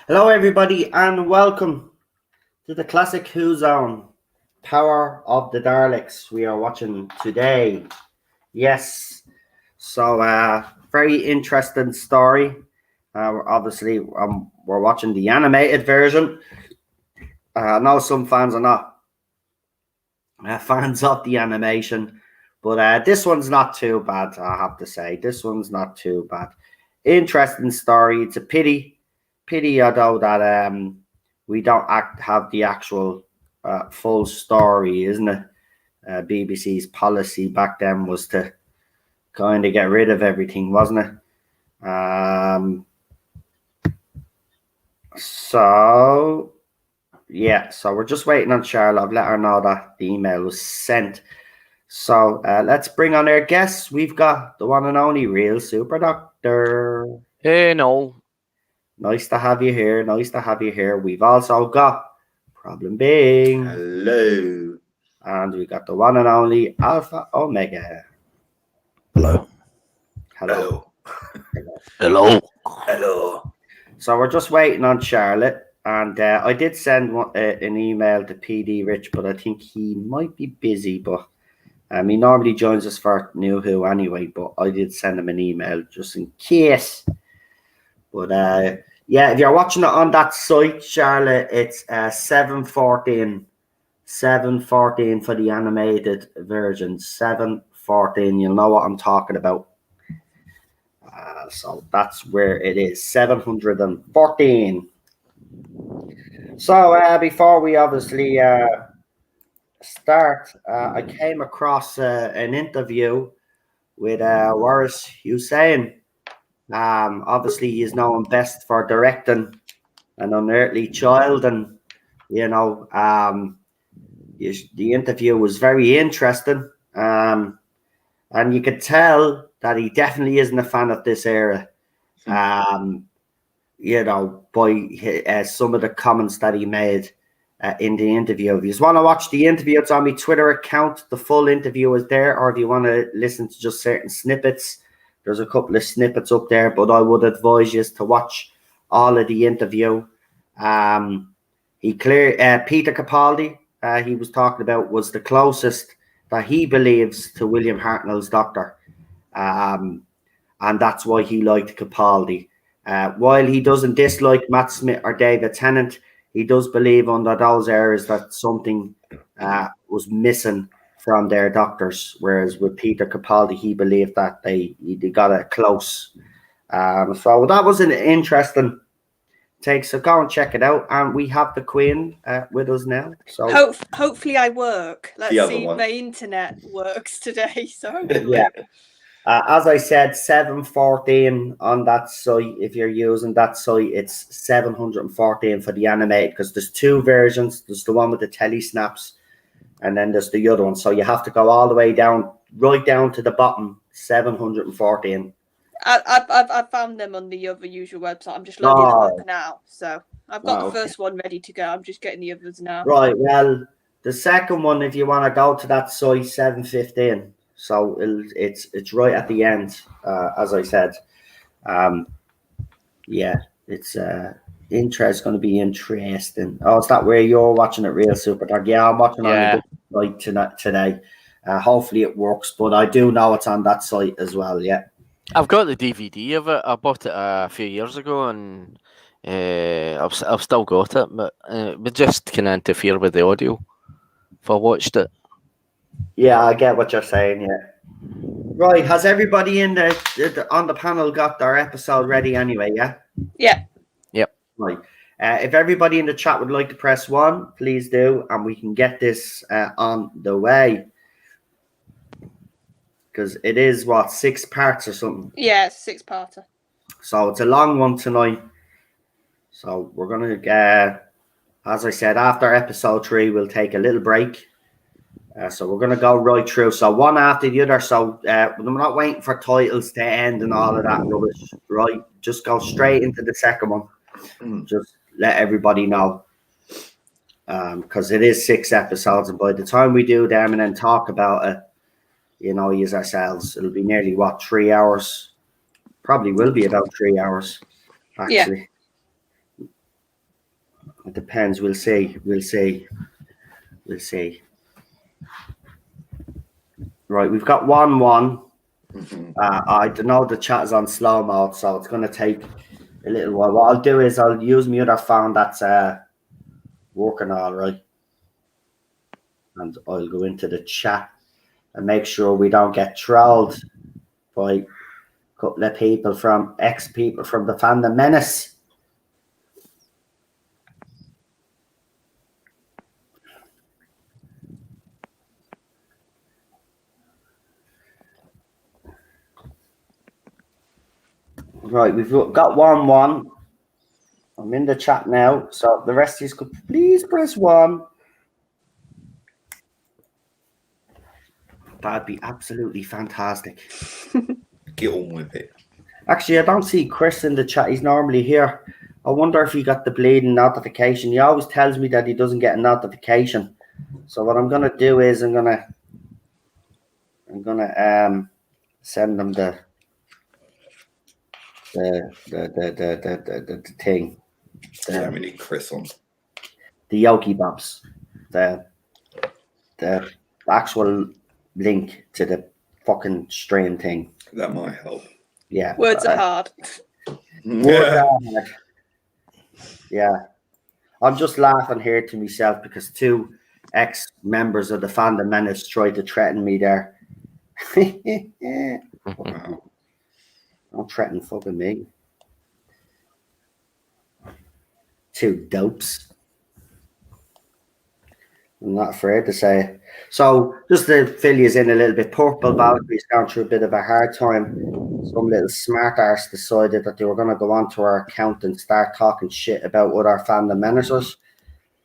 Hello, everybody, and welcome to the ClassicWhoZone, Power of the Daleks. We are watching today. Yes, so very interesting story. Obviously, we're watching the animated version. I know some fans are not fans of the animation, but this one's not too bad, I have to say. This one's not too bad. Interesting story. It's a pity although that we don't have the actual full story, isn't it? BBC's policy back then was to kind of get rid of everything, wasn't it? So we're just waiting on Charlotte. I've let her know that the email was sent. So let's bring on our guests. We've got the one and only Real Super Doctor. Hey, no. Nice to have you here. Nice to have you here. We've also got Problem Bing. Hello. And we got the one and only Alpha Omega. Hello. Hello. Hello. Hello. So we're just waiting on Charlotte. And I did send an email to PD Rich, but I think he might be busy. But he normally joins us for New Who anyway. But I did send him an email just in case. But if you're watching it on that site, Charlotte, it's 7:14. 7:14 for the animated version. 7:14. You'll know what I'm talking about. So that's where it is. 714. So before we obviously start, I came across an interview with Waris Hussein. Obviously, he's known best for directing An Unearthly Child, and the interview was very interesting. And you could tell that he definitely isn't a fan of this era. By some of the comments that he made in the interview. If you just want to watch the interview, it's on my Twitter account. The full interview is there, or if you want to listen to just certain snippets, there's a couple of snippets up there, but I would advise you to watch all of the interview. Peter Capaldi, he was talking about, was the closest that he believes to William Hartnell's Doctor. And that's why he liked Capaldi. While he doesn't dislike Matt Smith or David Tennant, he does believe under those eras that something was missing from their doctors, whereas with Peter Capaldi, he believed that they got it close. So that was an interesting take. So go and check it out. And we have the Queen with us now. So hopefully I work. Let's see if my internet works today. So yeah. As I said, 714 on that site. If you're using that site, it's 714 for the animated, because there's two versions. There's the one with the telly snaps, and then there's the other one. So you have to go all the way down, right down to the bottom, 714. I found them on the other usual website. I'm just loading them up now. So I've got the first one ready to go. I'm just getting the others now. Right. Well, the second one, if you want to go to that site, 715. So it's right at the end, as I said. It's it's going to be interesting. Oh, is that where you're watching it, Real Super Dog? Yeah, I'm watching on a different site today. Hopefully it works, but I do know it's on that site as well. Yeah, I've got the DVD of it. I bought it a few years ago, and I've still got it, but it just can interfere with the audio if I watched it. Yeah, I get what you're saying. Yeah. Right. Has everybody on the panel got their episode ready anyway? Yeah. Yeah. Yep. Right. If everybody in the chat would like to press 1, please do, and we can get this on the way. Because it is 6 parts or something. Yeah, 6-parter. So it's a long one tonight. So we're going to, as I said, after episode 3, we'll take a little break. So we're going to go right through. So one after the other. So we're not waiting for titles to end and all of that rubbish, right? Just go straight into the second one. Just let everybody know. Because it is 6 episodes. And by the time we do them and then talk about it, you know, use ourselves, it'll be nearly, 3 hours? Probably will be about 3 hours, actually. Yeah. It depends. We'll see. Right, we've got 1-1. I don't know, the chat is on slow mode, so it's going to take a little while. What I'll do is I'll use my other phone that's working all right. And I'll go into the chat and make sure we don't get trolled by a couple of people ex-people from the Fandom Menace. Right, we've got 1-1. I'm in the chat now, so the rest of you could please press 1. That'd be absolutely fantastic. Get on with it. Actually, I don't see Chris in the chat. He's normally here. I wonder if he got the bleeding notification. He always tells me that he doesn't get a notification. So what I'm gonna do is I'm gonna send them the thing. How many Chris on? The Yogi Bobs. The actual link to the fucking stream thing. That might help. Yeah. Words are hard. Words are hard. Yeah. I'm just laughing here to myself because 2 ex-members of the Fandom Menace tried to threaten me there. Wow. Don't threaten fucking me. 2 dopes. I'm not afraid to say it. So, just to fill you in a little bit, Purple Valkyrie's gone through a bit of a hard time. Some little smart arse decided that they were going to go onto our account and start talking shit about other Fandom Menacers.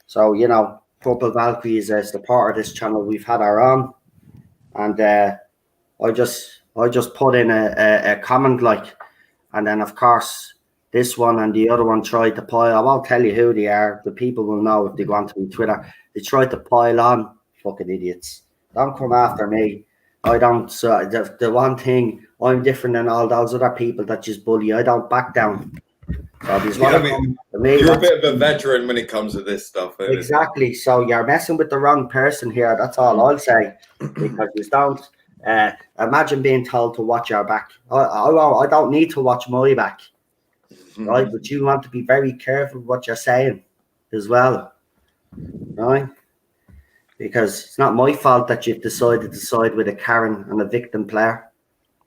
So, you know, Purple Valkyrie is a supporter of this channel. We've had her on. And I just put in a comment, like, and then, of course, this one and the other one tried to pile. I won't tell you who they are. The people will know if they go onto my Twitter. They tried to pile on. Fucking idiots. Don't come after me. I don't. The one thing, I'm different than all those other people that just bully. I don't back down. So you're a bit of a veteran when it comes to this stuff. Exactly. So you're messing with the wrong person here. That's all I'll say. Because you don't. Imagine being told to watch your back. I don't need to watch my back. Right? But you want to be very careful what you're saying as well. Right? Because it's not my fault that you've decided to side with a Karen and a victim player.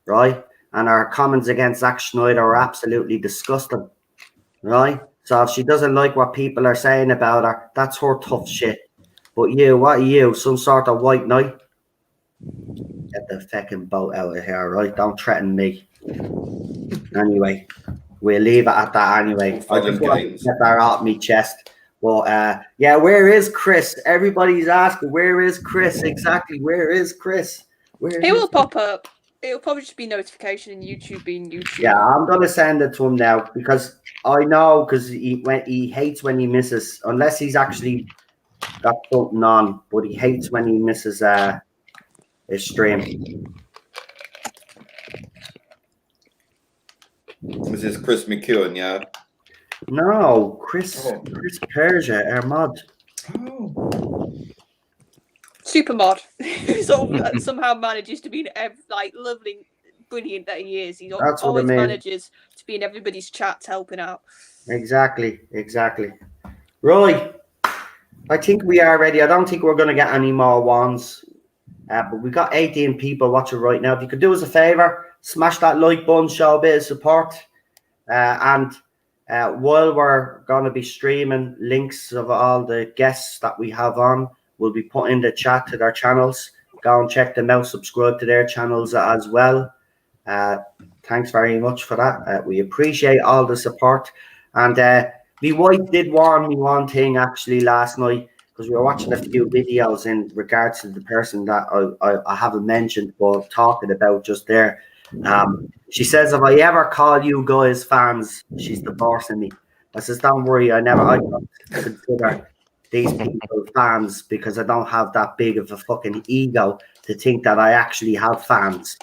Right? And our comments against Zack Snyder are absolutely disgusting. Right? So if she doesn't like what people are saying about her, that's her tough shit. But you, what are you? Some sort of white knight? Get the fucking boat out of here, right? Don't threaten me. Anyway, we'll leave it at that anyway. I just want to get that out of my chest. Well, yeah, where is Chris? Everybody's asking, where is Chris? Exactly, where is Chris? He will pop up. It'll probably just be notification in YouTube being YouTube. Yeah, I'm going to send it to him now because I know because he hates when he misses, unless he's actually got something on, but he hates when he misses his stream. This is Chris McEwen, yeah? No, Chris Persia, our mod. Oh. Super mod. Somehow manages to be like lovely, brilliant that he is. He always manages to be in everybody's chats helping out. Exactly. Right. I think we are ready. I don't think we're going to get any more ones. But we got 18 people watching right now. If you could do us a favor, smash that like button, show a bit of support. And while we're going to be streaming links of all the guests that we have on, we'll be putting the chat to their channels. Go and check them out. Subscribe to their channels as well. Thanks very much for that. We appreciate all the support. And My wife did warn me one thing actually last night because we were watching a few videos in regards to the person that I haven't mentioned but talking about just there. She says if I ever call you guys fans, she's divorcing me. I says, don't worry, I don't consider these people fans because I don't have that big of a fucking ego to think that I actually have fans.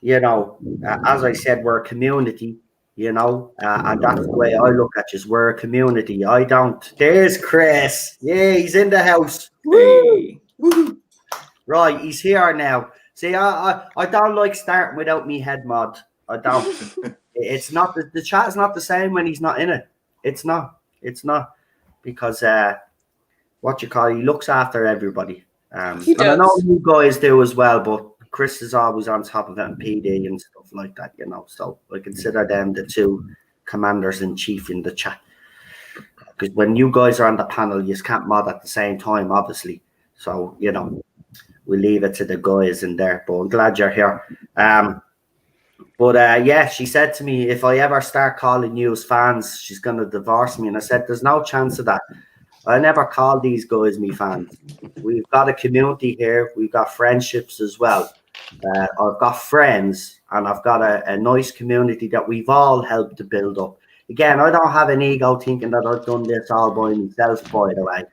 You know, as I said, we're a community, you know, and that's the way I look at you. We're a community. I don't. There's Chris. Yeah, he's in the house. Hey. Woo. Right, he's here now. See, I don't like starting without me head mod. I don't. It's not the chat is not the same when he's not in it. It's not because what you call he looks after everybody. He and I know does. you guys do as well, but Chris is always on top of it and PD and stuff like that, you know. So I consider them the two commanders in chief in the chat. Because when you guys are on the panel, you can't mod at the same time, obviously. So, you know, we leave it to the guys in there. But I'm glad you're here. Yeah, she said to me, if I ever start calling you as fans, she's going to divorce me. And I said, there's no chance of that. I never call these guys me fans. We've got a community here. We've got friendships as well. I've got friends and I've got a nice community that we've all helped to build up. Again, I don't have an ego thinking that I've done this all by myself, by the way.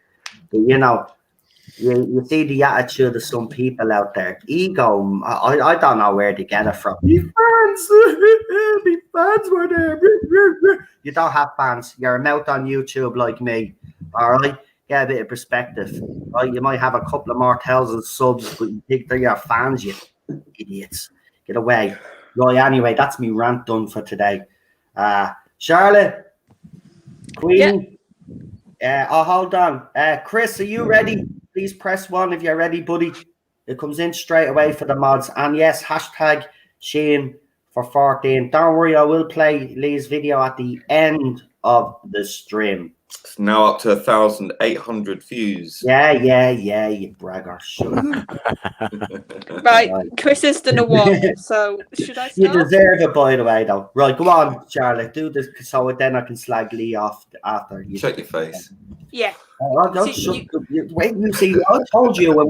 But, you know, you see the attitude of some people out there. Ego, I don't know where to get it from. Me fans were there. You don't have fans. You're a mouth on YouTube like me. All right? Get a bit of perspective. Right? You might have a couple of more thousand subs, but you think they're your fans, you idiots. Get away. Right, anyway, that's me rant done for today. Charlotte, Queen, hold on. Chris, are you ready? Please press 1 if you're ready, buddy. It comes in straight away for the mods. And yes, hashtag Shane for 14. Don't worry, I will play Lee's video at the end of the stream. It's now up to 1,800 views. Yeah, you bragger. Sure. Right, Chris has done a 1, so should I start? You deserve it, by the way, though. Right, go on, Charlotte. Do this so then I can slag Lee off after. Shut your face. Yeah. Wait, you see, I told you when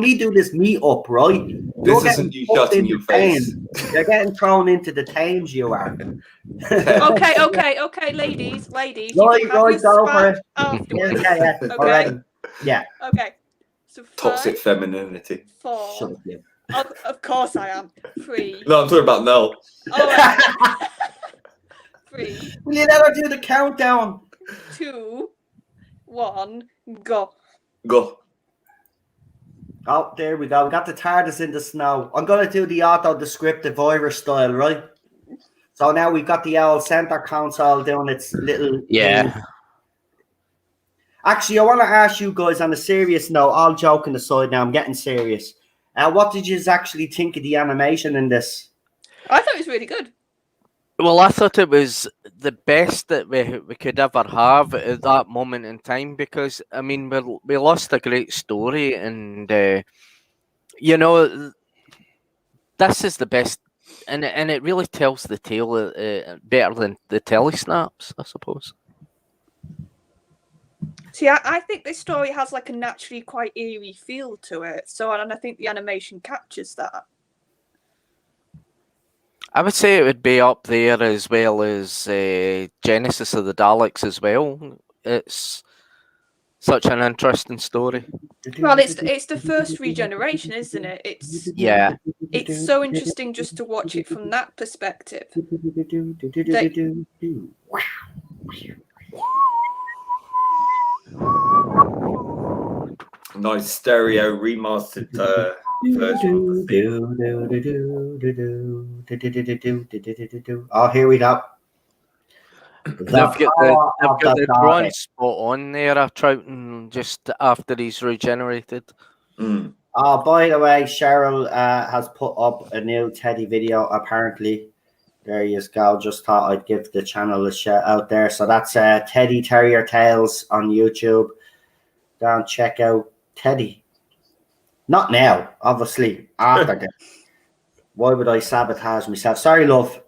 we do this meet up, right? This isn't you shutting your face. You're getting thrown into the Thames, you are. Okay, ladies. Right, go for it. Afterwards. Yeah. Okay. Already. Yeah. Okay. So 5, Toxic femininity. 4. Shut up, you. Of course I am. 3. No, I'm talking about Nell. Oh, 3. Will you never do the countdown? 2, 1, go. Go. Oh, there we go. We got the TARDIS in the snow. I'm going to do the auto-descriptive Irish style, right? So now we've got the old center console doing its little... Yeah. Actually, I want to ask you guys on a serious note, all joking aside now, I'm getting serious. What did you actually think of the animation in this? I thought it was really good. Well, I thought it was the best that we could ever have at that moment in time because, I mean, we lost a great story and, you know, this is the best, and it really tells the tale better than the telesnaps, I suppose. See, I think this story has like a naturally quite eerie feel to it, and I think the animation captures that. I would say it would be up there as well as Genesis of the Daleks as well. It's such an interesting story. Well, it's the first regeneration, isn't it? It's so interesting just to watch it from that perspective. Nice stereo remastered version. Oh, here we go. They've got the bronze spot on there, Troughton, just after he's regenerated. Mm. Oh, by the way, Cheryl has put up a new Teddy video, apparently. There you go. Just thought I'd give the channel a shout out there. So that's Teddy Terrier Tales on YouTube. Go and check out Teddy. Not now, obviously, after this. Why would I sabotage myself? Sorry, love.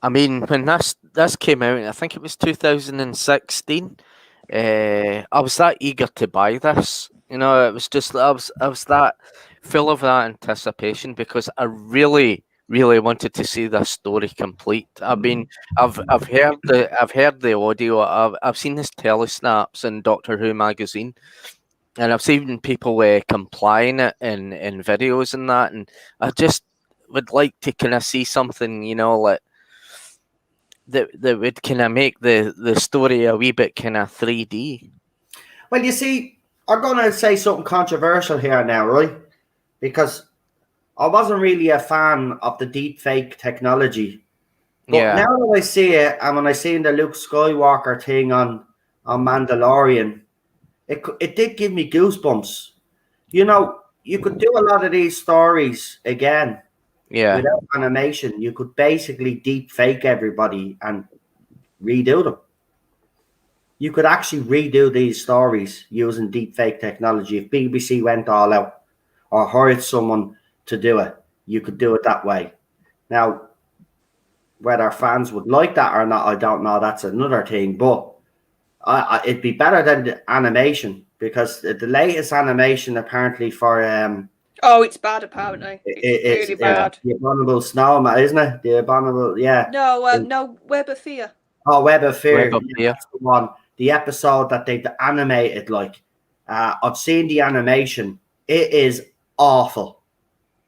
I mean, when this came out, I think it was 2016. I was that eager to buy this. You know, it was just I was that full of that anticipation because I really wanted to see this story complete. I've heard the audio. I've seen his telesnaps in Doctor Who magazine, and I've seen people complying it in videos and that, and I just would like to kind of see something, you know, like that would kind of make the story a wee bit kind of 3D. Well, you see, I'm going to say something controversial here now, right? Because I wasn't really a fan of the deep fake technology. But now that I see it, and when I seen the Luke Skywalker thing on Mandalorian, it did give me goosebumps. You know, you could do a lot of these stories again without animation. You could basically deep fake everybody and redo them. You could actually redo these stories using deep fake technology. If BBC went all out or hired someone to do it, you could do it that way. Now, whether fans would like that or not, I don't know. That's another thing. But it'd be better than the animation because the latest animation apparently for oh, it's bad apparently. It's really bad. The Abominable Snowman, isn't it? The Abominable, No, Web of Fear. Oh, Web of Fear. Web of Fear. That's the one. The episode that they've animated, like I've seen the animation. It is awful,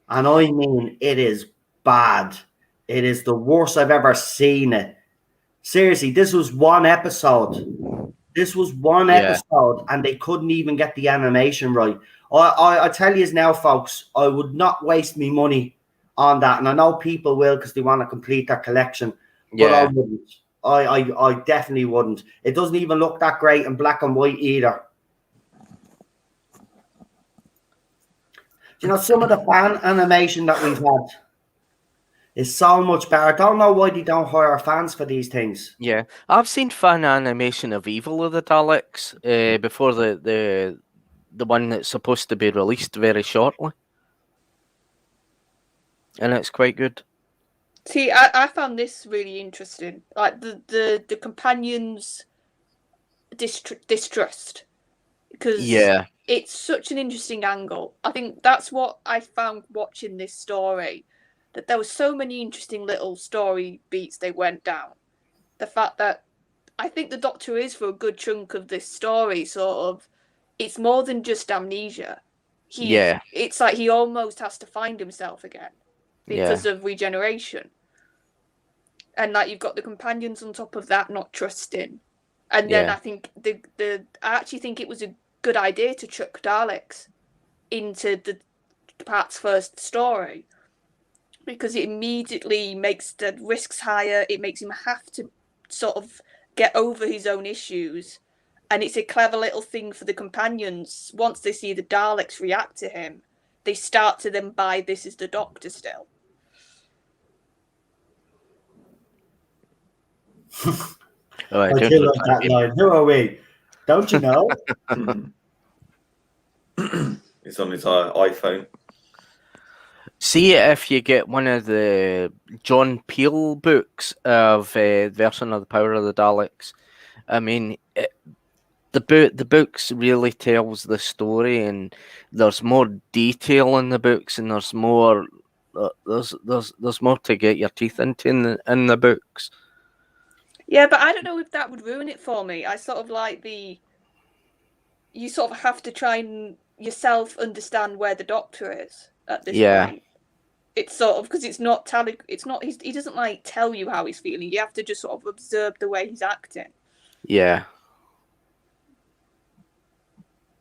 and I mean it is bad. It is the worst I've ever seen it. Seriously, this was one episode. This was one episode, and they couldn't even get the animation right. I tell you now, folks, I would not waste me money on that, and I know people will because they want to complete their collection. But I wouldn't. I definitely wouldn't. It doesn't even look that great in black and white either. You know, some of the fan animation that we've had is so much better. I don't know why they don't hire fans for these things. Yeah, I've seen fan animation of Evil of the Daleks before the one that's supposed to be released very shortly, and it's quite good. See, I found this really interesting. Like the companions' distrust, because it's such an interesting angle. I think that's what I found watching this story, that there were so many interesting little story beats they went down. The fact that I think the Doctor is, for a good chunk of this story, sort of, it's more than just amnesia. It's like he almost has to find himself again because of regeneration. And like you've got the companions on top of that not trusting. And then I think I actually think it was a good idea to chuck Daleks into the Pat's first story, because it immediately makes the risks higher. It makes him have to sort of get over his own issues. And it's a clever little thing for the companions. Once they see the Daleks react to him, they start to then buy this is the Doctor still. I do like that line. Who are we? Don't you know? It's on his iPhone. See if you get one of the John Peel books of version of the Power of the Daleks. I mean, the books really tells the story, and there's more detail in the books, and there's more there's more to get your teeth into in the books. Yeah, but I don't know if that would ruin it for me. I sort of like you sort of have to try and yourself understand where the Doctor is at this point. It's sort of, because it's not he doesn't like tell you how he's feeling. You have to just sort of observe the way he's acting. Yeah.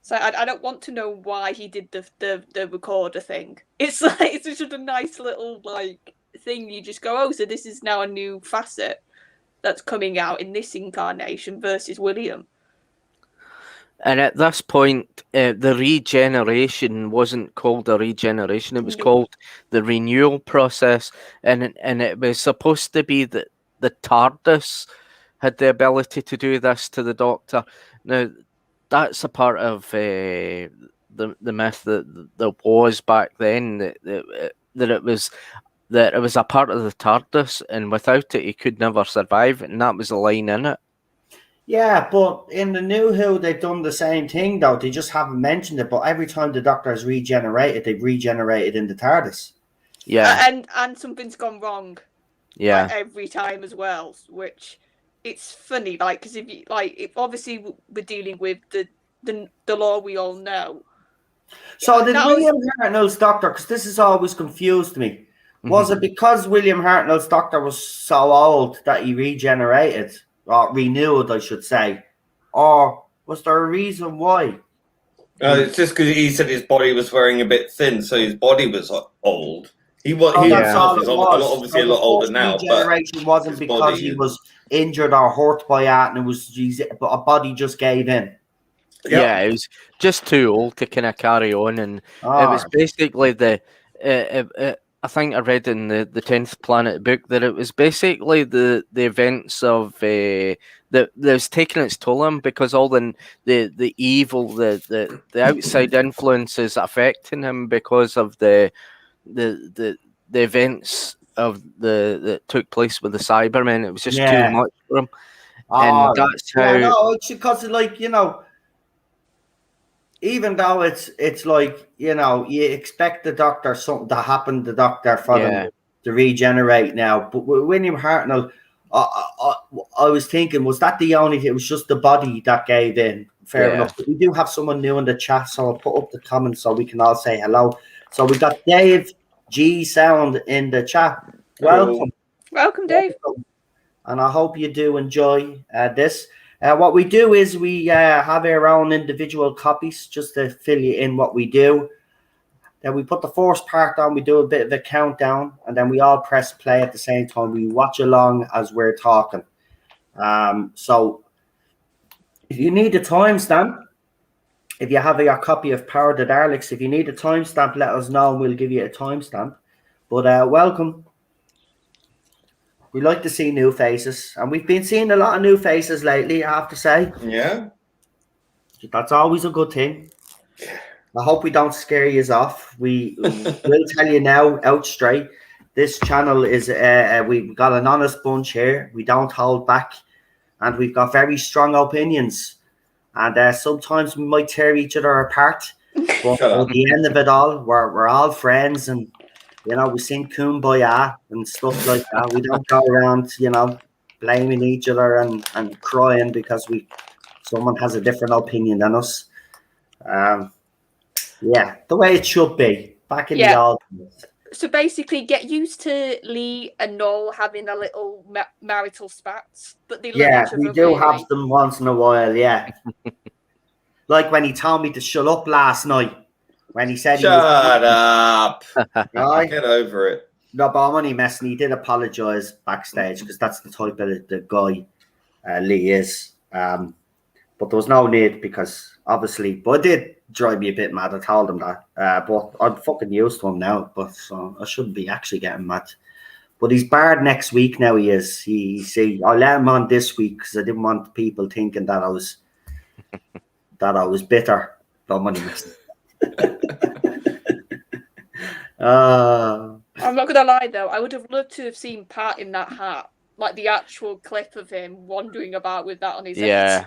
So I don't want to know why he did the recorder thing. It's like it's just a nice little like thing. You just go, oh, so this is now a new facet that's coming out in this incarnation versus William. And at this point, the regeneration wasn't called a regeneration; it was called the renewal process, and it was supposed to be that the TARDIS had the ability to do this to the Doctor. Now, that's a part of the myth that there was back then, that it was that it was a part of the TARDIS, and without it, he could never survive, and that was a line in it. Yeah, but in the New Who, they've done the same thing, though. They just haven't mentioned it. But every time the Doctor has regenerated, they've regenerated in the TARDIS. Yeah, and something's gone wrong. yeah, like, every time as well. Which it's funny, like, because if obviously we're dealing with the law we all know. So did William Hartnell's Doctor? Because this has always confused me. Was it because William Hartnell's Doctor was so old that he regenerated? Or renewed, I should say, or was there a reason why? It's just because he said his body was wearing a bit thin, so his body was old. He was. Oh, He that's all himself is it was. obviously a lot older now. Regeneration wasn't because he was injured or hurt by it, and it was but a body just gave in. Yeah, it was just too old to kind of carry on, and it was basically the. I think I read in the 10th Planet book that it was basically the events of that was taking its toll on him, because all the evil, the outside influences affecting him because of the events of that took place with the Cybermen. It was just too much for him, and that's how. No, it's because, like, you know, even though it's like, you know, you expect the Doctor something to happen, the Doctor for them to regenerate now. But with William Hartnell, I was thinking, was that the only thing? It was just the body that gave in. Fair enough. But we do have someone new in the chat, so I'll put up the comments so we can all say hello. So we got Dave G Sound in the chat. Welcome. Welcome, Dave. And I hope you do enjoy this. What we do is we have our own individual copies just to fill you in what we do. Then we put the first part on, we do a bit of a countdown, and then we all press play at the same time. We watch along as we're talking. So if you need a timestamp, if you have your copy of Power of the Daleks, if you need a timestamp, let us know and we'll give you a timestamp. But welcome. We like to see new faces, and we've been seeing a lot of new faces lately, I have to say. Yeah. That's always a good thing. I hope we don't scare you off. We will tell you now, out straight, this channel is, we've got an honest bunch here. We don't hold back, and we've got very strong opinions. And sometimes we might tear each other apart, but at the end of it all, we're all friends, and you know, we sing Kumbaya and stuff like that. We don't go around, you know, blaming each other and crying because someone has a different opinion than us. Yeah, the way it should be back in the old days. So basically, get used to Lee and Noel having a little marital spats, but they love each other. We do have them once in a while. Yeah, like when he told me to shut up last night. When he said shut up, right? Get over it. No, but I'm only messing. He did apologize backstage because that's the type of the guy Lee is. But there was no need because obviously, but it did drive me a bit mad. I told him that. But I'm fucking used to him now. But so I shouldn't be actually getting mad. But he's barred next week now. He is. I let him on this week because I didn't want people thinking that I was bitter. But I'm only messing. I'm not gonna lie though, I would have loved to have seen Pat in that hat, like the actual clip of him wandering about with that on his head.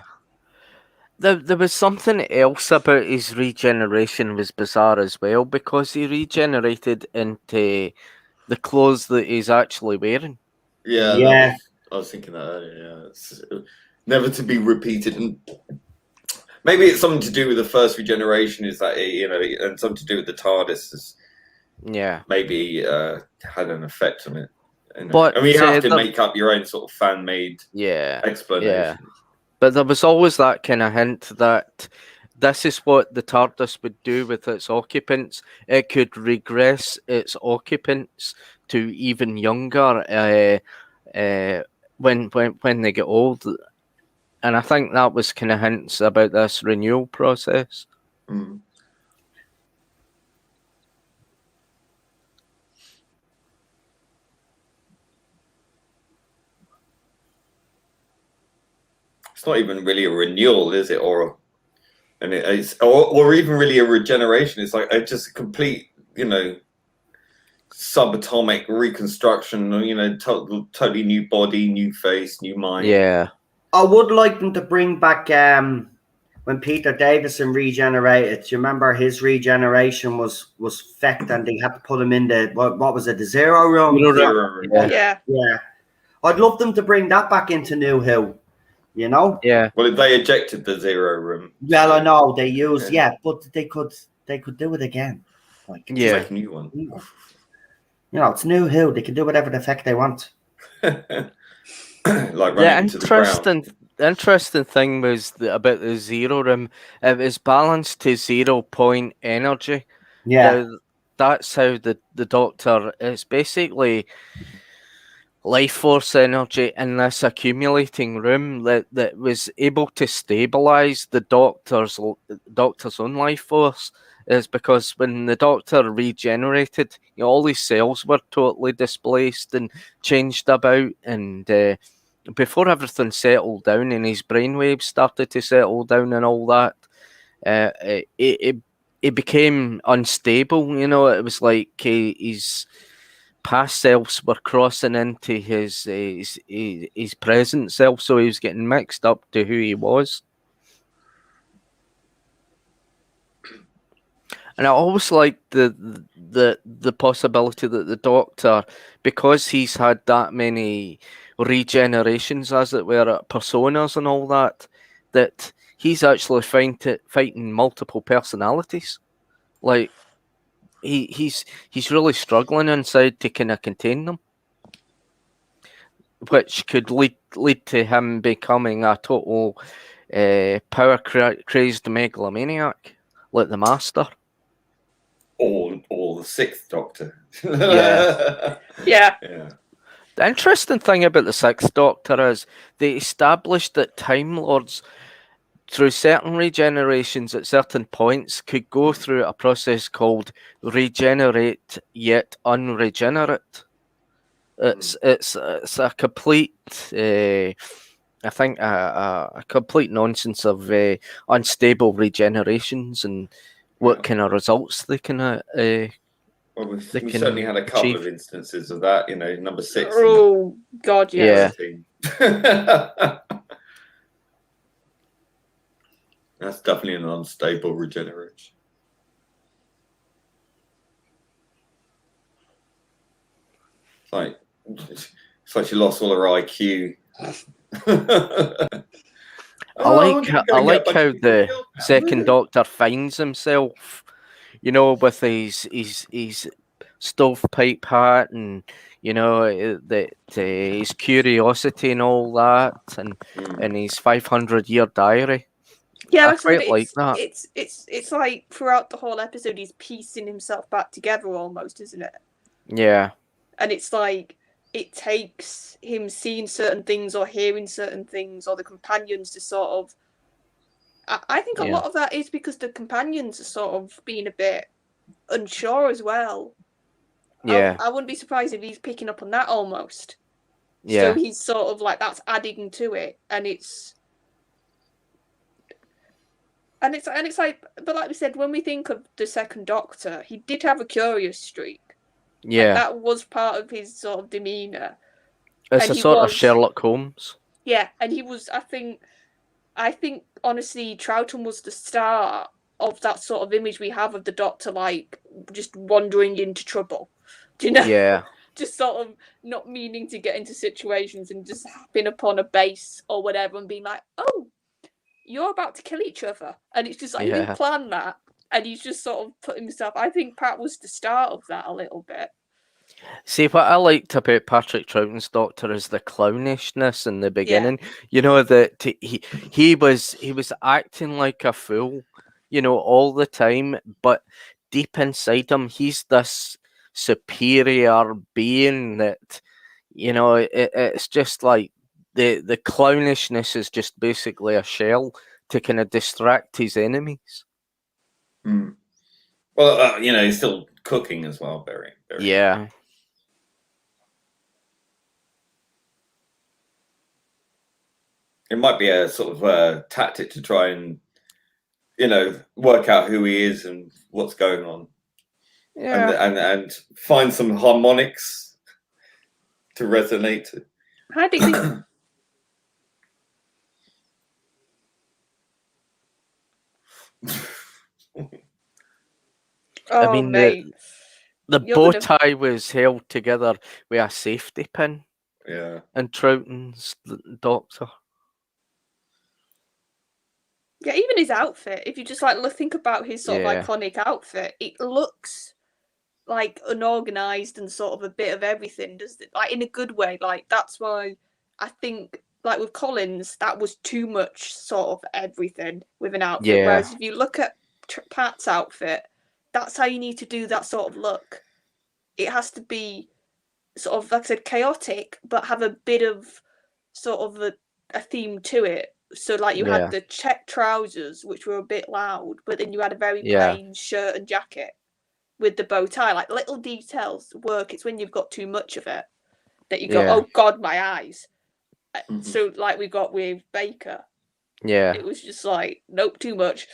There was something else about his regeneration was bizarre as well, because he regenerated into the clothes that he's actually wearing. I was thinking that earlier. Yeah, it's never to be repeated, and maybe it's something to do with the first regeneration. Is that and something to do with the TARDIS? Maybe had an effect on it. But I mean, you have to make up your own sort of fan-made explanation. Yeah. But there was always that kind of hint that this is what the TARDIS would do with its occupants. It could regress its occupants to even younger when they get old. And I think that was kind of hints about this renewal process. Mm. It's not even really a renewal, is it? Or even really a regeneration. It's like just a complete, subatomic reconstruction. Totally new body, new face, new mind. Yeah. I would like them to bring back when Peter Davison regenerated. Do you remember his regeneration was fecked and they had to put him in the what was it, the Zero Room? Yeah. Yeah. I'd love them to bring that back into New Who. You know? Yeah. Well, if they ejected the Zero Room. Well, I know they used but they could do it again. Like Yeah. Make a new one. You know, it's New Who. They can do whatever the heck they want. Like running into the ground. The interesting thing was about the Zero Room. It was balanced to 0 point energy. Yeah. That's how the Doctor is basically life force energy in this accumulating room that was able to stabilize the Doctor's own life force. Is because when the Doctor regenerated, all these cells were totally displaced and changed about, and before everything settled down and his brainwaves started to settle down and all that, it became unstable. It was like his past selves were crossing into his present self, so he was getting mixed up to who he was. And I always like the possibility that the Doctor, because he's had that many regenerations, as it were, personas and all that, that he's actually fighting multiple personalities. Like he's really struggling inside to kind of contain them, which could lead to him becoming a total power crazed megalomaniac like the Master. Or the Sixth Doctor. Yeah. The interesting thing about the Sixth Doctor is they established that Time Lords, through certain regenerations at certain points, could go through a process called regenerate yet unregenerate. It's a complete, I think, a complete nonsense of unstable regenerations and what kind of results they can. Well, we've certainly had a couple of instances of that. Number 6. Oh God, yeah. That's definitely an unstable regeneration. It's like she lost all her IQ. I like how the Second Doctor finds himself, with his stovepipe hat and his curiosity and all that, and his 500-year diary. Yeah, I quite like that. It's like throughout the whole episode, he's piecing himself back together almost, isn't it? Yeah. And it's like it takes him seeing certain things or hearing certain things, or the companions to sort of. I think a lot of that is because the companions are sort of being a bit unsure as well. Yeah. I wouldn't be surprised if he's picking up on that almost. Yeah. So he's sort of like that's adding to it, and it's like, but like we said, when we think of the Second Doctor, he did have a curious streak. Yeah. And that was part of his sort of demeanour. It's a sort of Sherlock Holmes. Yeah, and he was. I think honestly, Troughton was the start of that sort of image we have of the Doctor, like just wandering into trouble. Do you know? Yeah. Just sort of not meaning to get into situations and just happening upon a base or whatever and being like, oh, you're about to kill each other. And it's just like, he didn't plan that. And he's just sort of put himself. I think Pat was the start of that a little bit. See, what I liked about Patrick Troughton's Doctor is the clownishness in the beginning. That he was acting like a fool, all the time. But deep inside him, he's this superior being that, it's just like the clownishness is just basically a shell to kind of distract his enemies. Well, he's still cooking as well, very. Yeah. It might be a sort of tactic to try and, work out who he is and what's going on. and find some harmonics to resonate to. How do you think? I mean, mate. the bow tie was held together with a safety pin. Yeah. And Troughton's doctor. Yeah, even his outfit. If you just think about his sort of iconic outfit, it looks like unorganized and sort of a bit of everything. Does it, in a good way? That's why I think with Collins, that was too much sort of everything with an outfit. Yeah. Whereas if you look at Pat's outfit, that's how you need to do that sort of look. It has to be sort of, like I said, chaotic, but have a bit of sort of a theme to it. So you had the check trousers, which were a bit loud, but then you had a very plain shirt and jacket with the bow tie. Little details work. It's when you've got too much of it that you go, oh God, my eyes. Mm-hmm. So we got with Baker. Yeah. It was just nope, too much.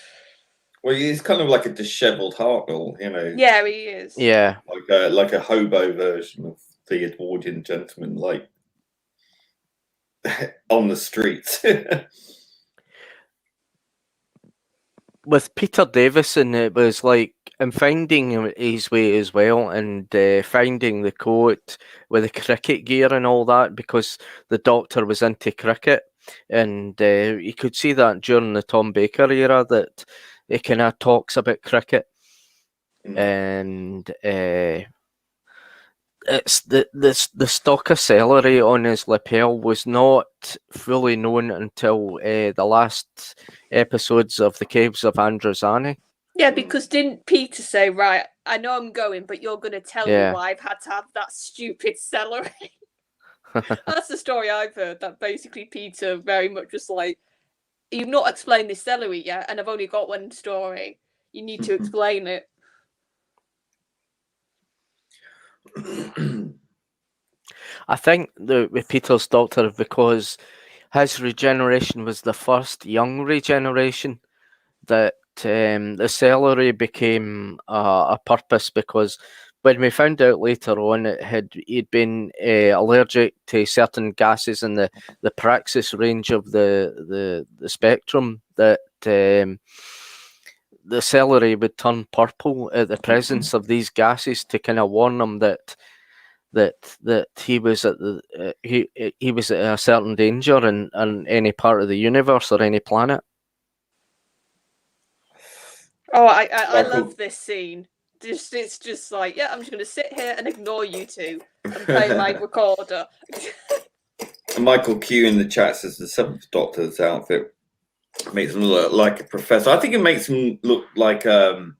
Well, he's kind of like a dishevelled Hartnell, Yeah, he is. Yeah. Like a hobo version of the Edwardian gentleman, on the streets. With Peter Davison, it was and finding his way as well, and finding the coat with the cricket gear and all that, because the Doctor was into cricket, and you could see that during the Tom Baker era that he kind of talks about cricket, and it's the stalk of celery on his lapel was not fully known until the last episodes of the Caves of Androzani. Yeah, because didn't Peter say, right, I know I'm going, but you're going to tell me why I've had to have that stupid celery? That's the story I've heard, that basically Peter very much just you've not explained this celery yet, and I've only got one story. You need to explain it. I think with Peter's Doctor, because his regeneration was the first young regeneration, that the celery became a purpose, because when we found out later on he'd been allergic to certain gases in the praxis range of the spectrum, that the celery would turn purple at the presence of these gases, to kind of warn them that he was at he was at a certain danger in any part of the universe or any planet. Oh, I love this scene. It's just I'm just going to sit here and ignore you two and play my recorder. Michael Q in the chat says the Seventh Doctor's outfit makes him look like a professor. I think it makes him look like an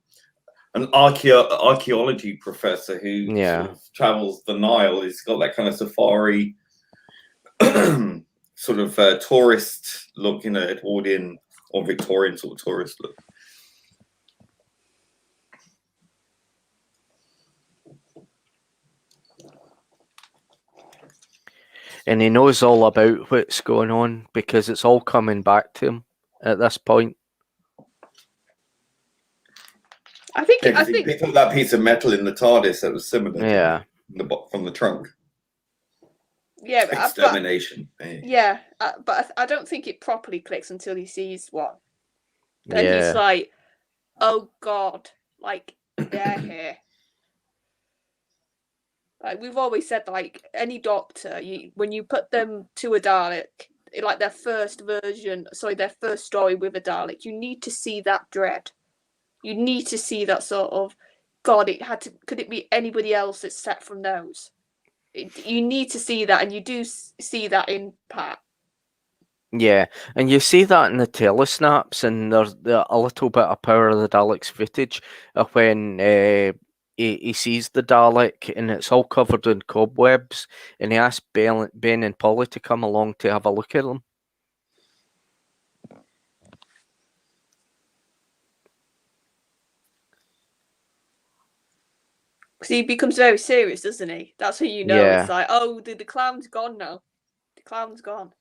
archaeology professor who sort of travels the Nile. He's got that kind of safari sort of tourist look, Edwardian or Victorian sort of tourist look. And he knows all about what's going on, because it's all coming back to him at this point. I think he picked up that piece of metal in the TARDIS that was similar. Yeah. From the trunk. Yeah, extermination. But I don't think it properly clicks until he sees one. Then he's like, "Oh God, they're here." We've always said, any Doctor, when you put them to a Dalek, their first story with a Dalek, you need to see that dread. You need to see that sort of, God, could it be anybody else except from those? You need to see that, and you do see that in Pat. Yeah, and you see that in the telesnaps, and there's a little bit of Power of the Daleks footage of when he sees the Dalek, and it's all covered in cobwebs, and he asks Ben and Polly to come along to have a look at them. Because he becomes very serious, doesn't he? That's how you know. It's oh, the clown's gone now. The clown's gone.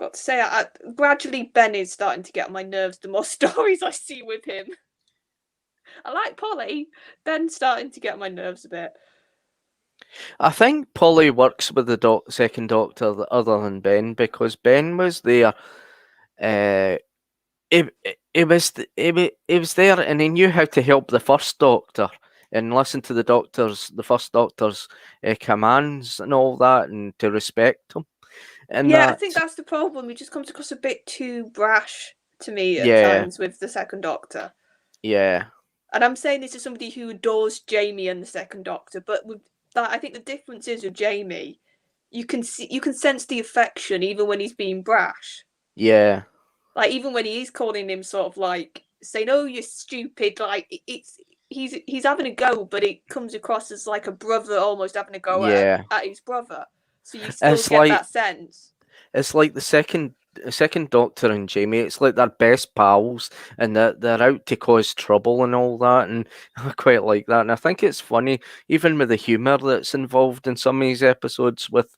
got to say, gradually Ben is starting to get on my nerves the more stories I see with him. I like Polly. Ben's starting to get on my nerves a bit. I think Polly works with the second Doctor other than Ben, because Ben was there. He was there, and he knew how to help the first Doctor and listen to the first Doctor's commands and all that, and to respect him. And I think that's the problem. He just comes across a bit too brash to me at times with the second Doctor. Yeah. And I'm saying this as somebody who adores Jamie and the second Doctor, but with that, I think the difference is with Jamie, you can sense the affection even when he's being brash. Yeah. Like even when he is calling him sort of like saying, "Oh, you're stupid," like he's having a go, but it comes across as like a brother almost having a go at his brother. So you still get that sense. It's like the second Doctor and Jamie. It's like they're best pals, and they're out to cause trouble and all that. And I quite like that. And I think it's funny, even with the humour that's involved in some of these episodes with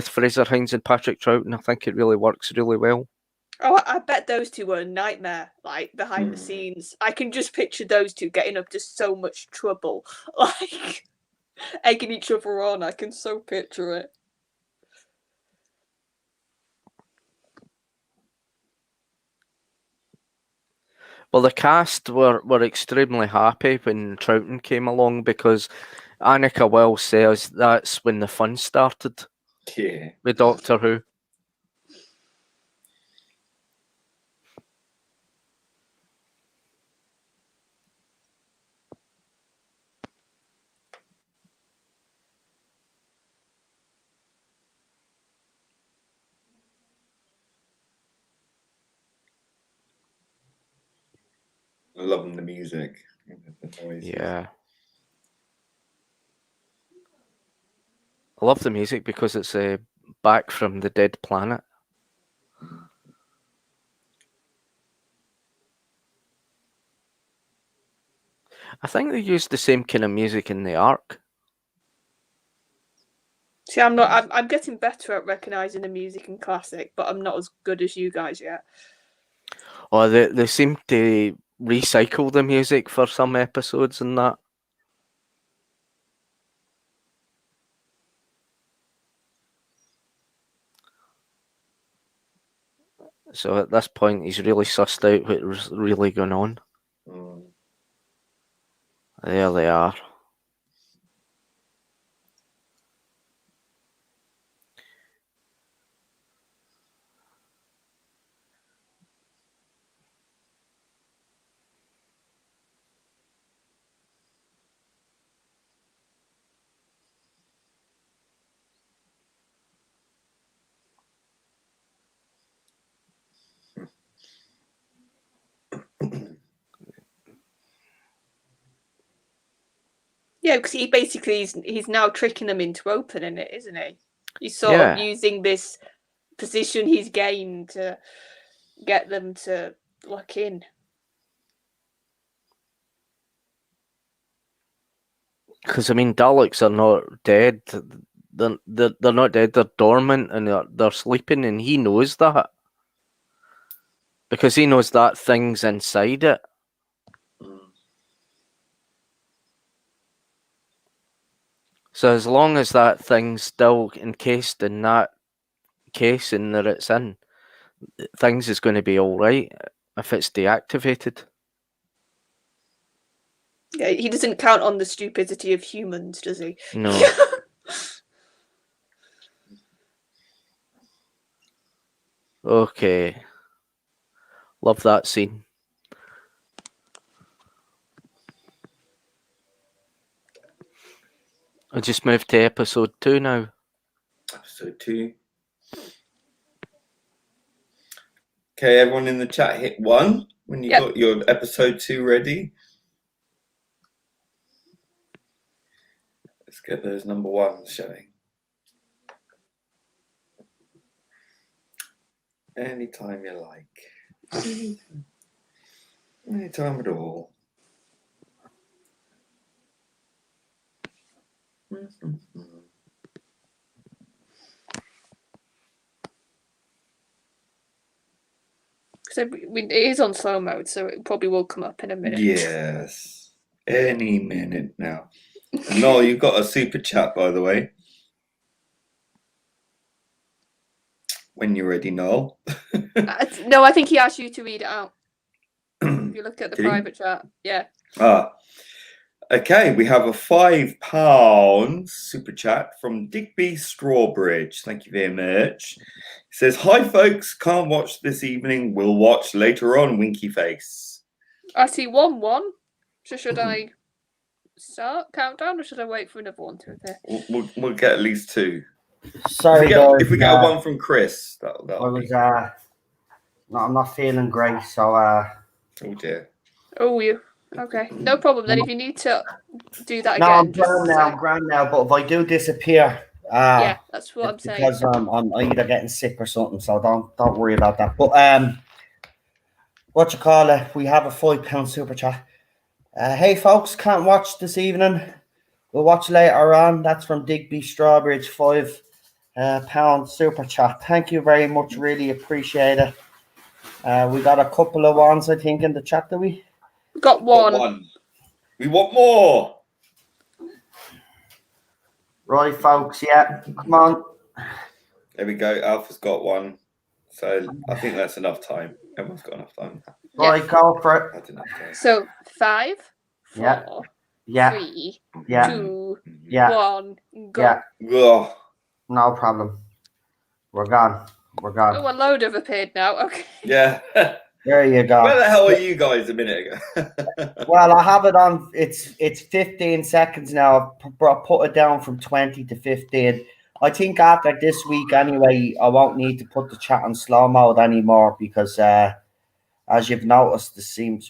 Fraser Hines and Patrick Troughton. I think it really works really well. Oh, I bet those two were a nightmare, like behind the scenes. I can just picture those two getting up to so much trouble, like egging each other on. I can so picture it. Well, the cast were extremely happy when Troughton came along, because Annika Wells says that's when the fun started. Yeah. With Doctor Who. Loving the music. The noises. Yeah. I love the music because it's back from the Dead Planet. I think they used the same kind of music in the Ark. See, I'm getting better at recognising the music in classic, but I'm not as good as you guys yet. Oh, they seem to recycle the music for some episodes and that. So at this point, he's really sussed out what was really going on. There they are. Yeah, because he basically he's now tricking them into opening it, isn't he? He's sort of using this position he's gained to get them to look in. Because I mean, Daleks are not dead. They're not dead. They're dormant and they're sleeping, and he knows that because he knows that thing's inside it. So as long as that thing's still encased in that casing that it's in, things is going to be all right if it's deactivated. Yeah, he doesn't count on the stupidity of humans, does he? No. Okay. Love that scene. I just moved to episode 2 now. Episode 2. Okay, everyone in the chat hit 1 when you got your episode 2 ready. Let's get those number 1s showing. Anytime you like. Anytime at all. So it is on slow mode, so it probably will come up in a minute. Yes. Any minute now. And Noel, you've got a super chat, by the way. When you're ready, Noel. No, I think he asked you to read it out. If you look at the private chat, yeah. Okay, we have a £5 super chat from Digby Strawbridge. Thank you very much. He says, "Hi folks, can't watch this evening. We'll watch later on, winky face." I see 1-1. So should I start countdown or should I wait for another one to appear? We'll get at least 2. Sorry, if we get a 1 from Chris, that'll be... No, I'm not feeling great, so Oh dear. Oh, you. Okay, no problem then. If you need to do that no, again, I'm grand now. But if I do disappear, yeah, that's what I'm saying. Because I'm either getting sick or something, so don't worry about that. But what you call it? We have a £5 super chat. Hey folks, can't watch this evening. We'll watch later on. That's from Digby Strawbridge, £5 super chat. Thank you very much. Really appreciate it. We got a couple of ones, I think, in the chat, do we? We got one. We want more. Right, folks. Yeah, come on. There we go. Alpha's got one. So I think that's enough time. Everyone's got enough time. Right, go for it. That's enough time. So 5, 4, 3, 2, 1, go. Oh. No problem. We're gone. Oh, a load have appeared now. Okay. Yeah. There you go. Where the hell were you guys a minute ago? Well, I have it on. It's 15 seconds now. I've put it down from 20 to 15. I think after this week, anyway, I won't need to put the chat on slow mode anymore because, as you've noticed,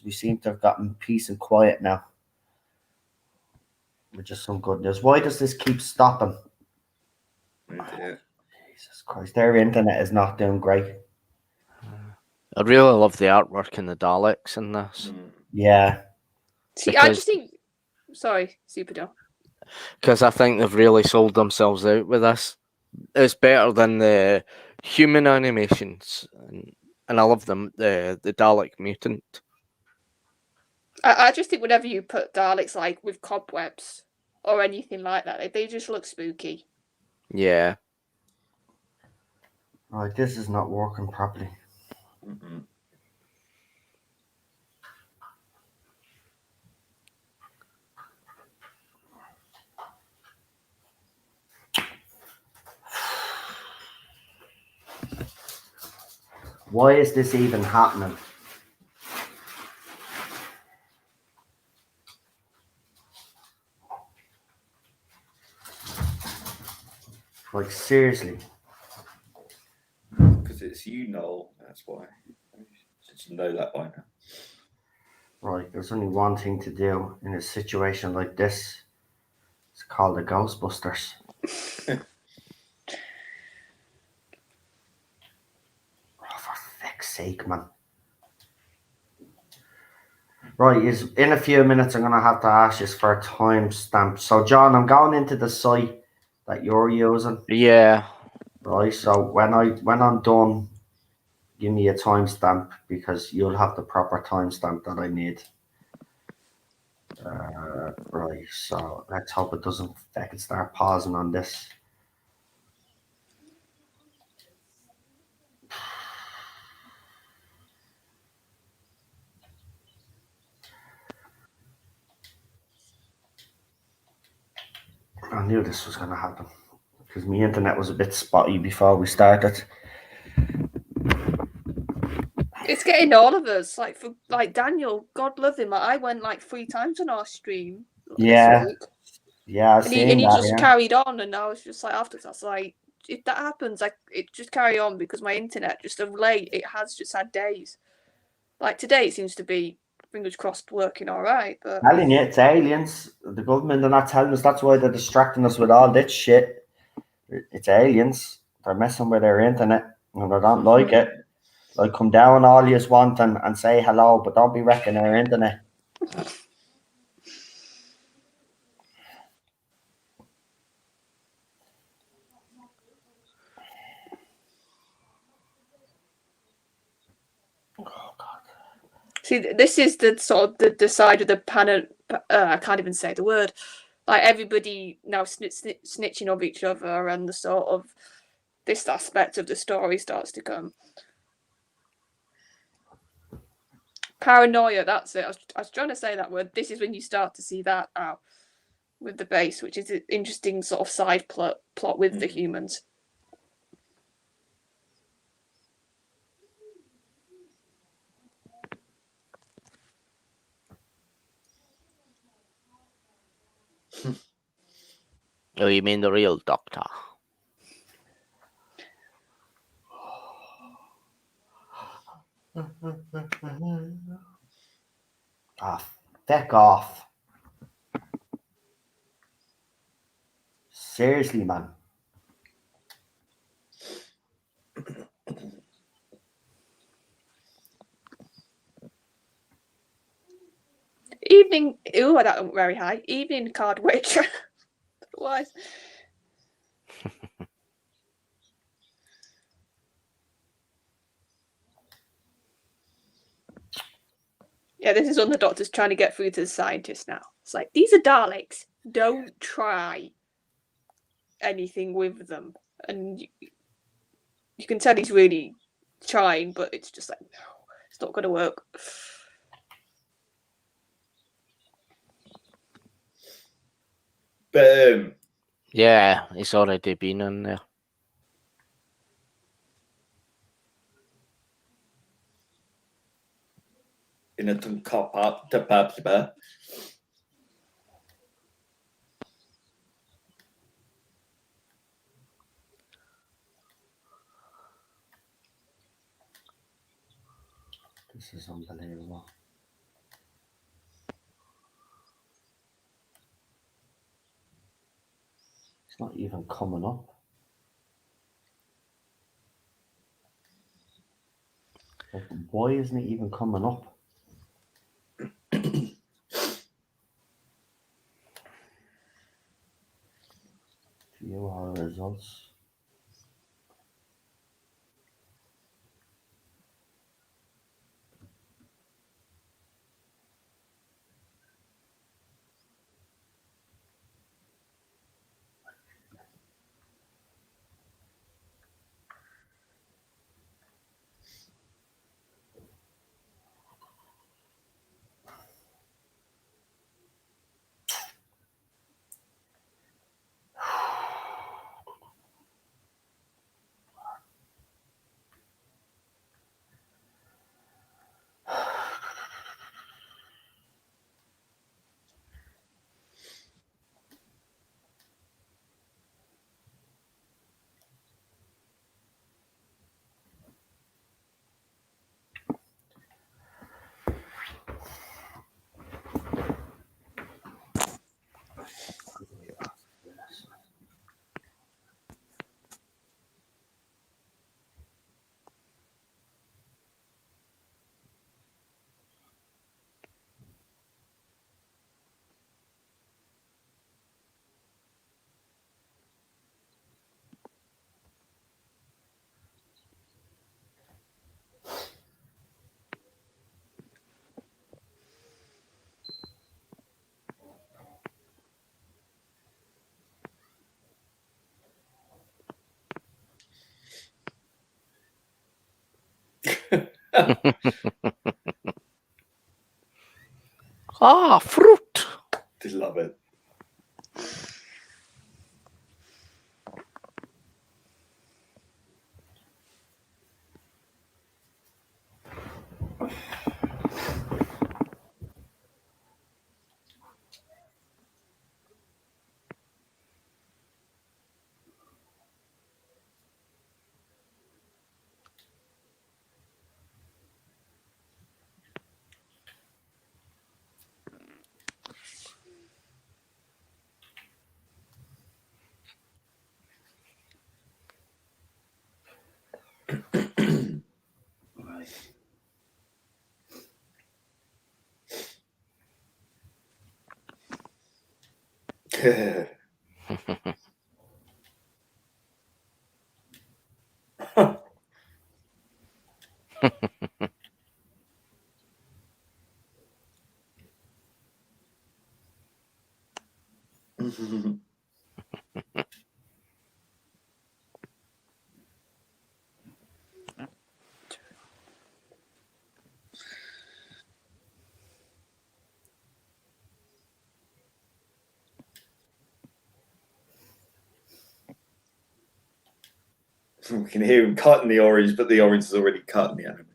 we seem to have gotten peace and quiet now. Which is some good news. Why does this keep stopping? Yeah. Jesus Christ, their internet is not doing great. I really love the artwork in the Daleks in this. Yeah. See, I just think... Sorry, Super Dom. Because I think they've really sold themselves out with this. It's better than the human animations. And I love them, the Dalek mutant. I just think whenever you put Daleks like with cobwebs or anything like that, they just look spooky. Yeah. Right, this is not working properly. Mm-mm. Why is this even happening? Like, seriously. Because it's you, Noel. That's why. You should know that by now. Right, there's only one thing to do in a situation like this. It's called the Ghostbusters. Oh, for fuck's sake, man. Right, in a few minutes, I'm going to have to ask you for a timestamp. So, John, I'm going into the site that you're using. Yeah. Right, so when I'm done, give me a timestamp because you'll have the proper timestamp that I need. Right, so let's hope it doesn't. I can start pausing on this. I knew this was going to happen because my internet was a bit spotty before we started. It's getting all of us. Like Daniel, God love him. I went like 3 times on our stream. Yeah. This week. Yeah, and he just carried on, and I was just like, after that, like, if that happens, like, it just carry on because my internet just of late it has just had days. Like today, it seems to be, fingers crossed, working all right. But telling you, it's aliens. The government are not telling us. That's why they're distracting us with all this shit. It's aliens. They're messing with our internet, and I don't like it. Like, come down all you want and say hello, but don't be wrecking our internet. See, this is the sort of the side of the panel. I can't even say the word. Like everybody now snitching of each other, and the sort of this aspect of the story starts to come. Paranoia, that's it. I was trying to say that word. This is when you start to see that now with the base, which is an interesting sort of side plot with the humans. Oh, you mean the real Doctor? Ah, feck off. Seriously, man. Evening. Ooh, that went very high. Evening card witch. Why? Yeah, this is when the Doctor's trying to get through to the scientists now. It's like, these are Daleks. Don't try anything with them. And you can tell he's really trying, but it's just like, no, it's not going to work. Boom. Yeah, he's already been in there. In a cop up to Babsba. This is unbelievable. It's not even coming up. Like, why isn't it even coming up? View our results. Ah, fruit. Just love it. We can hear him cutting the orange, but the orange is already cut in the animation.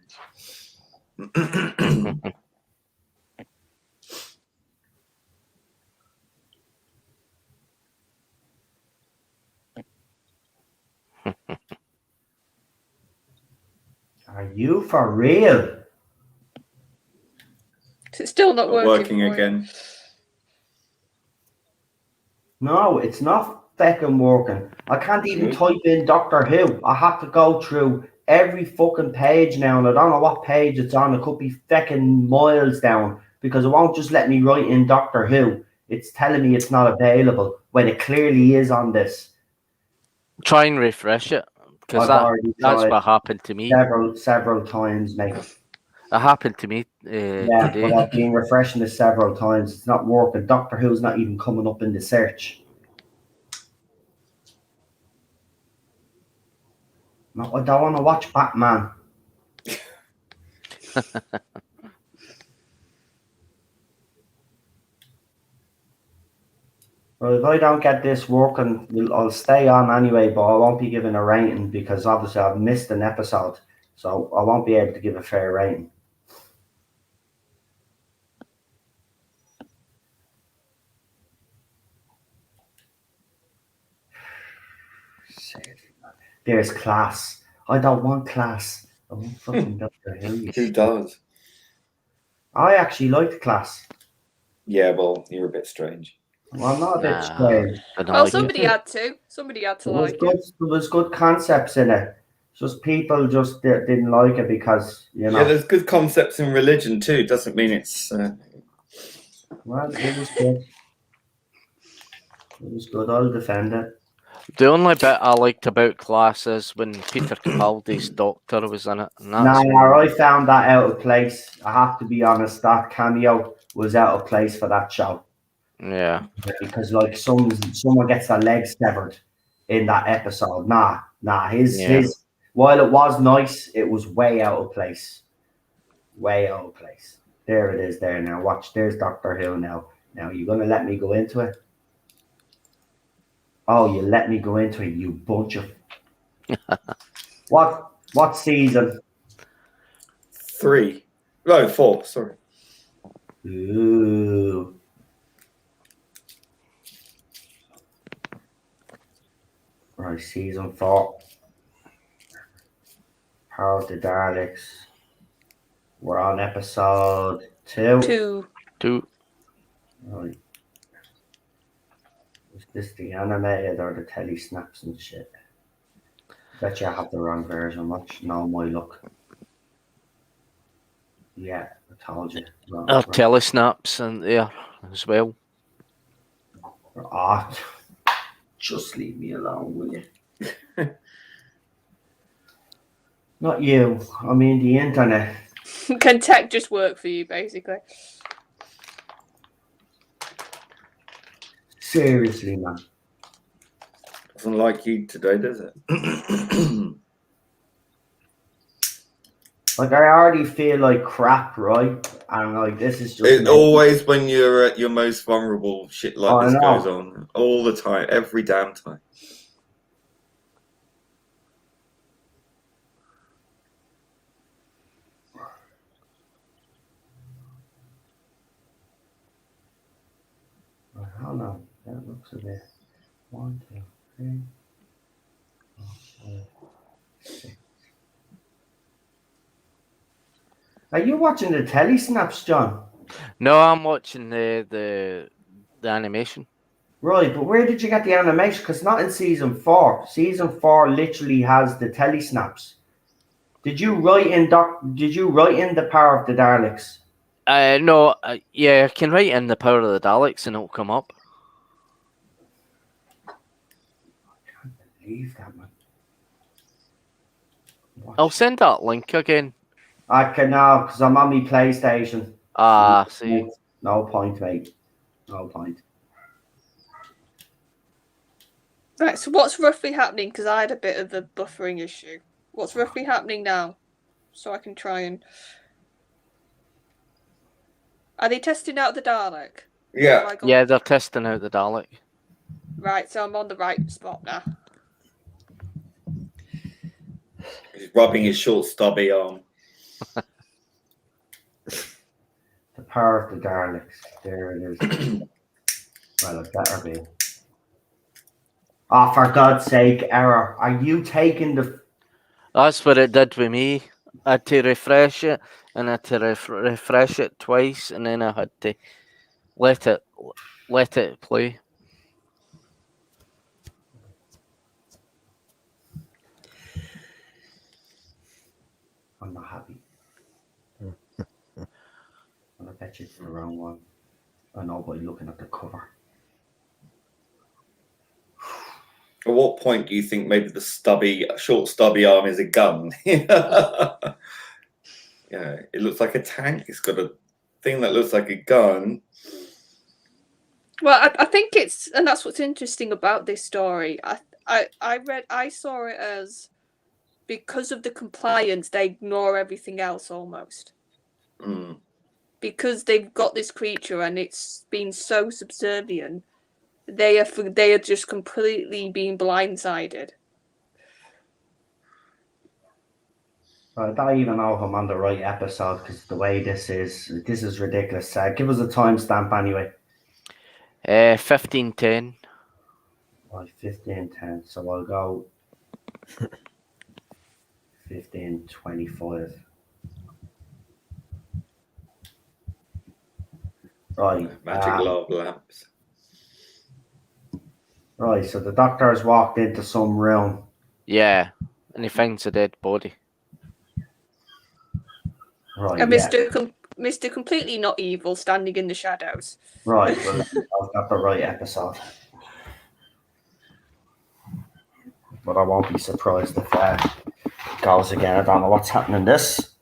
Are you for real? It's still not Working for you? again. No, it's not fucking working. I can't even type in Doctor Who. I have to go through every fucking page now, and I don't know what page it's on. It could be fucking miles down because it won't just let me write in Doctor Who. It's telling me it's not available when it clearly is on this. Try and refresh it, because that's what happened to me. Several times, mate. It happened to me Yeah, today. but I've been refreshing it several times. It's not working. Doctor Who's not even coming up in the search. No, I don't want to watch Batman. Well, if I don't get this working, I'll stay on anyway, but I won't be giving a rating because obviously I've missed an episode, so I won't be able to give a fair rating. There's Class. I don't want Class. I want fucking Doctor Who. Who does? I actually liked Class. Yeah, well, you're a bit strange. Well, I'm not a bit strange. Well, somebody had to. Somebody had to like it. There was good concepts in it. Just people just didn't like it because, you know. Yeah, there's good concepts in religion too. Doesn't mean it's... Well, it was good. It was good. I'll defend it. The only bit I liked about Class is when Peter Capaldi's doctor was in it. And I found that out of place. I have to be honest. That cameo was out of place for that show. Yeah. Because like someone gets their leg severed in that episode. His while it was nice, it was way out of place. Way out of place. There it is there now. Watch, there's Doctor Who now. Now you're gonna let me go into it? Oh, you let me go into it, you bunch of what season? 3. No, 4, sorry. Ooh. Right, season 4. Power of the Daleks. We're on episode 2. 2. Right. Is this the animated or the telly snaps and shit? Bet you I have the wrong version. Watch now my luck. Yeah, I told you. Telesnaps in there as well. Just leave me alone, will you? Not you. I mean the internet. Can tech just work for you, basically? Seriously, man. Doesn't like you today, does it? Like, I already feel like crap, right? And like, this is just... It's always when you're at your most vulnerable, shit like this goes on. All the time. Every damn time. Hold on. That looks a bit... 1, 2, 3... 4, 5, 6... Are you watching the telly snaps, John? No, I'm watching the animation. Right, but where did you get the animation? Because not in season 4. Season 4 literally has the telly snaps. Did you write in the Power of the Daleks? No, yeah, I can write in the Power of the Daleks and it'll come up. I can't believe that, man. I'll send that link again. I can now, because I'm on my PlayStation. See. No point, mate. No point. Right, so what's roughly happening? Because I had a bit of a buffering issue. What's roughly happening now? So I can try and... Are they testing out the Dalek? Yeah. Yeah, they're testing out the Dalek. Right, so I'm on the right spot now. He's rubbing his short, stubby arm. The power of the Daleks. There it is. Well, it better be. Oh, for God's sake, error. Are you taking the... That's what it did with me. I had to refresh it, and I had to refresh it twice, and then I had to let it play. I'm not happy. I bet you it's the wrong one. I know by looking at the cover. At what point do you think maybe the short, stubby arm is a gun? Yeah, it looks like a tank. It's got a thing that looks like a gun. Well, I think it's, and that's what's interesting about this story. I saw it as, because of the compliance, they ignore everything else almost. Mm. Because they've got this creature and it's been so subservient, they are just completely being blindsided. I don't even know if I'm on the right episode because the way this is ridiculous. Give us a timestamp anyway. 15:10. Right, 15:10. So I'll go 15:25. Right. Magic love lamps. Right, so the doctor has walked into some room. Yeah, and he finds a dead body. Right, And yeah. Mr. Completely Not Evil standing in the shadows. Right, well, I've got the right episode. But I won't be surprised if it goes again. I don't know what's happening this.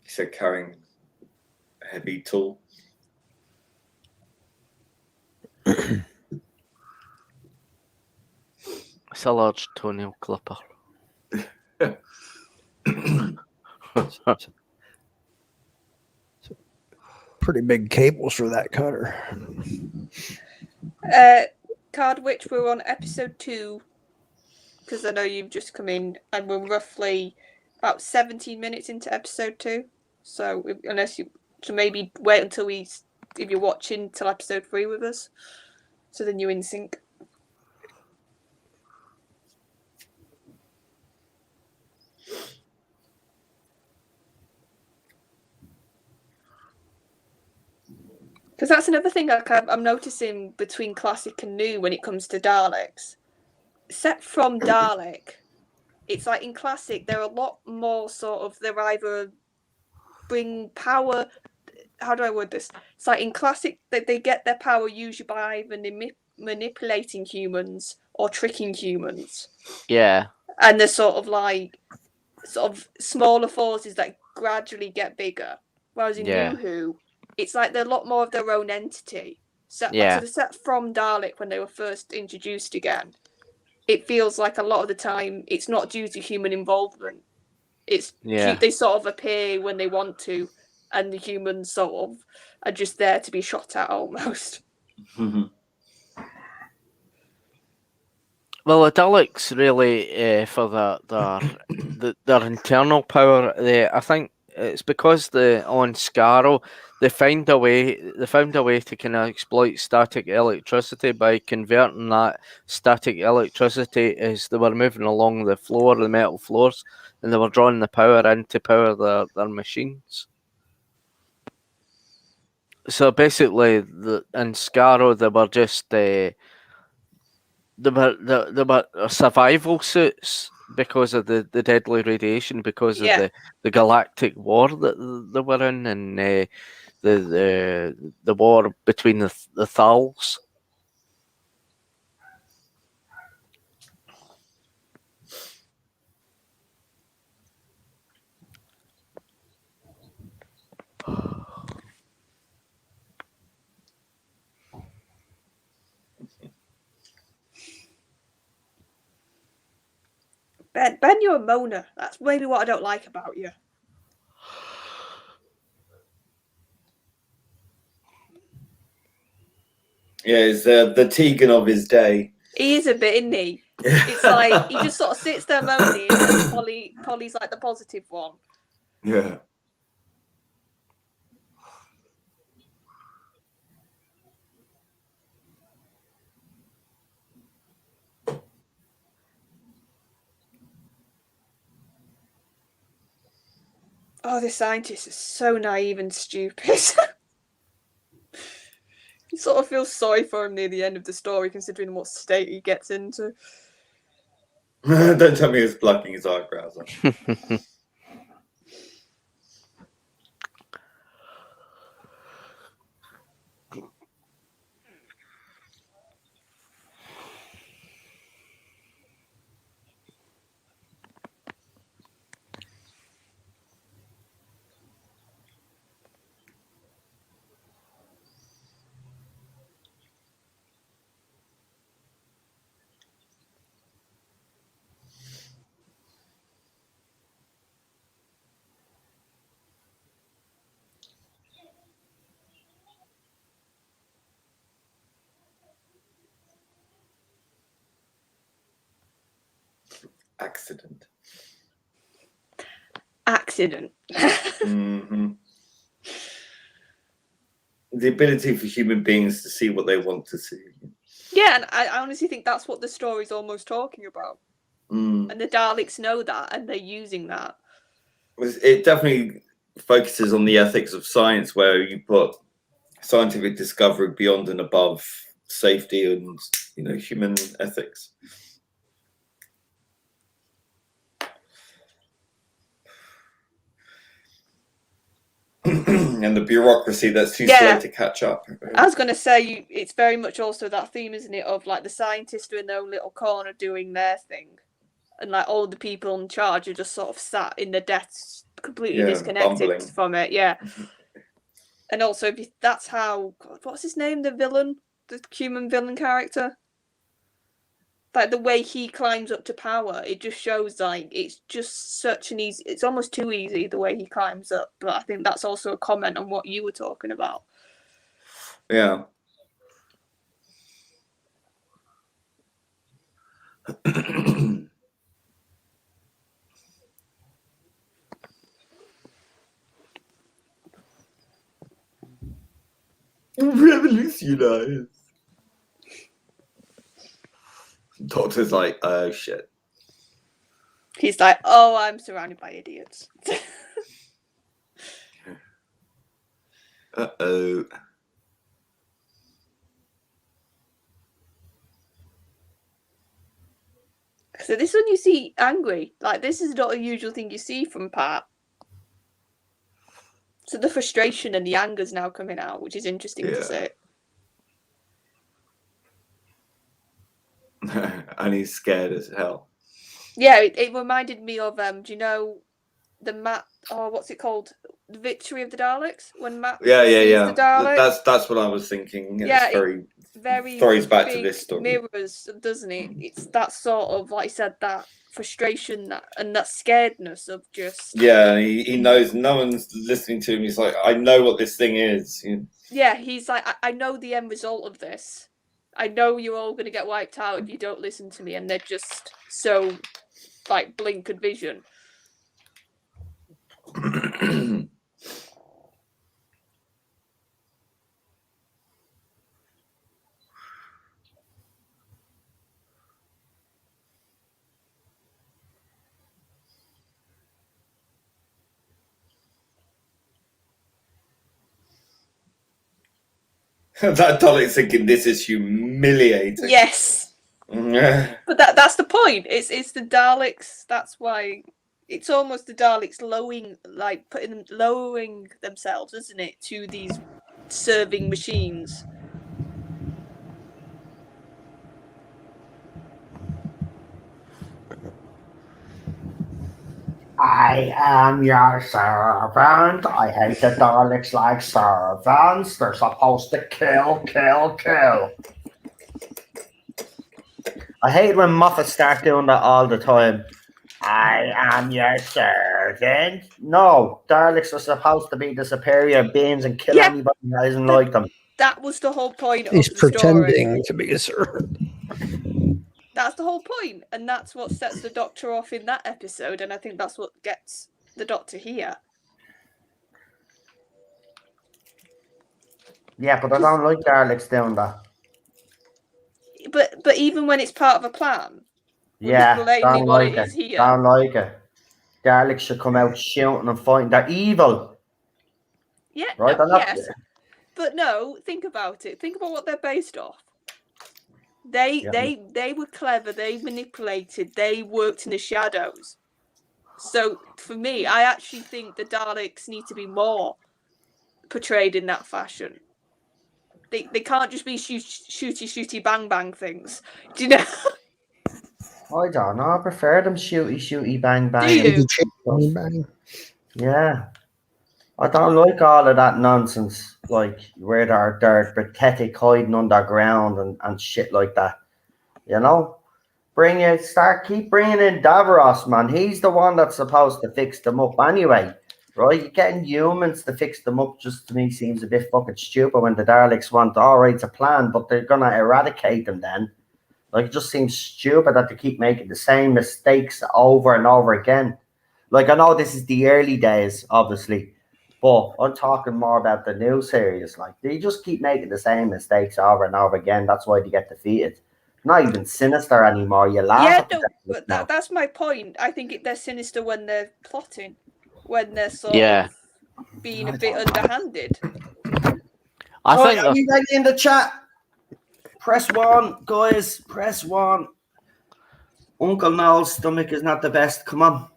He said carrying a heavy tool. It's a large toenail clipper. Pretty big cables for that cutter. Cardwitch, we're on episode 2, because I know you've just come in, and we're roughly about 17 minutes into episode 2. So maybe wait until if you're watching till episode 3 with us, so then you're in sync. Because that's another thing I'm noticing between classic and new when it comes to Daleks. Set from Dalek, it's like in classic, they're a lot more sort of, they're either bring power. How do I word this? It's like in classic that they get their power usually by either manipulating humans or tricking humans. Yeah. And they're sort of smaller forces that gradually get bigger. Whereas in New Who, it's like they're a lot more of their own entity. So the set from Dalek when they were first introduced again, it feels like a lot of the time it's not due to human involvement. It's they sort of appear when they want to, and the humans sort of are just there to be shot at almost. Mm-hmm. Well, the Daleks really, for their internal power, I think it's because on Scarrow they found a way to kind of exploit static electricity by converting that static electricity as they were moving along the metal floors, and they were drawing the power in to power their machines. So basically, in Scarrow they were just they were survival suits because of the deadly radiation, because of the galactic war that they were in, and the war between the Thals. Ben, you're a moaner. That's maybe what I don't like about you. Yeah, he's the Tegan of his day. He is a bit, isn't he? It's like he just sort of sits there moaning, and Polly's like the positive one. Yeah. Oh, this scientist is so naive and stupid. You sort of feel sorry for him near the end of the story, considering what state he gets into. Don't tell me he's plucking his eyebrows off. Accident. Mm-hmm. The ability for human beings to see what they want to see. Yeah, and I honestly think that's what the story's almost talking about. Mm. And the Daleks know that, and they're using that. It definitely focuses on the ethics of science, where you put scientific discovery beyond and above safety and, you know, human ethics. And the bureaucracy that's too slow to catch up. I was going to say, it's very much also that theme, isn't it, of like the scientists are in their own little corner doing their thing, and like all the people in charge are just sort of sat in their desks, completely disconnected bumbling from it. Yeah. And also, if that's how, God, what's his name, the villain, the human villain character? Like the way he climbs up to power, it just shows like it's just such an easy, it's almost too easy the way he climbs up. But I think that's also a comment on what you were talking about. Yeah. Revolutionize. Doctor's like, oh shit. He's like, oh, I'm surrounded by idiots. Uh-oh. So this one you see angry. Like, this is not a usual thing you see from Pat. So the frustration and the anger's now coming out, which is interesting to see. And he's scared as hell. Yeah, it reminded me of, do you know the Matt, what's it called? The Victory of the Daleks? When Matt sees the Daleks? That's what I was thinking. Yeah, it's very throws back to this story. Mirrors, doesn't it? It's that sort of, like I said, that frustration and that scaredness of just... Yeah, he knows no one's listening to him. He's like, I know what this thing is. Yeah, he's like, I know the end result of this. I know you're all going to get wiped out if you don't listen to me. And they're just so, like, blinkered vision. That Dalek's thinking this is humiliating. Yes. But that's the point. It's the Daleks. That's why it's almost the Daleks lowering themselves, isn't it, to these serving machines. I am your servant. I hate the Daleks like servants. They're supposed to kill, kill, kill. I hate when Moffat start doing that all the time. I am your servant. No, Daleks are supposed to be the superior beings and kill anybody that isn't like them. That was the whole point He's of the story. pretending to be a servant. That's the whole point, and that's what sets the Doctor off in that episode, and I think that's what gets the Doctor here. Yeah, but I don't like Daleks doing that. But even when it's part of a plan, which Yeah, is blatantly don't what like it is here. Don't like it. Daleks should come out shouting and fighting. They're evil. Yeah, right? no, yes. But no, think about it. Think about what they're based off. They were clever, they manipulated, they worked in the shadows. So for me, I actually think the Daleks need to be more portrayed in that fashion. They can't just be shooty bang bang things. Do you know? I don't know. I prefer them shooty bang bang. Do you? Bang, bang. Yeah. I don't like all of that nonsense, like where they're pathetic hiding underground and shit like that. You know? Keep bringing in Davros, man. He's the one that's supposed to fix them up anyway. Right? You're getting humans to fix them up just to me seems a bit fucking stupid when the Daleks want, alright, it's a plan, but they're gonna eradicate them then. Like, it just seems stupid that they keep making the same mistakes over and over again. Like, I know this is the early days, obviously, but I'm talking more about the new series. Like, they just keep making the same mistakes over and over again. That's why they get defeated. Not even sinister anymore. You laugh at but that's my point. I think they're sinister when they're plotting, when they're sort of being a bit underhanded. I think anybody in the chat? Press 1, guys. Press 1. Uncle Noel's stomach is not the best. Come on.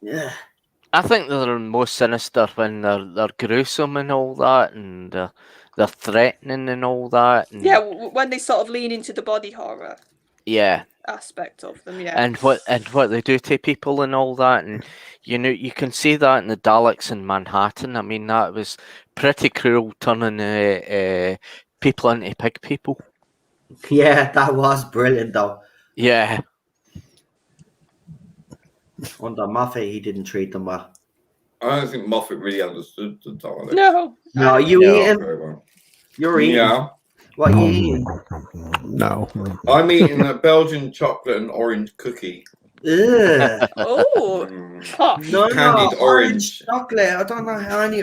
Yeah. I think they're most sinister when they're gruesome and all that, and they're threatening and all that. And, yeah, when they sort of lean into the body horror. Yeah. Aspect of them, yeah. And what they do to people and all that, and you can see that in the Daleks in Manhattan. I mean, that was pretty cruel, turning people into pig people. Yeah, that was brilliant, though. Yeah. Under Moffat, he didn't treat them well. I don't think Moffat really understood the Daleks. No, eating? You're eating. Yeah. What are you eating? No. I'm eating a Belgian chocolate and orange cookie. Ugh. Oh, Candied orange chocolate. I don't know how any.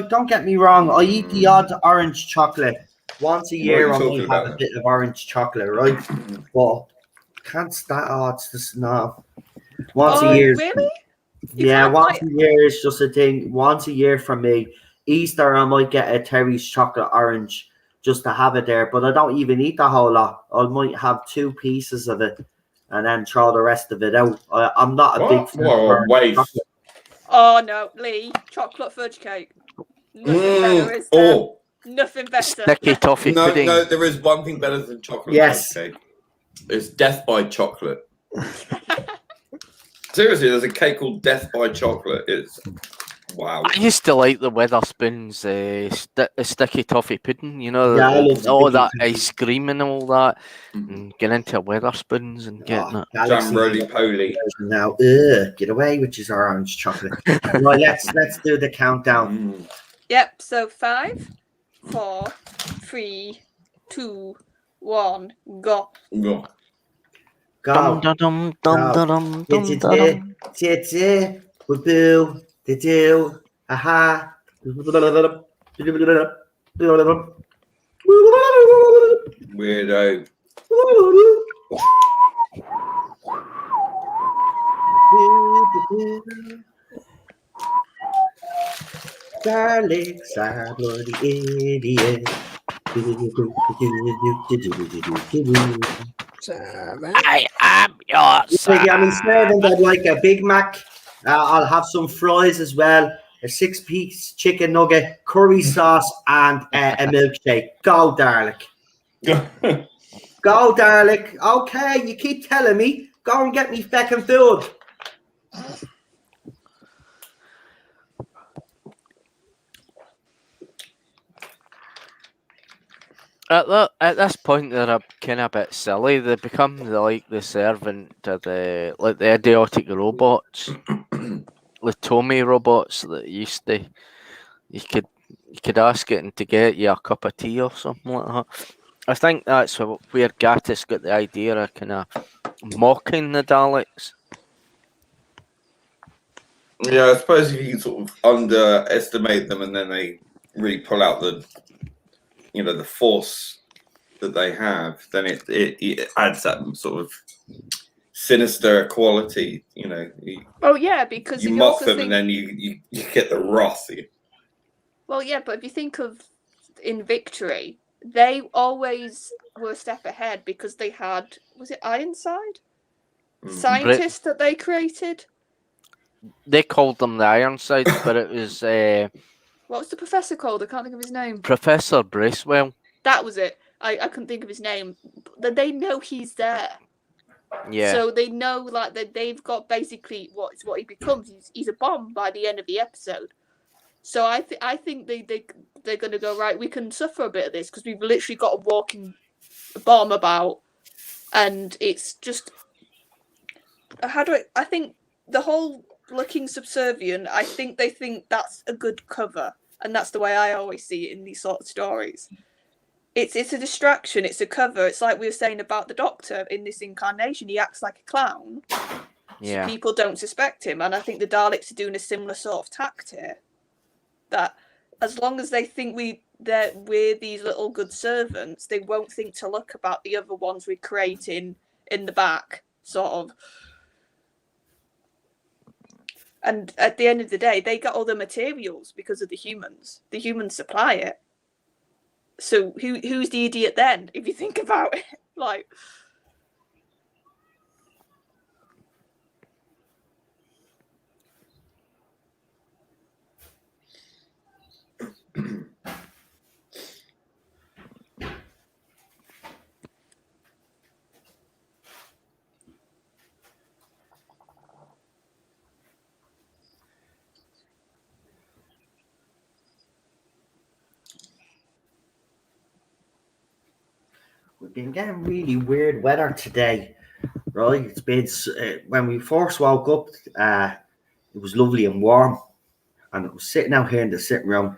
Don't get me wrong. I eat the odd orange chocolate once a year. I might have a bit of orange chocolate, right? But can't stand. Oh, it's just no. Once a year. Really? Yeah, once a year is just a thing. Once a year from me. Easter, I might get a Terry's chocolate orange just to have it there, but I don't even eat the whole lot. I might have 2 pieces of it and then throw the rest of it out. I'm not a big fan of waste. chocolate. Oh no, Lee, chocolate fudge cake. Nothing better, is there? Nothing better. Sticky toffee pudding. No, there is one thing better than chocolate fudge cake. It's death by chocolate. Seriously, there's a cake called Death by Chocolate. It's wow. I used to like the Weatherspoons sticky toffee pudding, all that ice cream and all that, and get into Weatherspoons and getting it. Jam roly-poly. Now, get away with your orange chocolate. Right, let's do the countdown. Yep, so 5, 4, 3, 2, 1, go. Go. Dum dum dum dum dum dum dum. Do aha. Weirdo. Daleks are bloody idiots. I am your son. I'm serving that like a Big Mac. I'll have some fries as well. A 6-piece chicken nugget, curry sauce, and a milkshake. Go, Dalek. Go, Dalek. Okay, you keep telling me. Go and get me feckin' food. At this point, they're kind of a bit silly. They become the servant to the idiotic robots, the Tommy robots that used to you could ask it and to get you a cup of tea or something like that. I think that's where Gatiss got the idea of kind of mocking the Daleks. Yeah, I suppose if you sort of underestimate them and then they really pull out the force that they have, then it adds that sort of sinister quality. Oh yeah, because you if mock also them think... and then you get the wrath. Well, yeah, but if you think of in Victory, they always were a step ahead because they had, was it Ironside? Scientists that they created? They called them the Ironsides, but it was what was the professor called? I can't think of his name. Professor Bracewell. That was it. I couldn't think of his name. They know he's there. Yeah. So they know that they've got basically what he becomes. He's a bomb by the end of the episode. So I think they're going to go, right, we can suffer a bit of this because we've literally got a walking bomb about, and it's just I think the whole looking subservient, I think they think that's a good cover, and that's the way I always see it in these sort of stories. It's a distraction, it's a cover. It's like we were saying about the Doctor in this incarnation. He acts like a clown. Yeah. So people don't suspect him, and I think the Daleks are doing a similar sort of tact here. That as long as they think we're these little good servants, they won't think to look about the other ones we're creating in the back, sort of. And at the end of the day, they got all the materials because of the humans. The humans supply it. So who's the idiot then, if you think about it? Like... We've been getting really weird weather today, right? It's been when we first woke up, it was lovely and warm, and I was sitting out here in the sitting room.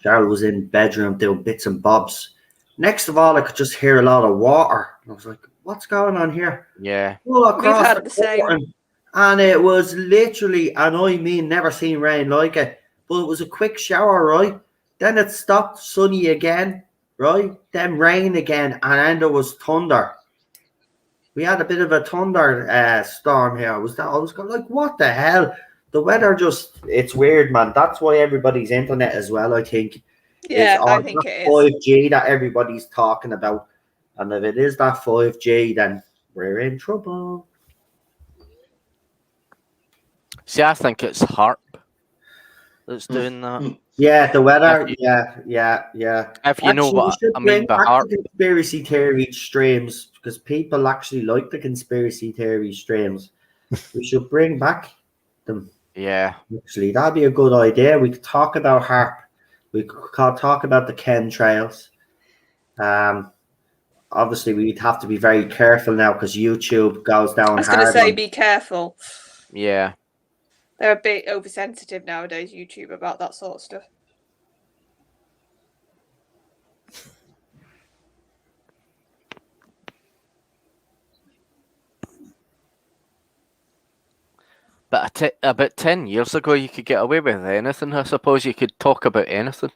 Cheryl was in the bedroom doing bits and bobs. Next of all, I could just hear a lot of water. And I was like, "What's going on here?" Yeah, all across we've had the same. And it was literally, and I mean, never seen rain like it. But it was a quick shower, right? Then it stopped, sunny again. Right, then rain again, and then there was thunder. We had a bit of a thunder storm here. I was going like, what the hell? The weather it's weird, man. That's why everybody's internet as well, I think. Yeah, I think it is. 5G that everybody's talking about. And if it is that 5G, then we're in trouble. See, I think it's HARP that's doing that. Yeah, the weather. Yeah. If you know what I mean by HARP. Conspiracy theory streams, because people actually like the conspiracy theory streams. We should bring back them. Yeah. Actually, that'd be a good idea. We could talk about HARP. We could talk about the chemtrails. Obviously, we'd have to be very careful now because YouTube goes down. I was going to say, be careful. Yeah. They're a bit oversensitive nowadays, YouTube, about that sort of stuff. But about 10 years ago, you could get away with anything. I suppose you could talk about anything.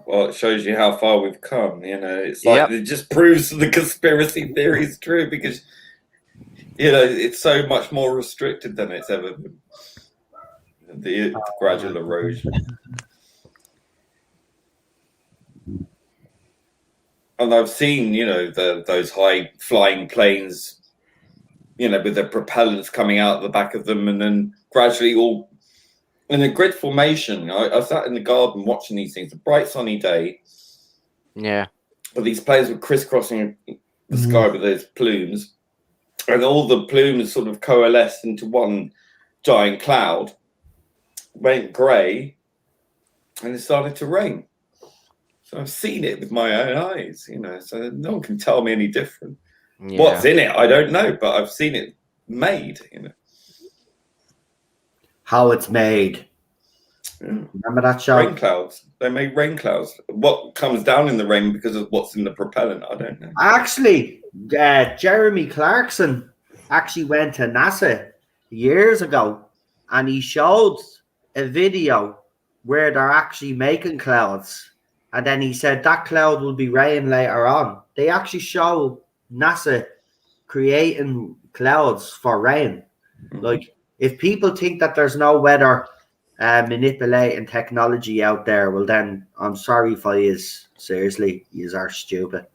Well, it shows you how far we've come. It's like It just proves the conspiracy theory is true because, it's so much more restricted than it's ever been. The gradual erosion. And I've seen, those high flying planes, with their propellants coming out the back of them and then gradually all in a grid formation. I sat in the garden watching these things, a bright sunny day. Yeah. But these planes were crisscrossing the sky with those plumes. And all the plumes sort of coalesced into one giant cloud, went grey, and it started to rain. So I've seen it with my own eyes, you know, so no one can tell me any different. Yeah. What's in it, I don't know, but I've seen it made, you know. How it's made. Yeah. Remember that show? Rain clouds. They make rain clouds. What comes down in the rain because of what's in the propellant, I don't know. Actually, Jeremy Clarkson actually went to NASA years ago, and he showed a video where they're actually making clouds, and then he said that cloud will be rain later on. They actually show NASA creating clouds for rain. Like, if people think that there's no weather manipulating technology out there, well then I'm sorry if I is seriously, you are stupid.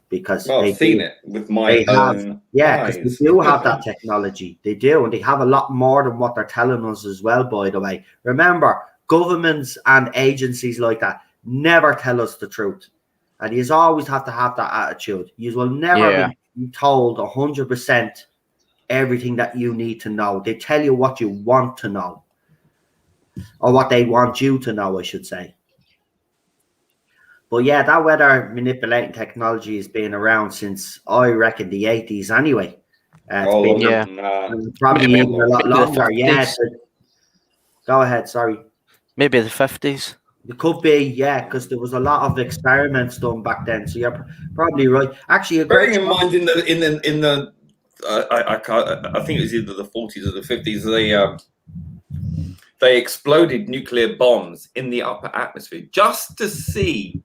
Because I've seen it with my own because eyes. they do have that technology. They do, and they have a lot more than what they're telling us as well, by the way. Remember, governments and agencies like that never tell us the truth. And you always have to have that attitude. You will never be told 100% everything that you need to know. They tell you what you want to know. Or what they want you to know, I should say. But yeah, that weather manipulating technology has been around since, I reckon, the 80s anyway. Probably maybe, even a lot longer. Yeah. Go ahead, sorry. Maybe the 50s. It could be, yeah, because there was a lot of experiments done back then. So you're probably right. Actually, bearing in mind in the I think it was either the 40s or the 50s, they exploded nuclear bombs in the upper atmosphere just to see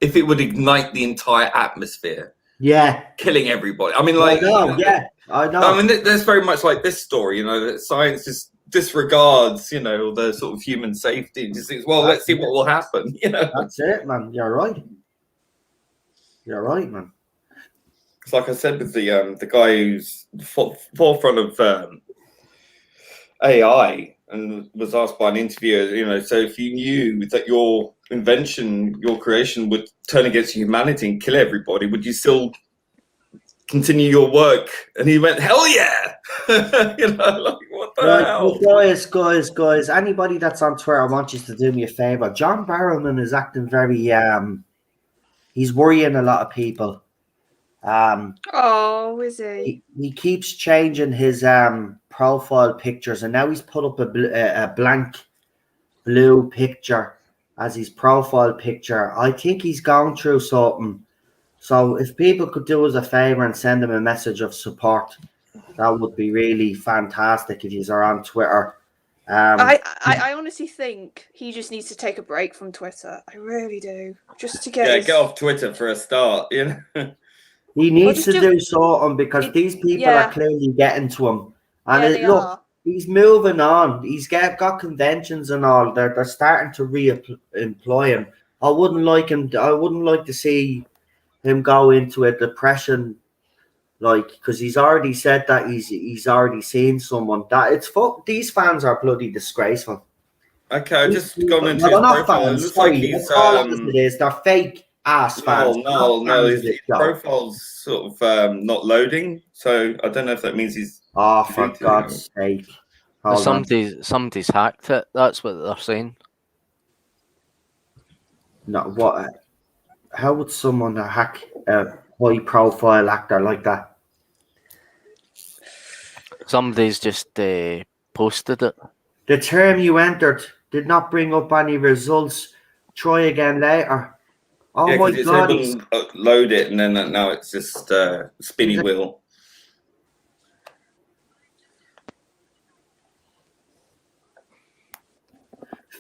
if it would ignite the entire atmosphere. Yeah, killing everybody. I mean, like, I know. I mean, there's very much like this story, you know, that science just disregards, you know, the sort of human safety and just thinks, well, let's see what will happen. You know, that's it, man. You're right. You're right, man. It's like I said with the guy who's forefront of AI and was asked by an interviewer, you know, so if you knew that your invention, your creation would turn against humanity and kill everybody, would you still continue your work? And he went, hell yeah. You know, like, what the hell? Guys, anybody that's on Twitter, I want you to do me a favor. John Barrowman is acting very he's worrying a lot of people. Is he? He keeps changing his profile pictures, and now he's put up a blank blue picture as his profile picture. I think he's gone through something. So if people could do us a favor and send him a message of support, that would be really fantastic if he's on Twitter. I honestly think he just needs to take a break from Twitter. I really do. Just to get get off Twitter for a start, you know. He needs to do something because these people are clearly getting to him. And he's moving on. He's got conventions and all. They're starting to re-employ him. I wouldn't like to see him go into a depression, like, because he's already said that he's already seen someone. That these fans are bloody disgraceful. Okay, I just gone into his profile. It looks like he's they're fake ass fans. No, his profile's sort of not loading, so I don't know if that means he's for God's sake. Somebody's hacked it. That's what they're saying. No, what? How would someone hack a high-profile actor like that? Somebody's just posted it. The term you entered did not bring up any results. Try again later. Oh my God! Load it, and then now it's just spinny wheel.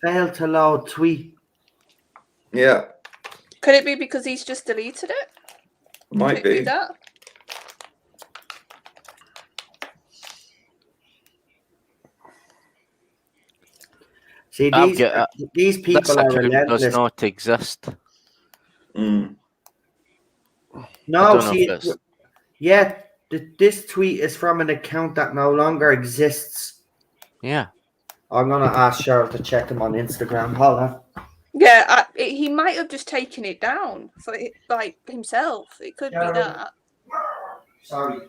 Failed to load tweet. Yeah. Could it be because he's just deleted it? Might be. That? See, these people are relentless. Does not exist. Mm. No, see, this tweet is from an account that no longer exists. Yeah. I'm gonna ask Cheryl to check him on Instagram. Hold on. Yeah, he might have just taken it down for like himself. It could be that. Sorry.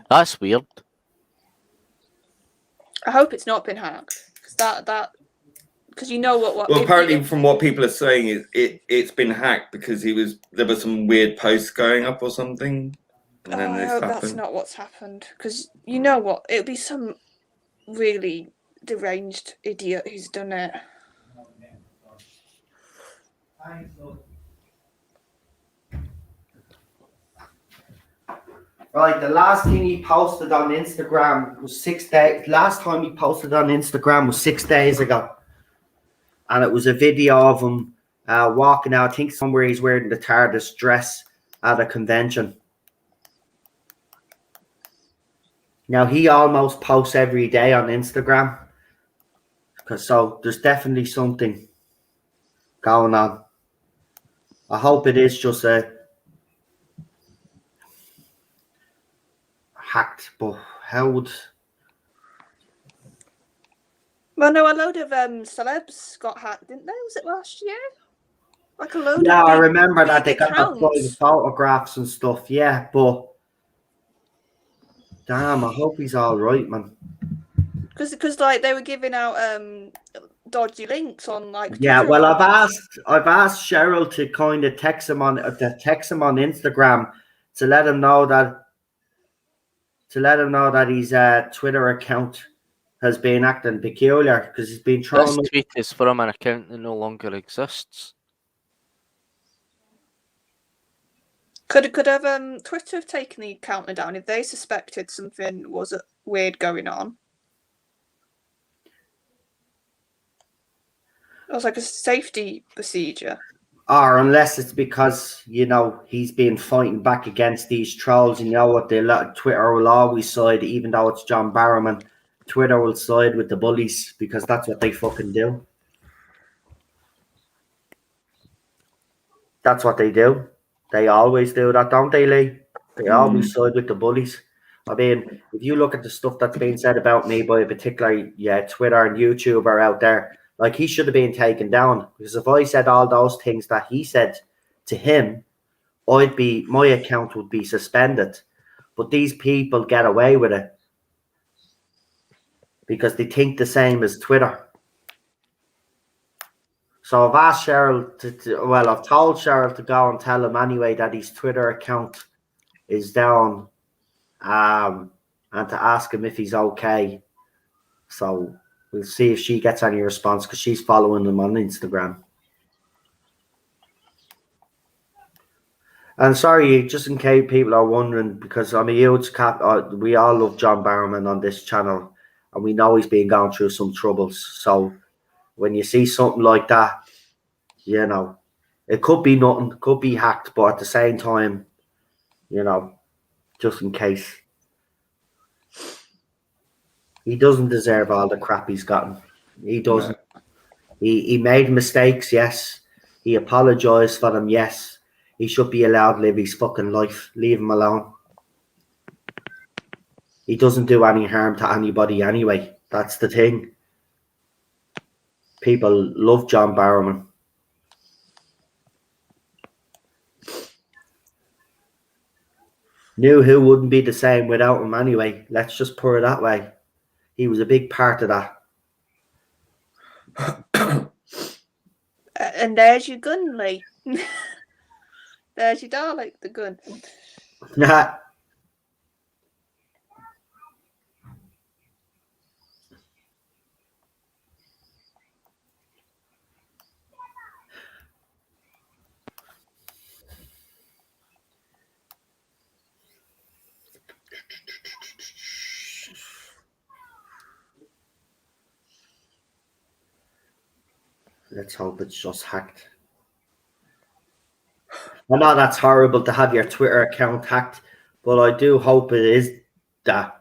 That's weird. I hope it's not been hacked, because you know what. Well, apparently, from what people are saying, it's been hacked because there were some weird posts going up or something, and then I this hope happened. that's not what's happened, because you know what, it'll be some really deranged idiot who's done it. Right, the last thing he posted on Instagram was 6 days. Last time he posted on Instagram was 6 days ago, and it was a video of him walking out. I think somewhere he's wearing the TARDIS dress at a convention. Now he almost posts every day on Instagram, so there's definitely something going on. I hope it is just a hacked, but how would? Well, no, a load of celebs got hacked, didn't they? Was it last year? Like a load Yeah, of I remember that they got accounts. the photographs and stuff. Yeah, but damn, I hope he's all right, man. Because like they were giving out dodgy links on like Yeah, Twitter well, accounts. I've asked Cheryl to kind of text him on Instagram to let him know that his Twitter account has been acting peculiar because he's been throwing. This tweet is from an account that no longer exists. Could have Twitter have taken the account down if they suspected something was weird going on? It was like a safety procedure. Or unless it's because, he's been fighting back against these trolls. And what Twitter will always side, even though it's John Barrowman, Twitter will side with the bullies because that's what they fucking do. That's what they do. They always do that, don't they, Lee? They always side with the bullies. I mean, if you look at the stuff that's being said about me by a particular Twitter and YouTuber out there, like he should have been taken down, because if I said all those things that he said to him, my account would be suspended. But these people get away with it because they think the same as Twitter. So I've asked Cheryl I've told Cheryl to go and tell him anyway that his Twitter account is down, and to ask him if he's okay. So we'll see if she gets any response because she's following him on Instagram. And sorry, just in case people are wondering, because I'm a huge we all love John Barrowman on this channel, and we know he's been going through some troubles. So when you see something like that, it could be nothing, could be hacked, but at the same time, just in case. He doesn't deserve all the crap he's gotten. He doesn't. No. He made mistakes, yes. He apologized for them, yes. He should be allowed to live his fucking life. Leave him alone. He doesn't do any harm to anybody anyway. That's the thing. People love John Barrowman. Knew who wouldn't be the same without him anyway. Let's just put it that way. He was a big part of that. And there's your gun, Lee. There's your Dalek, the gun. Let's hope it's just hacked. I know that's horrible to have your Twitter account hacked, but I do hope it is that.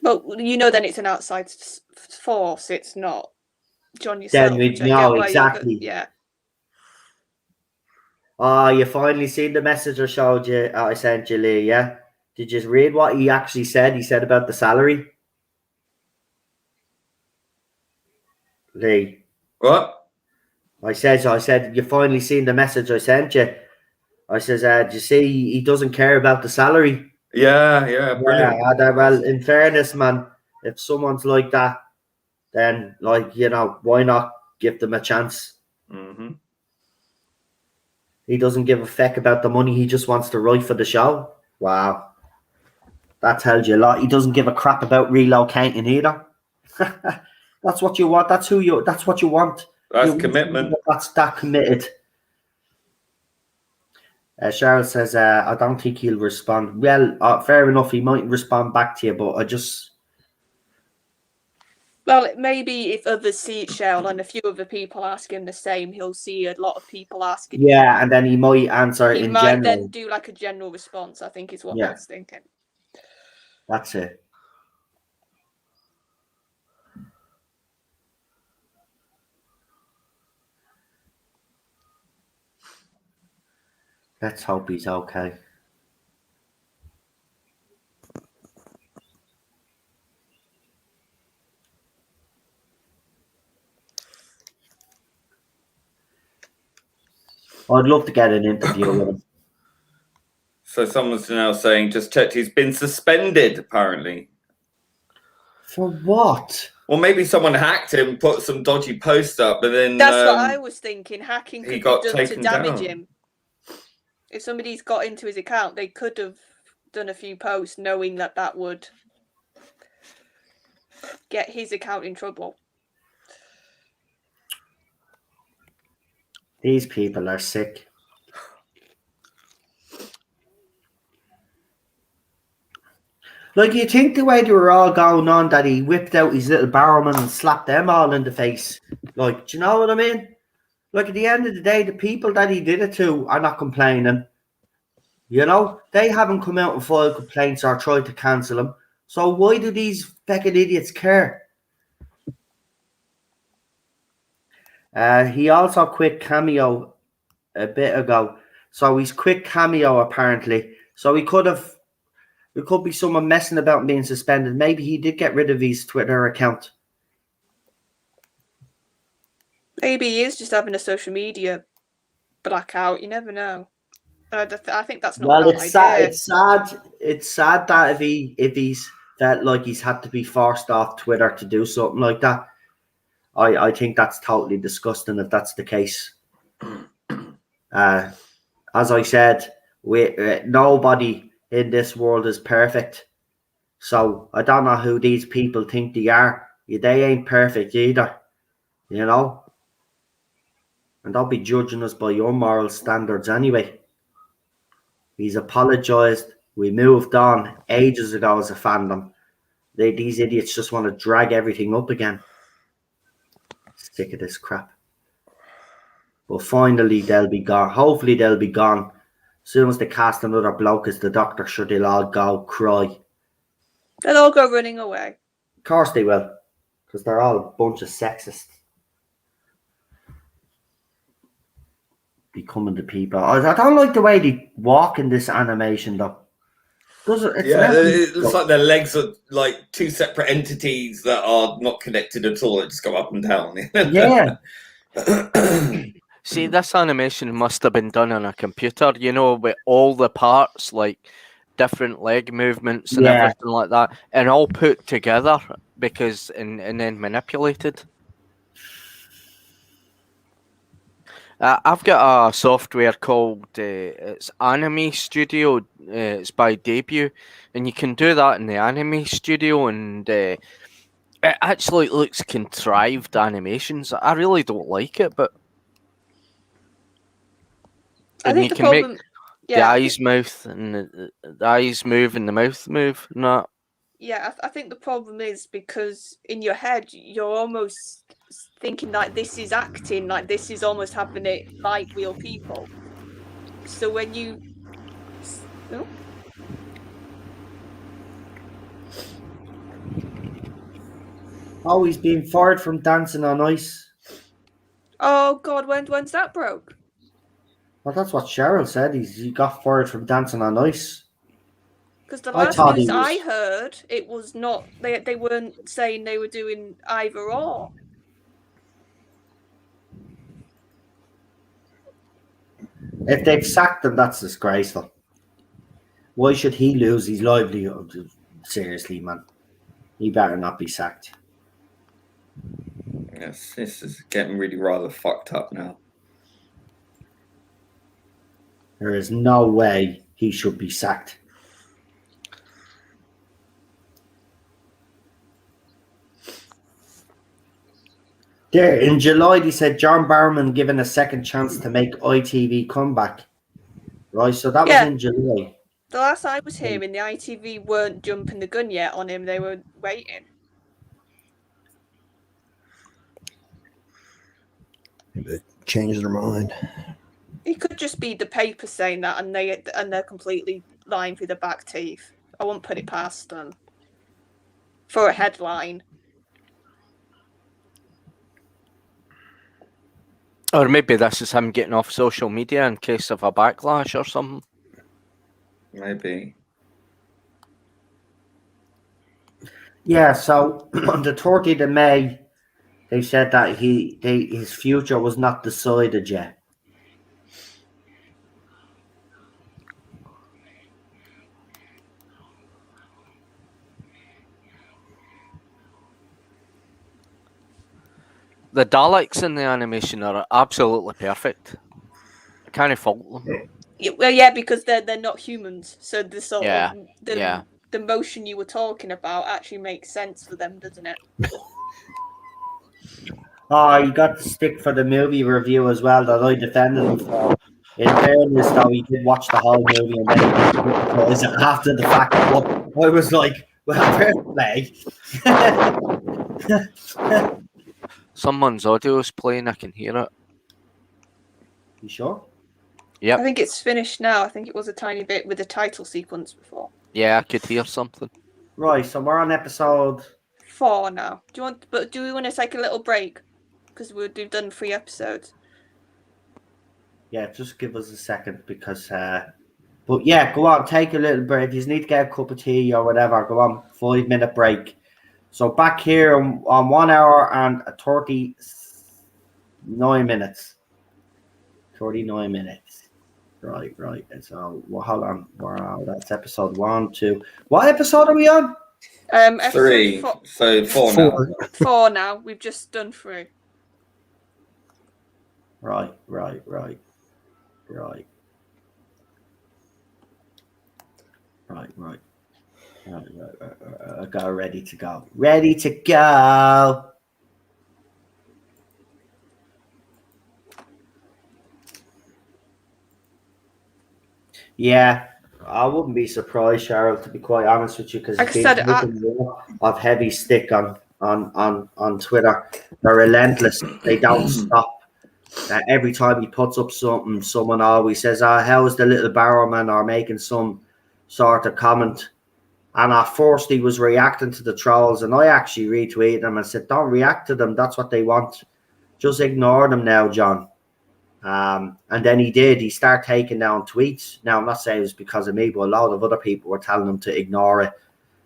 Well, then it's an outside force. It's not John yourself. Then we know exactly. Yeah. Oh, you finally seen the message I showed you? I sent you, Lee. Yeah. Did you read what he actually said? He said about the salary. Lee. What? I said, you finally seen the message I sent you. I says, do you see he doesn't care about the salary? Yeah, brilliant. Yeah, well, in fairness, man, if someone's like that, then, like, you know, why not give them a chance? Mm-hmm. He doesn't give a feck about the money. He just wants to write for the show. Wow. That tells you a lot. He doesn't give a crap about relocating either. That's what you want. That's what you want. That's commitment. That's that committed. Cheryl says, I don't think he'll respond. Well, fair enough. He might respond back to you, but I just... Well, maybe if others see it, Cheryl, and a few other people ask him the same, he'll see a lot of people asking. Yeah, and then he might answer he in might general. then do like a general response, I think is what I was thinking. That's it. Let's hope he's okay. I'd love to get an interview with him. So someone's now saying, just checked, he's been suspended, apparently. For what? Well, maybe someone hacked him, put some dodgy post up, and then... That's what I was thinking. Hacking could be done to damage him. If somebody's got into his account, they could have done a few posts knowing that that would get his account in trouble. These people are sick. Like, you think the way they were all going on that he whipped out his little barrowman and slapped them all in the face. Like, do you know what I mean? Like, at the end of the day, the people that he did it to are not complaining. You know? They haven't come out and filed complaints or tried to cancel him. So why do these fucking idiots care? He also quit Cameo a bit ago. So he's quit Cameo, apparently. So it could be someone messing about and being suspended. Maybe he did get rid of his Twitter account. Maybe he is just having a social media blackout. You never know. I think that's not. Well, it's sad. It's sad. It's sad that if he's felt like he's had to be forced off Twitter to do something like that. I think that's totally disgusting if that's the case. As I said, nobody in this world is perfect. So I don't know who these people think they are. They ain't perfect either. You know? And don't be judging us by your moral standards anyway. He's apologised. We moved on ages ago as a fandom. These idiots just want to drag everything up again. Sick of this crap. But finally, they'll be gone. Hopefully, they'll be gone. As soon as they cast another bloke as the Doctor, sure, they'll all go cry. They'll all go running away. Of course they will. Because they're all a bunch of sexists. Becoming the people. I don't like the way they walk in this animation, though. It looks like their legs are like two separate entities that are not connected at all. They just go up and down. Yeah. See, this animation must have been done on a computer, you know, with all the parts, like different leg movements and everything like that, and all put together and then manipulated. I've got a software called it's Anime Studio. It's by Debut, and you can do that in the Anime Studio, and it actually looks contrived animations. I really don't like it, but I think you can make the eyes mouth and the eyes move and the mouth move. No. Yeah, I think the problem is because in your head you're almost thinking like this is acting, like this is almost happening like real people. So when you he's being fired from Dancing on Ice. Oh God, when's that broke? Well, that's what Cheryl said. He got fired from Dancing on Ice. Because the last news I heard, it was not. They weren't saying they were doing either or. If they've sacked him, that's disgraceful. Why should he lose his livelihood? Seriously, man. He better not be sacked. Yes, this is getting really rather fucked up now. There is no way he should be sacked. There, in July, they said John Barrowman given a second chance to make ITV comeback. Right, so that was in July. The last I was hearing, the ITV weren't jumping the gun yet on him. They were waiting. They changed their mind. It could just be the paper saying that, and they're completely lying through the back teeth. I won't put it past them for a headline. Or maybe this is him getting off social media in case of a backlash or something. Maybe. Yeah, so on the 30th of May, they said that his future was not decided yet. The Daleks in the animation are absolutely perfect. I can't fault them. Well, yeah, because they're not humans, so the sort Yeah, of the motion you were talking about actually makes sense for them, doesn't it? Oh, you got the stick for the movie review as well that I defended him for. In fairness, though, he did watch the whole movie and then he criticise it after the fact. But I was like, well, fair play. Someone's audio is playing, I can hear it. You sure? Yep. I think it's finished now. I think it was a tiny bit with the title sequence before. Yeah, I could hear something. Right, so we're on episode 4 now. Do we want to take a little break? Because we've done 3 episodes. Yeah, just give us a second because but yeah, go on, take a little break. If you need to get a cup of tea or whatever, go on, 5-minute break. So back here on 1 hour and 39 minutes. 39 minutes. Right. So hold on. Wow, that's episode 1, 2. What episode are we on? Episode 3. 4. So 4 now. 4 now. We've just done 3. Right. I got ready to go. Ready to go. Yeah, I wouldn't be surprised, Cheryl, to be quite honest with you, because Like I said, of heavy stick on Twitter. They're relentless. They don't stop. Every time he puts up something, someone always says, how's the little barrowman, or making some sort of comment. And at first he was reacting to the trolls, and I actually retweeted them and said, don't react to them. That's what they want. Just ignore them now, John. And then he did. He started taking down tweets. Now, I'm not saying it was because of me, but a lot of other people were telling him to ignore it.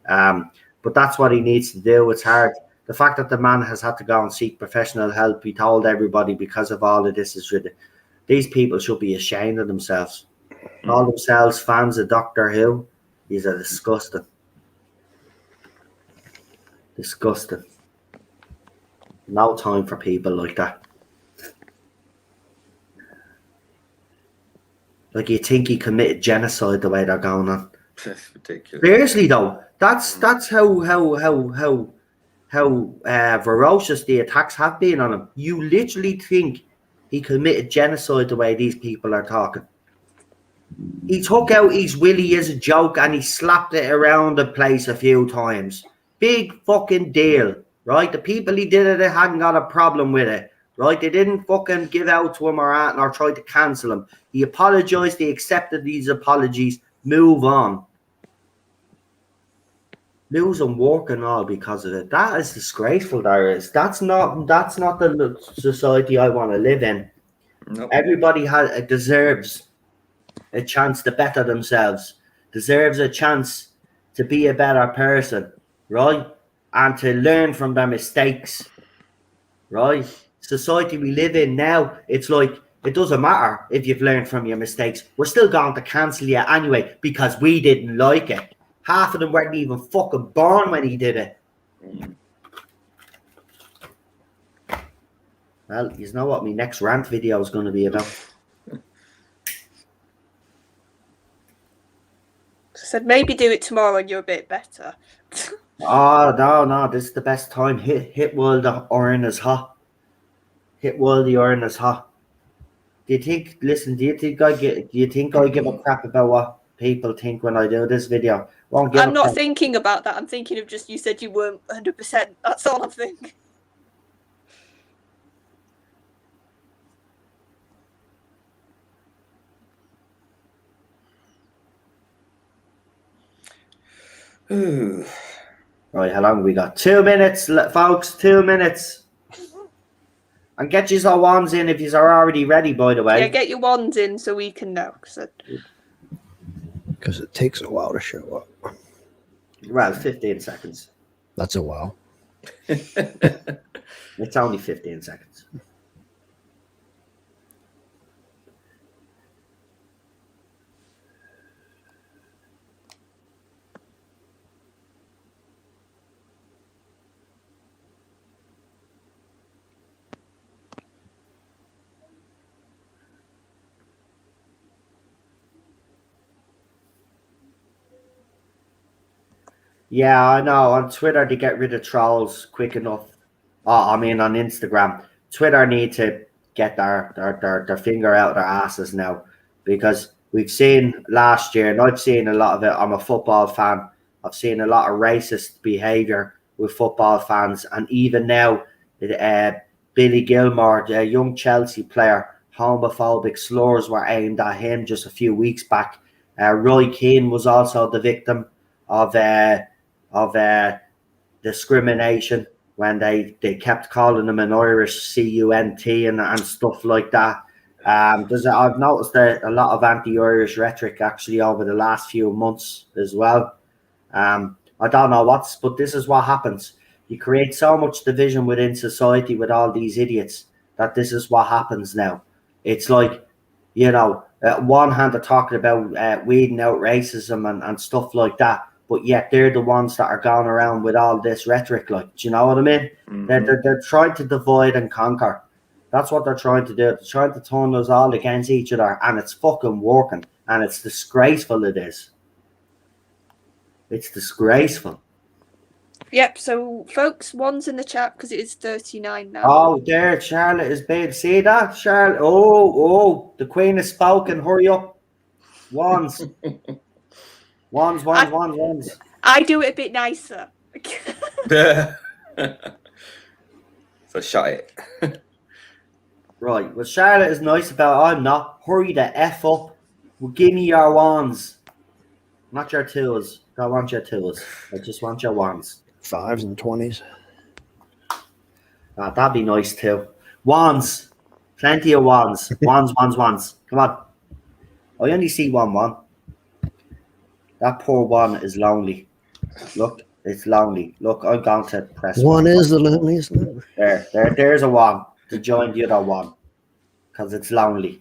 But that's what he needs to do. It's hard. The fact that the man has had to go and seek professional help, he told everybody because of all of this is ridiculous. These people should be ashamed of themselves. Call themselves fans of Doctor Who. These are disgusting. Disgusting. No time for people like that. Like, you think he committed genocide the way they're going on? That's ridiculous. Seriously though, that's how ferocious the attacks have been on him. You literally think he committed genocide the way these people are talking. He took out his willy as a joke and he slapped it around the place a few times. Big fucking deal, right? The people he did it hadn't got a problem with it, right? They didn't fucking give out to him or try to cancel him. He apologized, he accepted these apologies, move on. Losing work and all because of it. That is disgraceful, there is. That's not the society I want to live in. Nope. Everybody deserves a chance to better themselves, deserves a chance to be a better person, right? And to learn from their mistakes, right? Society we live in now, it's like it doesn't matter if you've learned from your mistakes. We're still going to cancel you anyway because we didn't like it. Half of them weren't even fucking born when he did it. Well, you know what my next rant video is going to be about. I said maybe do it tomorrow when you're a bit better. Oh, no, this is the best time. Hit while the iron is hot. Hit while the iron is hot. Do you think I give a crap about what people think when I do this video? I'm not thinking about that. I'm thinking of just, you said you weren't 100%. That's all I'm thinking. Ooh. Right, how long we got? 2 minutes, folks. 2 minutes. And get your wands in if you are already ready, by the way. Yeah, get your wands in so we can know. Because it takes a while to show up. Well, 15 seconds. That's a while. It's only 15 seconds. Yeah, I know. On Twitter, they get rid of trolls quick enough. Oh, I mean, on Instagram. Twitter need to get their finger out their asses now, because we've seen last year, and I've seen a lot of it. I'm a football fan. I've seen a lot of racist behaviour with football fans, and even now, Billy Gilmore, the young Chelsea player, homophobic slurs were aimed at him just a few weeks back. Roy Keane was also the victim of discrimination when they kept calling him an Irish cunt and stuff like that. I've noticed a lot of anti-Irish rhetoric actually over the last few months as well. I don't know but this is what happens. You create so much division within society with all these idiots that this is what happens now. It's like, one hand they're talking about weeding out racism and stuff like that, but yet they're the ones that are going around with all this rhetoric. Like, do you know what I mean? Mm-hmm. They're trying to divide and conquer. That's what they're trying to do. They're trying to turn us all against each other, and it's fucking working. And it's disgraceful. It is. It's disgraceful. Yep. So, folks, one's in the chat because it is 39 now. Oh, there, Charlotte is big. See that, Charlotte? Oh, the Queen has spoken. Hurry up, wands. Wands. I do it a bit nicer. So shut it. Right. Well, Charlotte is nice about it. I'm not. Hurry the F up. Well, give me your wands. Not your twos. I don't want your twos. I just want your wands. 5s and 20s. That'd be nice too. Wands. Plenty of wands. Wands. Come on. I only see one. That poor one is lonely. Look, it's lonely. Look, I'm going to press one. Is the loneliest number. There's a one to join the other one because it's lonely.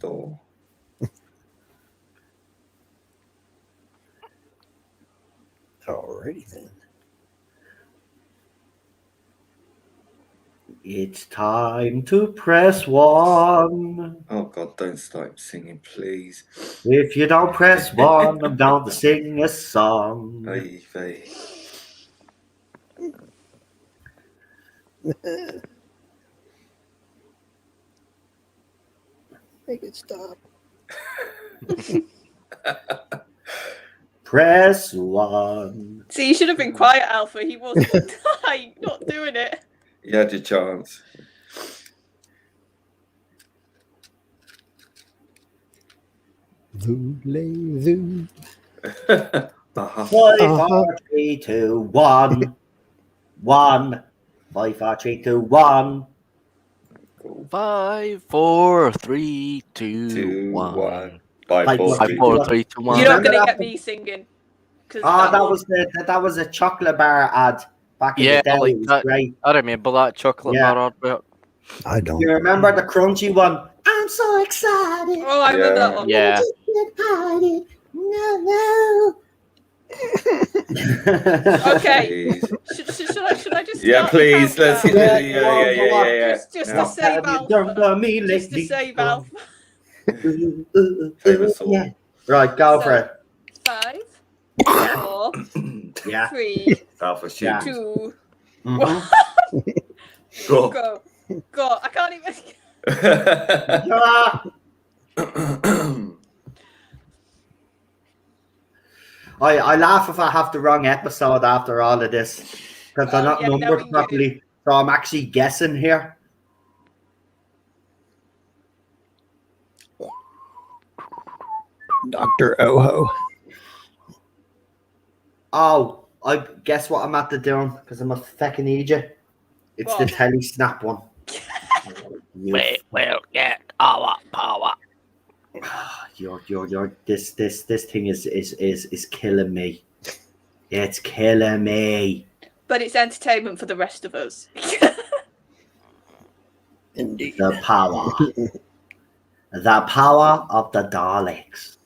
Oh. Alrighty then. It's time to press one. Oh God, don't start singing, please. If you don't press one, I'm down to sing a song. Hey. Make it stop. Press one. See, you should have been quiet, Alpha. He wasn't not doing it. You had your chance. Zoo. 5, 4, 3, 2, 1. 1. 5, 4, 3, 2, 1. 5, 4, 3, 2, 1. 5, 4, 3, 2, 1. You're not going to get me singing. That was a chocolate bar ad back in the day. Like it was great. I remember that chocolate bar ad. I don't. You remember the crunchy one? I'm so excited. Oh, I remember that one. Yeah. No. Okay. Jeez. Should I just Yeah, start the please. Let's hit countdown? the. Go on, go on. Just Yeah. to save Have you done Alpha. for me Just to lately? save Alpha. Famous song. Yeah. Right, go for So- it. 5, 4, Yeah. 3, Alpha Yeah. shoot. 2, Mhm. Go. go. I can't even. Ah, I laugh if I have the wrong episode after all of this because they're not Yeah, numbered knowing you. properly. So I'm actually guessing here. Dr. Oho. Oh, I guess what I'm at the doing because I'm a fucking idiot. It's the What? telly snap one. We will get our power. This thing is killing me. It's killing me. But it's entertainment for the rest of us. Indeed. The power. The power of the Daleks.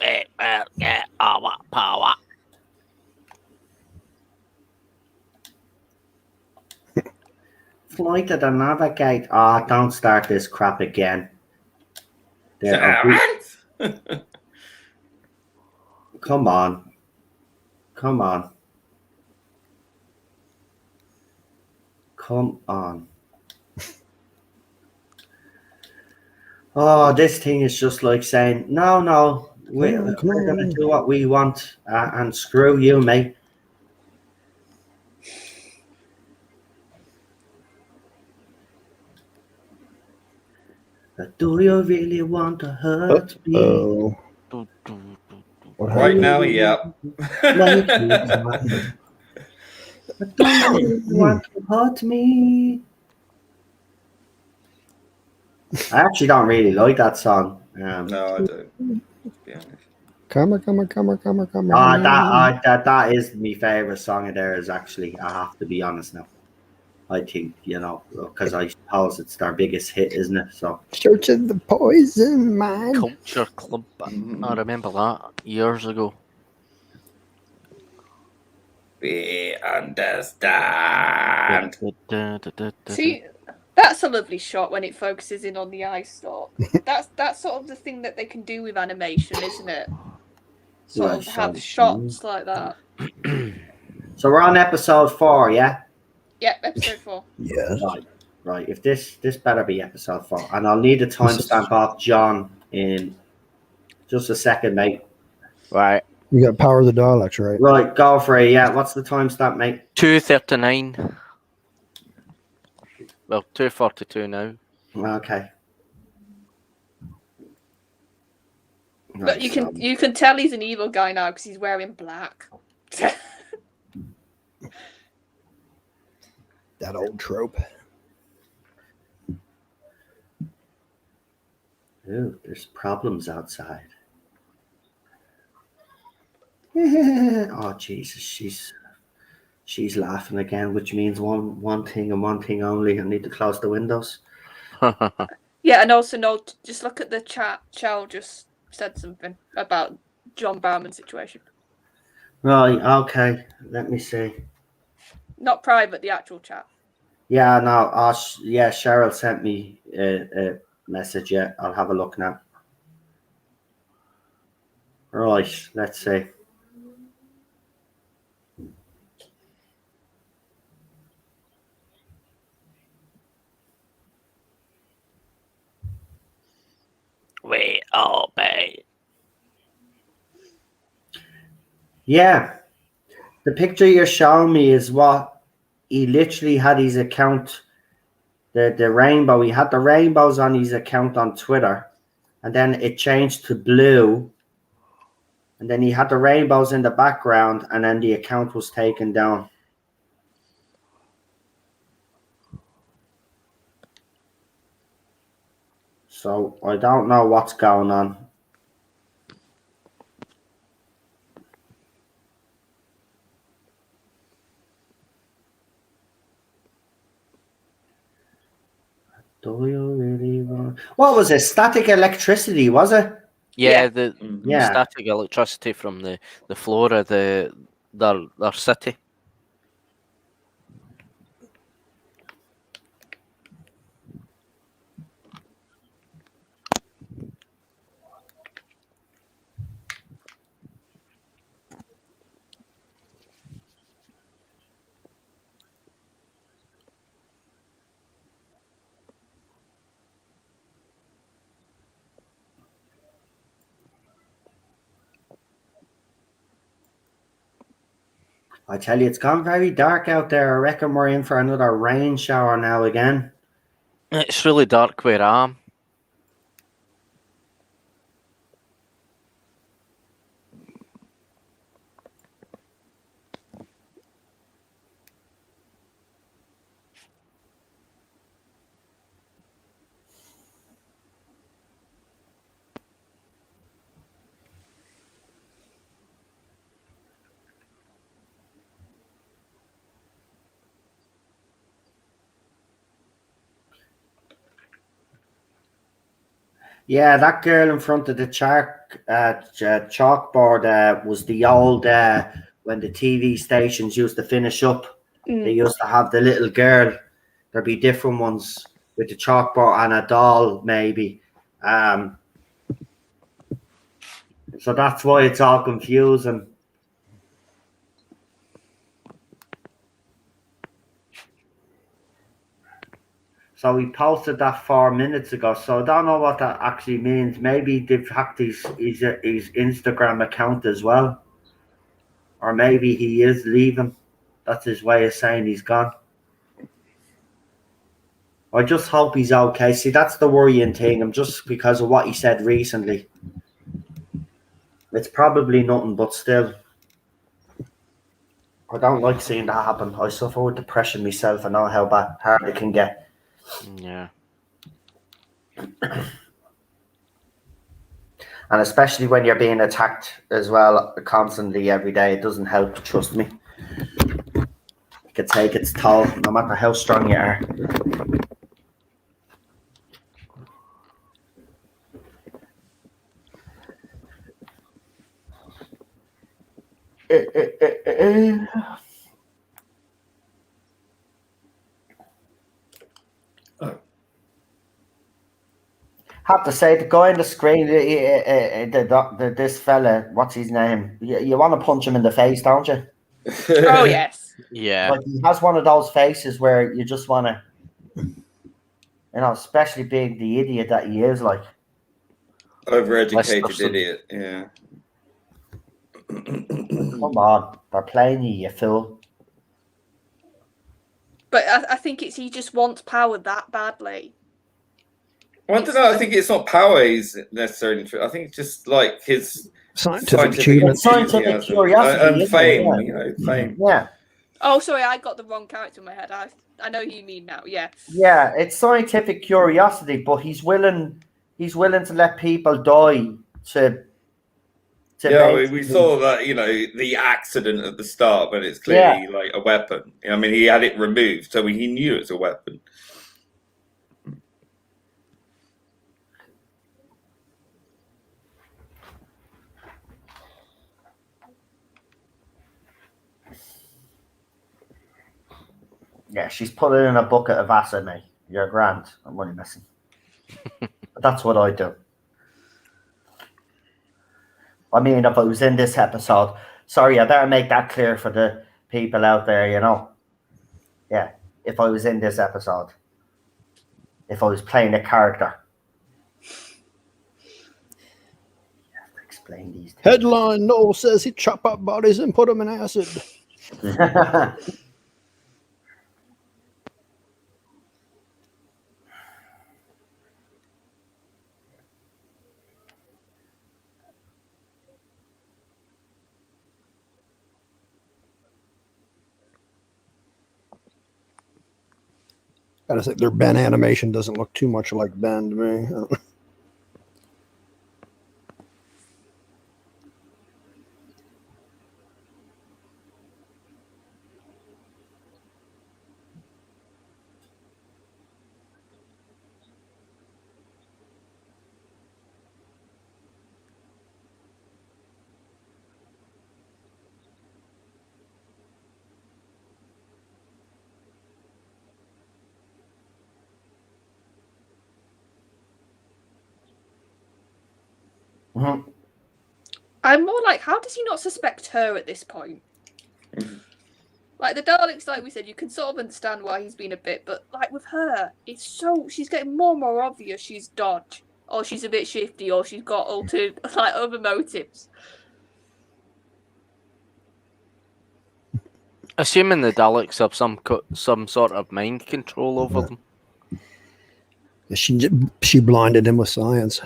We will get our power. Fly to the navigate. Ah, don't start this crap again. There, come on. Come on. Come on. Oh, this thing is just like saying, no, we're going to do what we want and screw you, mate. Do you really want to hurt me? Oh. What Right happened? now, yeah. Like you want. But do you really want to hurt me? I actually don't really like that song. No, I don't. To be honest. Come on. That is my favorite song of theirs. Actually, I have to be honest now. I think because I suppose it's their biggest hit, isn't it? So Searching the poison mine. Culture Club. I remember that years ago. We understand. See, that's a lovely shot when it focuses in on the eye stalk. That's sort of the thing that they can do with animation, isn't it? Sort of have shots like that. So we're on episode 4, yeah? Yeah, episode 4. Yes. Right. If this better be episode 4, and I'll need a timestamp off John in just a second, mate. Right. You got Power of the Daleks, right? Right, go for it. Yeah, what's the timestamp, mate? 2:39. Well, 2:42 now. Okay. But you can tell he's an evil guy now because he's wearing black. That old trope. Ooh, there's problems outside. Oh Jesus, she's laughing again, which means one thing and one thing only. I need to close the windows. Yeah, and also no, just look at the chat. Chow just said something about John Barrowman's situation. Right, okay. Let me see. Not private, the actual chat. Yeah, no, yeah, Cheryl sent me a message. Yeah, I'll have a look now. Right, let's see. We obey. Yeah, the picture you're showing me is what he literally had his account, the rainbow. He had the rainbows on his account on Twitter, and then it changed to blue, and then he had the rainbows in the background, and then the account was taken down. So I don't know what's going on. Do you really want? What was it? Static electricity, was it? Yeah, Yeah. the Yeah. static electricity from the floor of their city. I tell you, it's gone very dark out there. I reckon we're in for another rain shower now again. It's really dark where I am. Yeah, that girl in front of the chalkboard was the old when the TV stations used to finish up. They used to have the little girl. There'd be different ones with the chalkboard and a doll, maybe. So that's why it's all confusing. So he posted that 4 minutes ago. So I don't know what that actually means. Maybe they've hacked his Instagram account as well. Or maybe he is leaving. That's his way of saying he's gone. I just hope he's okay. See, that's the worrying thing. I'm just because of what he said recently. It's probably nothing, but still. I don't like seeing that happen. I suffer with depression myself. I know how hard it can get. Yeah. And especially when you're being attacked as well constantly every day, it doesn't help, trust me. It can take its toll, no matter how strong you are. Have to say, the guy on the screen, this fella, what's his name? You want to punch him in the face, don't you? Oh yes. Yeah. Like, he has one of those faces where you just want to, especially being the idiot that he is, like. Overeducated idiot, yeah. Come on, they're playing you, you fool. But I think he just wants power that badly. Well, I don't know. I think it's not power he's necessarily. I think it's just like his Scientific achievement. Scientific curiosity and fame. Yeah. Fame. Yeah. Oh, sorry, I got the wrong character in my head. I know who you mean now. Yeah. Yeah, it's scientific curiosity, but he's willing to let people die to yeah, we saw that, the accident at the start, but it's clearly like a weapon. I mean, he had it removed, so he knew it's a weapon. Yeah, she's put it in a bucket of acid, mate. You're grand. I'm only messing. But that's what I do. I mean, if I was in this episode, sorry, I better make that clear for the people out there, Yeah, if I was in this episode, if I was playing a character. You have to explain these things. Headline: Noel says he'd chop up bodies and put them in acid. I just think their Ben animation doesn't look too much like Ben to me. Mm-hmm. I'm more like, how does he not suspect her at this point? Like the Daleks, like we said, you can sort of understand why he's been a bit, but like with her, she's getting more and more obvious she's dodge, or she's a bit shifty, or she's got other motives. Assuming the Daleks have some sort of mind control over them. She blinded him with science.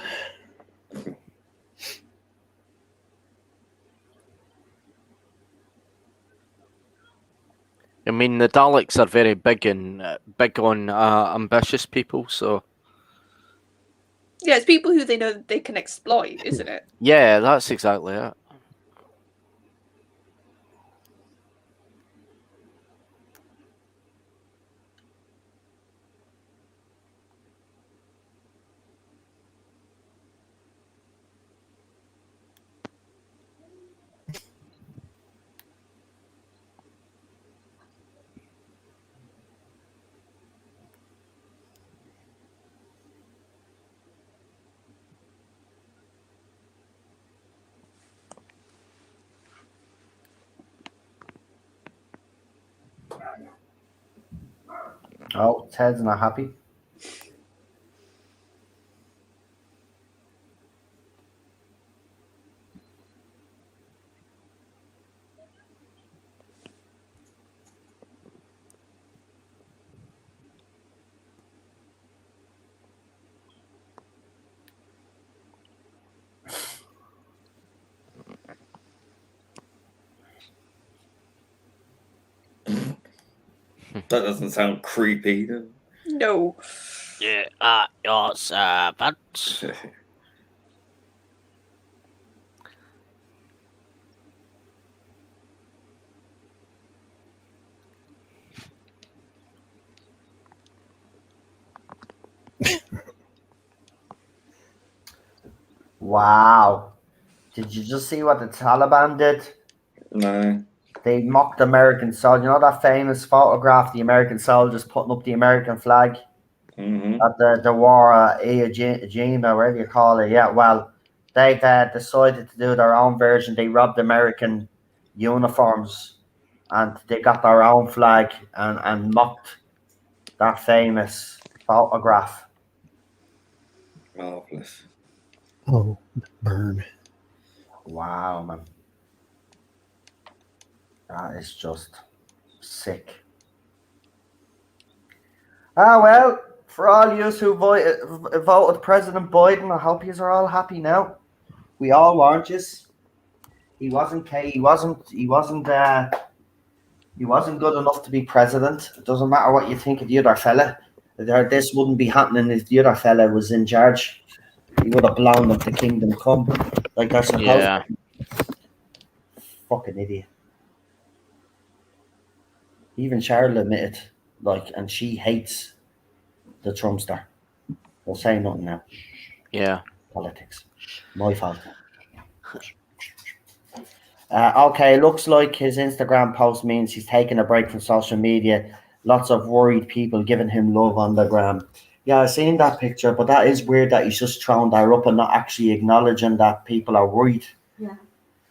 I mean, the Daleks are very big on ambitious people, so Yeah, it's people who they know that they can exploit, isn't it? yeah, that's exactly it. Oh, Ted's not happy. That doesn't sound creepy. No. Yeah, your servant. Wow. Did you just see what the Taliban did? No. They mocked American soldiers. You know that famous photograph, the American soldiers putting up the American flag at the war Iwo whatever you call it. Yeah, well, they've decided to do their own version. They robbed American uniforms and they got their own flag and mocked that famous photograph. Marvelous. Oh, burn. Wow, man. That is just sick. Well, for all you who voted President Biden, I hope you are all happy now. We all weren't you. He wasn't good enough to be president. It doesn't matter what you think of the other fella. This wouldn't be happening if the other fella was in charge. He would have blown up the kingdom come. Like they're supposed to. Fucking idiot. Even Charlotte admitted, and she hates the Trumpster. We'll say nothing now. Yeah. Politics. My fault. Okay, looks like his Instagram post means he's taking a break from social media. Lots of worried people giving him love on the gram. Yeah, I've seen that picture, but that is weird that he's just throwing that up and not actually acknowledging that people are worried. Yeah.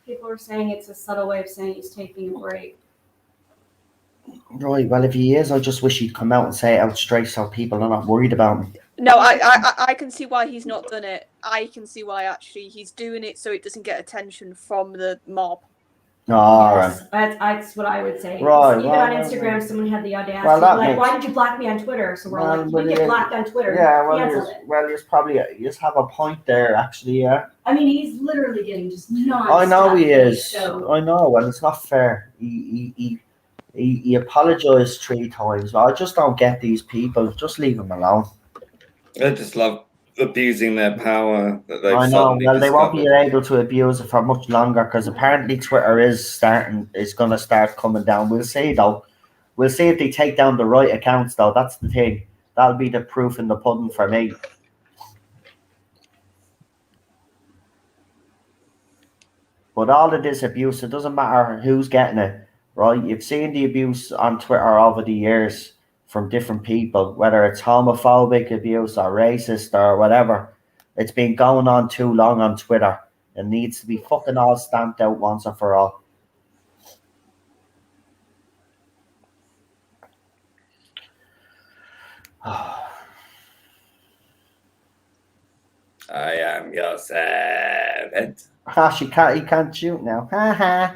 People are saying it's a subtle way of saying he's taking a break. Right, well, if he is, I just wish he'd come out and say it out straight so people are not worried about him. No, I can see why he's not done it. I can see why actually he's doing it so it doesn't get attention from the mob. Oh, yes, right. That's what I would say. Right, even on Instagram, someone had the audacity why did you block me on Twitter? So we're like, you didn't get blocked on Twitter. Yeah, you just have a point there, actually, yeah. I mean, he's literally getting just nonstop. I know he is. So. I know, and it's not fair. He apologized 3 times. I just don't get these people. Just leave them alone. They just love abusing their power that they've I know. Well, they won't be discovered. able to abuse it for much longer because apparently Twitter is going to start coming down. We'll see though. We'll see if they take down the right accounts though. That's the thing. That'll be the proof in the pudding for me. But all of this abuse, it doesn't matter who's getting it, right? You've seen the abuse on Twitter over the years from different people, whether it's homophobic abuse or racist or whatever. It's been going on too long on Twitter. It needs to be fucking all stamped out once and for all. I am your servant. He can't shoot now. Ha ha.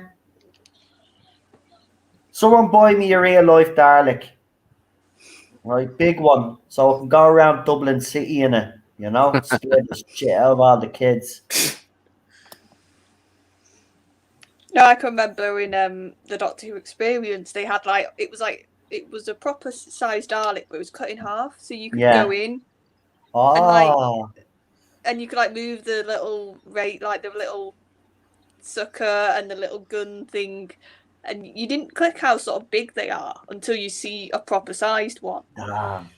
Someone buy me a real life Dalek. Right, big one. So I can go around Dublin City in it, you know? Scare the shit out of all the kids. No, I can remember in the Doctor Who Experience, they had it was a proper sized Dalek, but it was cut in half, so you could go in and you could move the little the little sucker and the little gun thing, and you didn't click how sort of big they are until you see a proper sized one. Damn.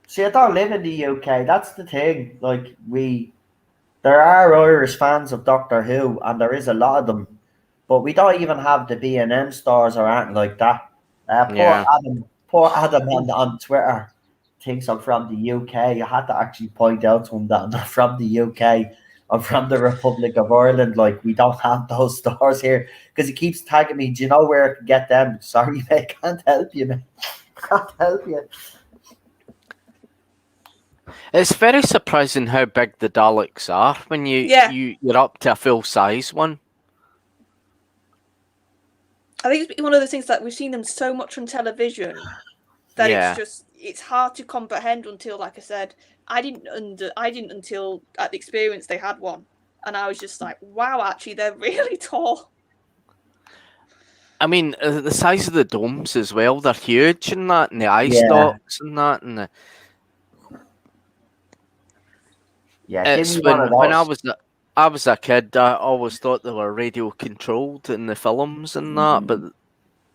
See, I don't live in the UK. That's the thing. There are Irish fans of Doctor Who, and there is a lot of them, but we don't even have the B&M stores or anything like that. Poor Adam on Twitter thinks I'm from the UK. I had to actually point out to him that I'm not from the UK. I'm from the Republic of Ireland. We don't have those stores here, because he keeps tagging me. Do you know where I can get them? Sorry, mate, can't help you, mate. Can't help you. It's very surprising how big the Daleks are when you're up to a full size one. I think it's one of those things that we've seen them so much on television that it's hard to comprehend until, like I said, I didn't until at the Experience they had one, and I was just like, wow, actually they're really tall. I mean, the size of the domes as well, they're huge and that, and the eye stalks and that, and it's when I was a kid, I always thought they were radio controlled in the films and that, but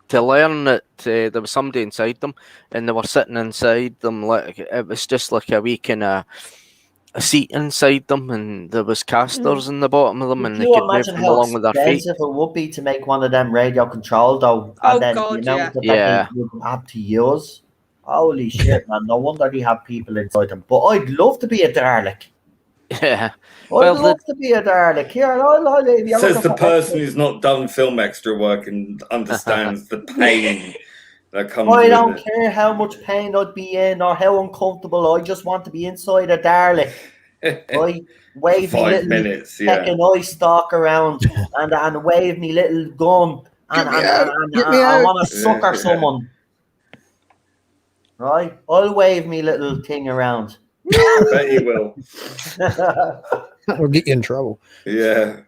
to learn that there was somebody inside them and they were sitting inside them, it was just like a wee kind of a seat inside them, and there was casters in the bottom of them, and they could move them along with their feet. It would be to make one of them radio controlled, though, and then the amount that they would have to use. Holy shit, man! No wonder they have people inside them. But I'd love to be a Dalek. Yeah, I'd love to be a Dalek. Here, says the person who's not done film extra work and understands the pain that comes. I don't care how much pain I'd be in or how uncomfortable. I just want to be inside a Dalek. I wave me little second eye stalk around and wave me little gun and I want to sucker someone. Right? I'll wave me little thing around. I bet you will. That'll get you in trouble. Yeah.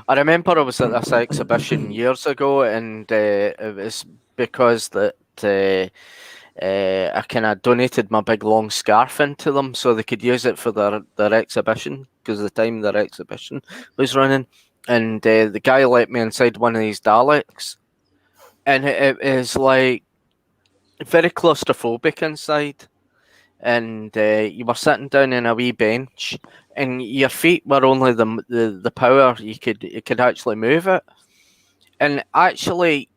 I remember I was at this exhibition years ago, and it was because that I kind of donated my big long scarf into them so they could use it for their exhibition, because the time their exhibition was running. And the guy let me inside one of these Daleks, and it was very claustrophobic inside. And you were sitting down in a wee bench, and your feet were only the power you could actually move it. And actually,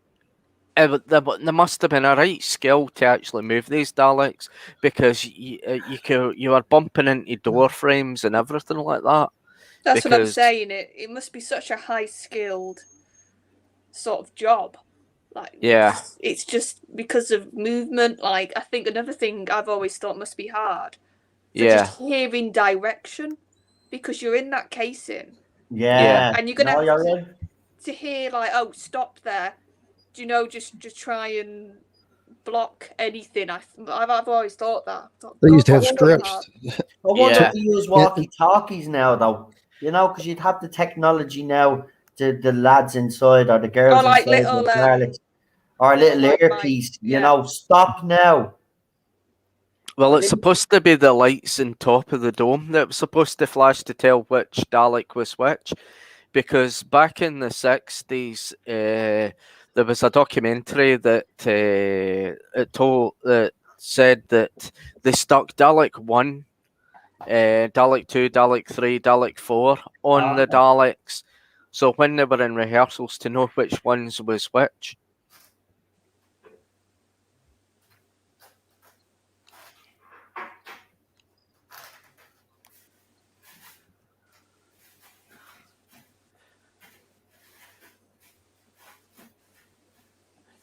there must have been a right skill to actually move these Daleks, because you were bumping into door frames and everything like that. That's what I'm saying. It must be such a high skilled sort of job. It's just because of movement. I think another thing I've always thought must be hard. Just hearing direction, because you're in that casing. Yeah. And you're gonna have to hear oh, stop there. Do you know, just try and block anything. I've always thought that. They used to have strips. I wonder if they use walkie-talkies now, though. You know, because you'd have the technology now. The lads inside or the girls inside, little, or a little earpiece, you know, stop now. Well, it's supposed to be the lights on top of the dome that was supposed to flash to tell which Dalek was which, because back in the 60s, there was a documentary that said that they stuck Dalek 1, Dalek 2, Dalek 3, Dalek 4 on the Daleks. So when they were in rehearsals, to know which ones was which.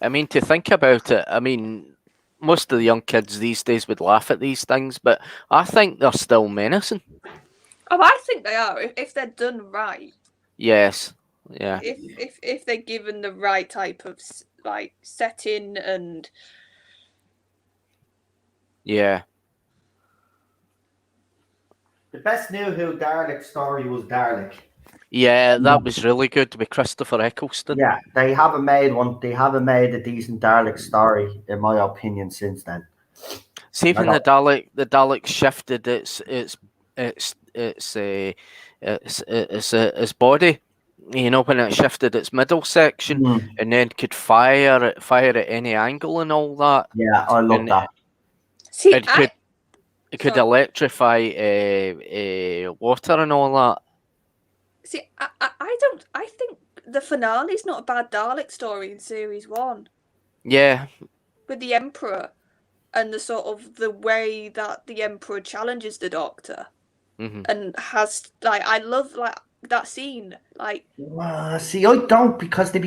I mean, to think about it, I mean, most of the young kids these days would laugh at these things, but I think they're still menacing. Oh, I think they are if they're done right. Yes. Yeah. If they're given the right type of like setting and. Yeah. The best New Who Dalek story was Dalek. Yeah, that was really good with Christopher Eccleston. Yeah, they haven't made one. They haven't made a decent Dalek story, in my opinion, since then. See, when the Dalek shifted its body, you know, when it shifted its middle section, and then could fire at any angle and all that. Yeah, I love that. See, it could electrify water and all that. See, I think the finale is not a bad Dalek story in series 1. Yeah. With the Emperor and the sort of the way that the Emperor challenges the Doctor, and has like I love like that scene. Like, see, I don't, because it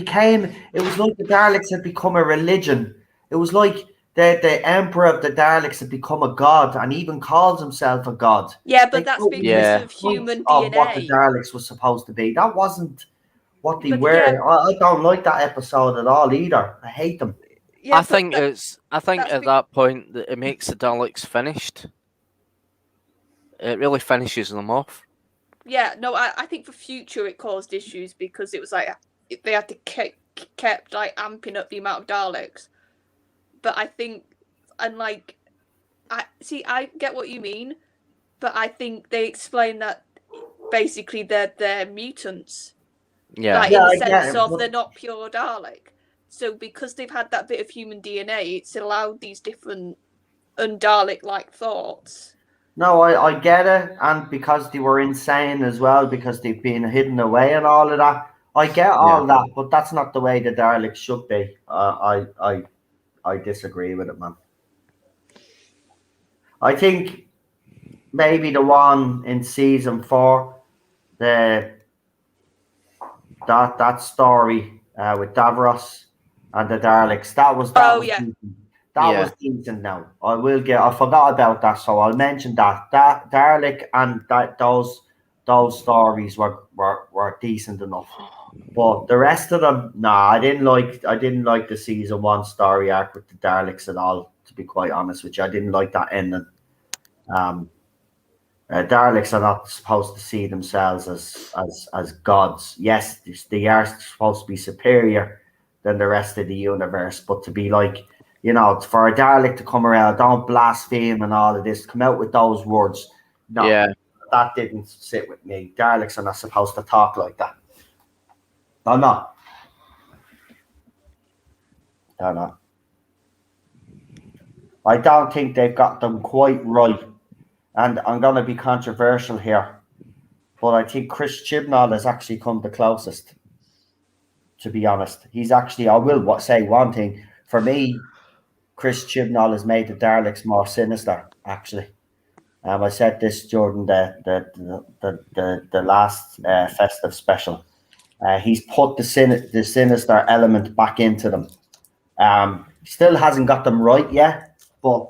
was like the Daleks had become a religion. It was like the Emperor of the Daleks had become a god, and even calls himself a god. Yeah, but that's because of human DNA. Of what the Daleks was supposed to be. That wasn't what they were. Yeah. I don't like that episode at all either. I hate them. Yeah, I think at that point that it makes the Daleks finished. It really finishes them off. Yeah, no, I think for future it caused issues because it was like they had to kept like amping up the amount of Daleks. But I think, and like, I get what you mean, but I think they explain that basically they're mutants. Yeah. Like, in the sense of they're not pure Dalek. So because they've had that bit of human DNA, it's allowed these different un-Dalek-like thoughts. No, I get it, and because they were insane as well, because they've been hidden away and all of that. I get all that, but that's not the way the Daleks should be. I disagree with it, man. I think maybe the one in season 4, that story with Davros and the Daleks, that was decent. That was decent. Now I forgot about that, so I'll mention that Dalek and those stories were decent enough. But the rest of them, I didn't like the season 1 story arc with the Daleks at all. To be quite honest with you, I didn't like that ending. Daleks are not supposed to see themselves as gods. Yes, they are supposed to be superior than the rest of the universe, but to be like, you know, for a Dalek to come around, don't blaspheme and all of this, come out with those words. No, that didn't sit with me. Daleks are not supposed to talk like that. They're not. I don't think they've got them quite right. And I'm going to be controversial here, but I think Chris Chibnall has actually come the closest, to be honest. He's actually, I will say one thing. For me, Chris Chibnall has made the Daleks more sinister, actually. I said this during the last festive special. He's put the sinister element back into them. Still hasn't got them right yet, but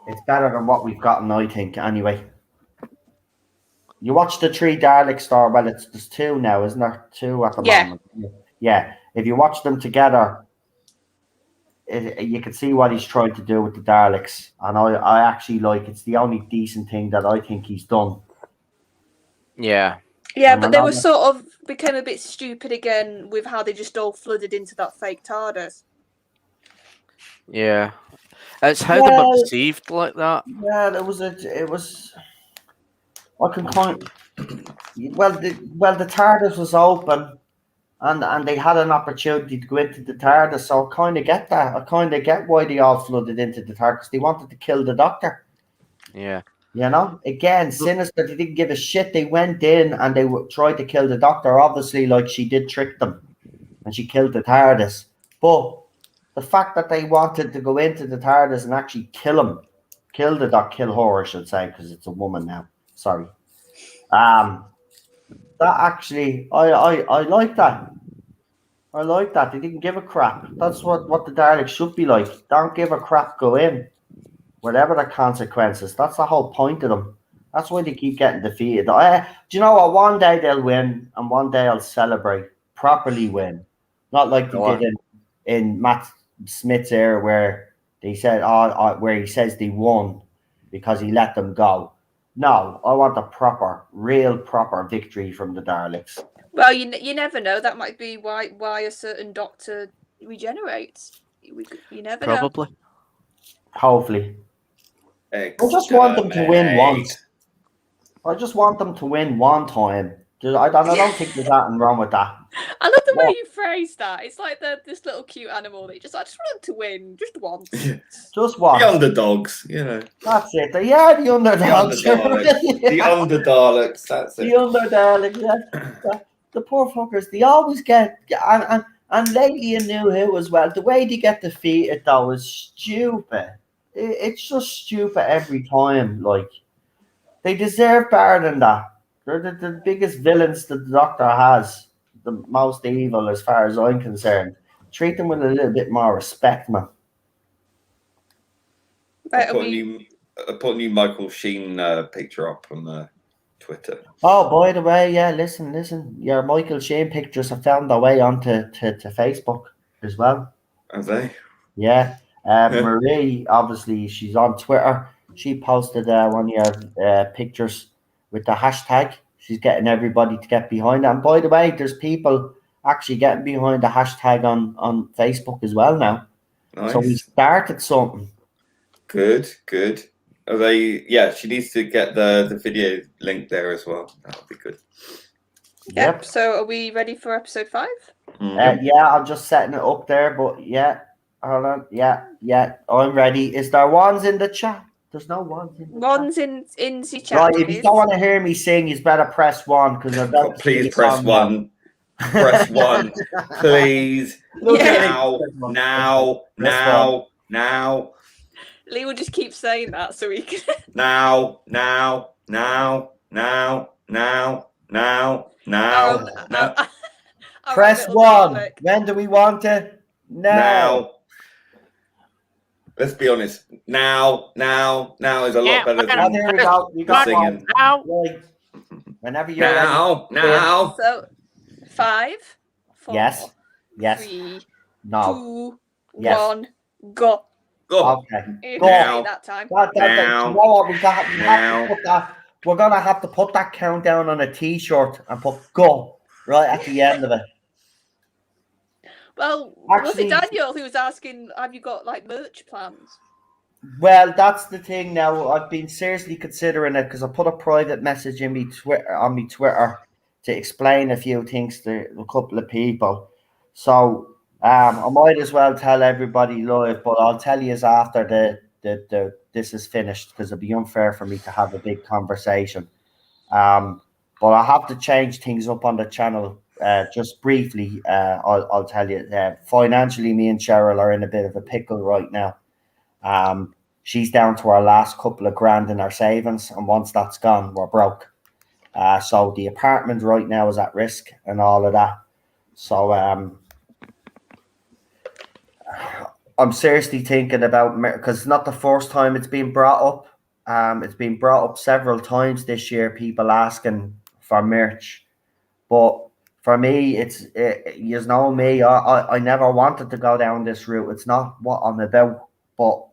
it's better than what we've gotten, I think, anyway. You watch the 3 Dalek story. Well, there's 2 now, isn't there? 2 at the moment. Yeah. If you watch them together, you can see what he's trying to do with the Daleks. And I actually like, it's the only decent thing that I think he's done. Yeah. Yeah, but they were sort of became a bit stupid again with how they just all flooded into that fake TARDIS. Yeah. It's how they were perceived like that. Yeah, it was. I can kind. Well, the TARDIS was open, and they had an opportunity to go into the TARDIS. So I kind of get that. I kind of get why they all flooded into the TARDIS, because they wanted to kill the Doctor. Yeah. You know, again, sinister. They didn't give a shit. They went in and they tried to kill the Doctor. Obviously, like, she did trick them, and she killed the TARDIS. But the fact that they wanted to go into the TARDIS and actually kill him, kill her, I should say, because it's a woman now. Sorry. That actually, I like that. I like that. They didn't give a crap. That's what the Daleks should be like. Don't give a crap. Go in. Whatever the consequences. That's the whole point of them. That's why they keep getting defeated. Do you know what? One day they'll win, and one day I'll celebrate. Properly win. Not like they did in Matt Smith's era where they said, where he says they won because he let them go. No, I want a real proper victory from the Daleks. Well, you never know. That might be why a certain doctor regenerates. You never know. Probably. Hopefully. I just want them to win once. I just want them to win one time. I don't think there's nothing wrong with that. I love the way you phrase that. It's like this little cute animal that I just want them to win just once. Just once. The underdogs, you know. That's it. Yeah, the underdogs. The Underdaleks, that's it. The Underdaleks, yeah. The poor fuckers, they always get, and lately in New Who as well, the way they get defeated though is stupid. It's just stupid every time. Like, they deserve better than that. They're the biggest villains that the Doctor has, the most evil as far as I'm concerned. Treat them with a little bit more respect, man. I put a new Michael Sheen picture up on Twitter. Oh, by the way, yeah, listen. Your Michael Sheen pictures have found their way onto to Facebook as well. Have they? Yeah. Marie, obviously, she's on Twitter. She posted one of your pictures with the hashtag. She's getting everybody to get behind it. And by the way, there's people actually getting behind the hashtag on Facebook as well now. Nice. So we started something. Good. Are they? Yeah, she needs to get the video link there as well. That would be good. Yep. So are we ready for episode 5? Mm-hmm. Yeah, I'm just setting it up there, but yeah. Hold on. Yeah, I'm ready. Is there ones in the chat? There's no ones in the ones chat. in the chat. Right, if you don't want to hear me sing, you better press 1 because I'm about please press 1. Press 1, please. Now. Lee will just keep saying that so he can. Now. Press 1. When do we want it? Now. Let's be honest. Now is a lot better than there we go. You got singing. Now. Whenever you're now. So 5, 4, yes, 3, no, 2, 1, go. Okay. Go. That time. You know what? We have to put that. We're gonna have to put that countdown on a T-shirt and put "go" right at the end of it. Well, actually, was it Daniel who was asking, "Have you got like merch plans?" Well, that's the thing. Now I've been seriously considering it because I put a private message in me Twitter to explain a few things to a couple of people. So. I might as well tell everybody live, but I'll tell you after the this is finished because it'd be unfair for me to have a big conversation. But I have to change things up on the channel just briefly. I'll tell you financially, me and Cheryl are in a bit of a pickle right now. She's down to our last couple of grand in our savings, and once that's gone, we're broke. So the apartment right now is at risk and all of that. So I'm seriously thinking about, because it's not the first time it's been brought up. It's been brought up several times this year, people asking for merch. But for me, you know me, I never wanted to go down this route. It's not what I'm about. But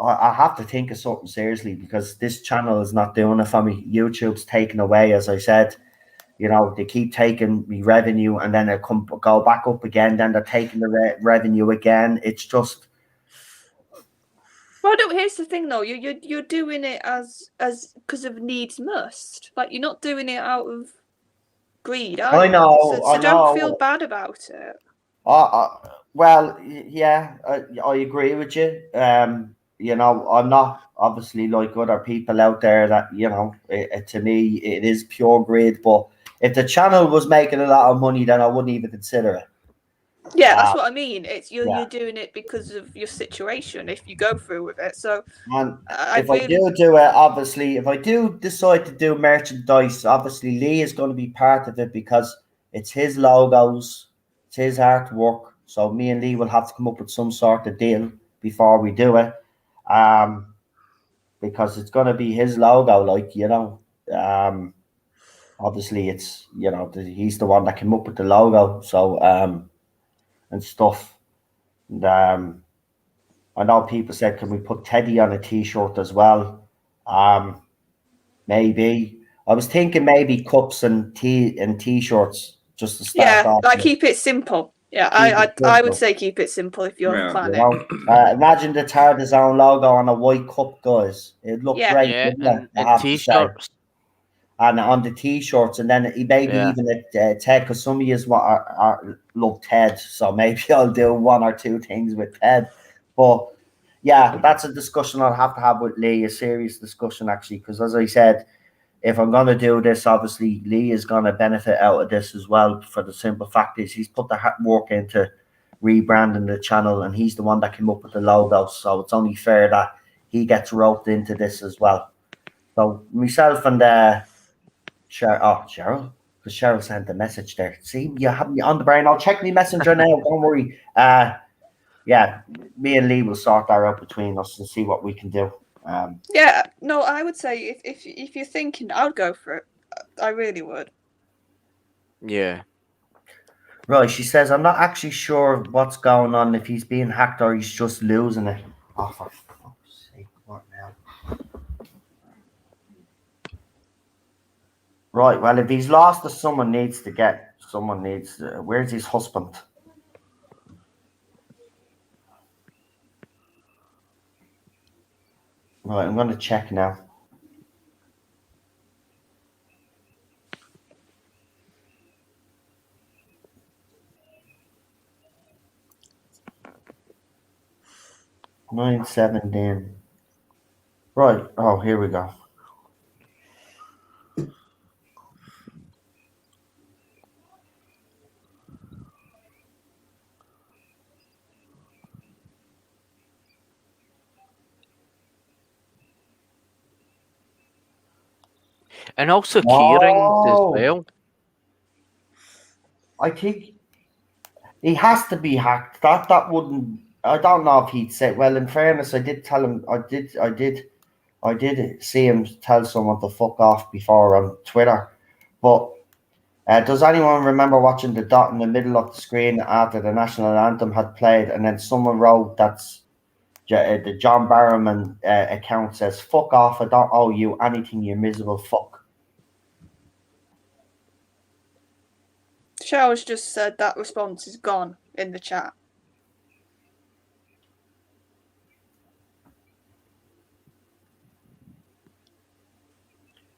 I have to think of something seriously because this channel is not doing it for me. YouTube's taken away, as I said. You know, they keep taking me revenue and then they go back up again. Then they're taking the revenue again. It's just. Well, no, here's the thing though. You're doing it as because of needs must. Like you're not doing it out of greed. I know. So don't feel bad about it. Well, yeah, I agree with you. You know, I'm not obviously like other people out there that, you know, to me, it is pure greed. But if the channel was making a lot of money, then I wouldn't even consider it. Yeah, that's what I mean. It's you're doing it because of your situation. If you go through with it, so I do it, obviously, if I do decide to do merchandise, obviously Lee is going to be part of it because it's his logos, it's his artwork. So me and Lee will have to come up with some sort of deal before we do it. Because it's gonna be his logo, like, you know. Obviously it's, you know, he's the one that came up with the logo, so and stuff. And I know people said, can we put Teddy on a t-shirt as well? Maybe. I was thinking maybe cups and t-shirts just to start off. Like keep it simple. Yeah, I would say keep it simple if you're planning. You know, imagine the ClassicWhoZone logo on a white cup, guys. It'd look great, wouldn't it? And t-shirts. And on the t-shirts, and then maybe even a Ted, because some of you love Ted, so maybe I'll do one or two things with Ted. But yeah, that's a discussion I'll have to have with Lee, a serious discussion actually, because as I said, if I'm going to do this, obviously Lee is going to benefit out of this as well, for the simple fact is he's put the work into rebranding the channel, and he's the one that came up with the logo, so it's only fair that he gets roped into this as well. So myself and Cheryl, because Cheryl sent the message there. See, you have me on the brain. I'll check my messenger now. Don't worry. Yeah, me and Lee will sort that out between us and see what we can do. Yeah, no, I would say if you're thinking, I'd go for it. I really would. Yeah. Right, she says, I'm not actually sure what's going on, if he's being hacked or he's just losing it. Oh, for fuck's sake, what now? Right, well, if he's lost us, someone needs to, where's his husband? Right, I'm going to check now. $9.17. Right, oh, here we go. And also keyrings as well. I think he has to be hacked. That wouldn't. I don't know if he'd say. Well, in fairness, I did tell him. I did see him tell someone to fuck off before on Twitter. But does anyone remember watching the dot in the middle of the screen after the national anthem had played, and then someone wrote that's the John Barrowman account says, "Fuck off! I don't owe you anything, you miserable fuck." Charles just said that response is gone in the chat.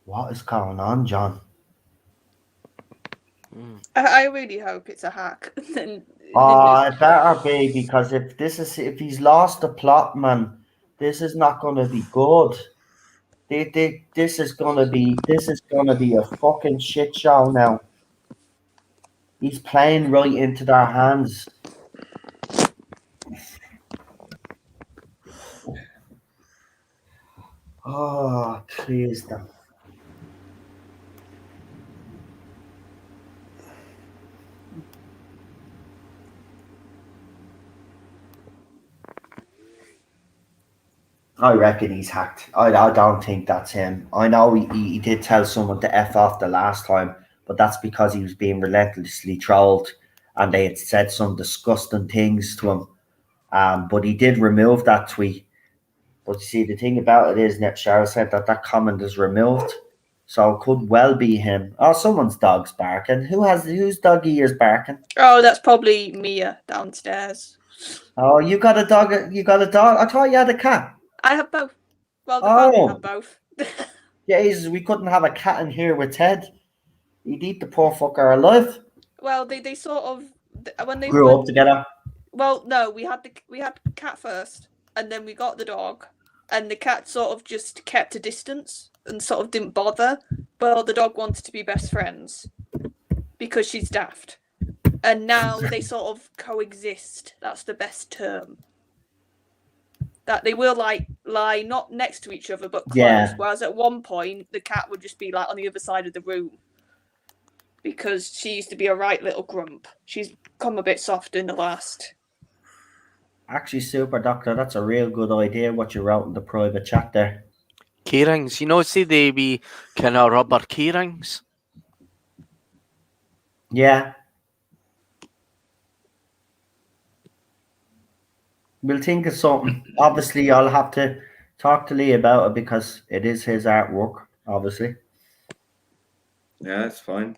What is going on, John? I really hope it's a hack. It better be, because if he's lost the plot, man, this is not going to be good. This is gonna be a fucking shit show now. He's playing right into their hands. Oh, please, then. I reckon he's hacked. I don't think that's him. I know he did tell someone to F off the last time, but that's because he was being relentlessly trolled and they had said some disgusting things to him. But he did remove that tweet. But you see, the thing about it is, Cheryl said that comment is removed. So it could well be him. Oh, someone's dog's barking. Whose doggy is barking? Oh, that's probably Mia downstairs. Oh, you got a dog? You got a dog? I thought you had a cat. I have both. Well, the family have both. Jesus, we couldn't have a cat in here with Ted. He'd eat the poor fucker alive. Well, they sort of when they grew up together. Well, no, we had cat first, and then we got the dog, and the cat sort of just kept a distance and sort of didn't bother. Well, the dog wanted to be best friends because she's daft, and now they sort of coexist. That's the best term. That they will lie not next to each other but close. Yeah. Whereas at one point the cat would just be like on the other side of the room. because she used to be a right little grump. She's come a bit softer in the last. Actually, Super Doctor, that's a real good idea what you wrote in the private chat there. Key rings, see they be kind of rubber key rings. Yeah. We'll think of something. Obviously, I'll have to talk to Lee about it because it is his artwork, obviously. Yeah, it's fine.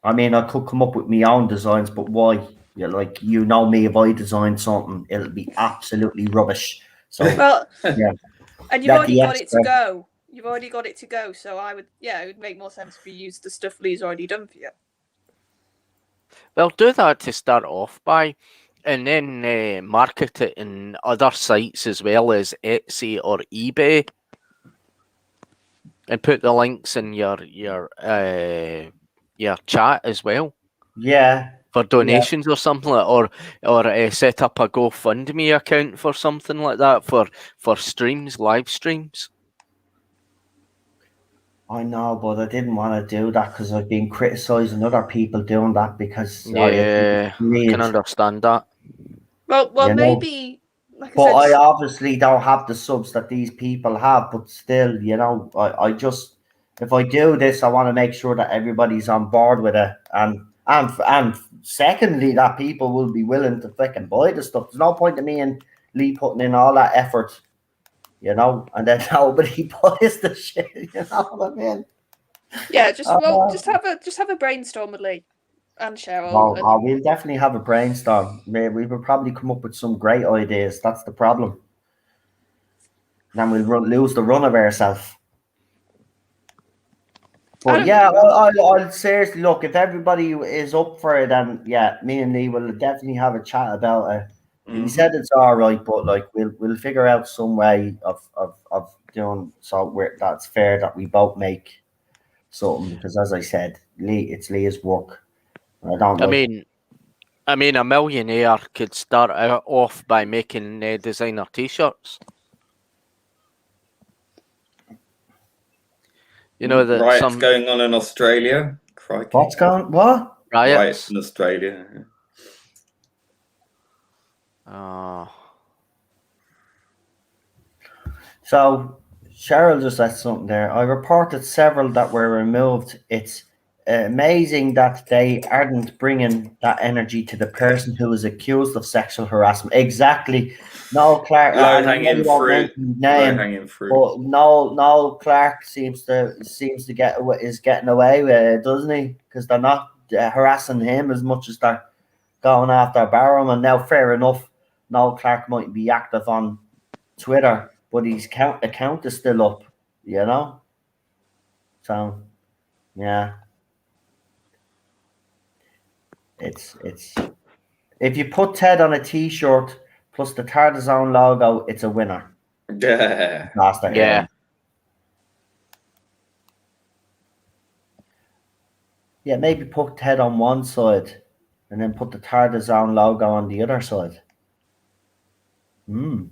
I mean, I could come up with my own designs, but why? Yeah, like, you know me, if I design something, it'll be absolutely rubbish. So, well, yeah. And you've already got it to go. You've already got it to go. So it would make more sense if you used the stuff Lee's already done for you. Well, do that to start off by, and then market it in other sites as well as Etsy or eBay, and put the links in your chat as well. Yeah. For donations or something or set up a GoFundMe account for something like that for streams, live streams. I know, but I didn't want to do that because I've been criticizing other people doing that because I can understand that. Well, maybe. Like but I obviously don't have the subs that these people have, but still, I just, if I do this, I want to make sure that everybody's on board with it, and secondly, that people will be willing to fucking buy the stuff. There's no point in me and Lee putting in all that effort, and then nobody buys the shit. You know what I mean? Yeah, just have a brainstorm with Lee and Cheryl. We'll definitely have a brainstorm. We will probably come up with some great ideas. That's the problem. Then we'll lose the run of ourselves. But yeah, I'll seriously look. If everybody is up for it, then yeah, me and Lee will definitely have a chat about it. Mm-hmm. He said it's all right, but like we'll figure out some way of doing so that's fair that we both make something. Because as I said, it's Lee's work. I mean, a millionaire could start off by making designer T-shirts. You know that riots going on in Australia. Crikey. What's going? What? Riots in Australia. So Cheryl just said something there. I reported several that were removed. It's amazing that they aren't bringing that energy to the person who is accused of sexual harassment. Exactly. No, Clark. Low-hanging fruit. Low-hanging fruit. But no, Clark seems to is getting away with it, doesn't he? Because they're not harassing him as much as they're going after Barham. And now, fair enough. No, Clark might be active on Twitter, but his account is still up. So, yeah. It's if you put Ted on a T-shirt plus the TARDIS logo, it's a winner. Yeah. Yeah, maybe put Ted on one side and then put the TARDIS logo on the other side. We'll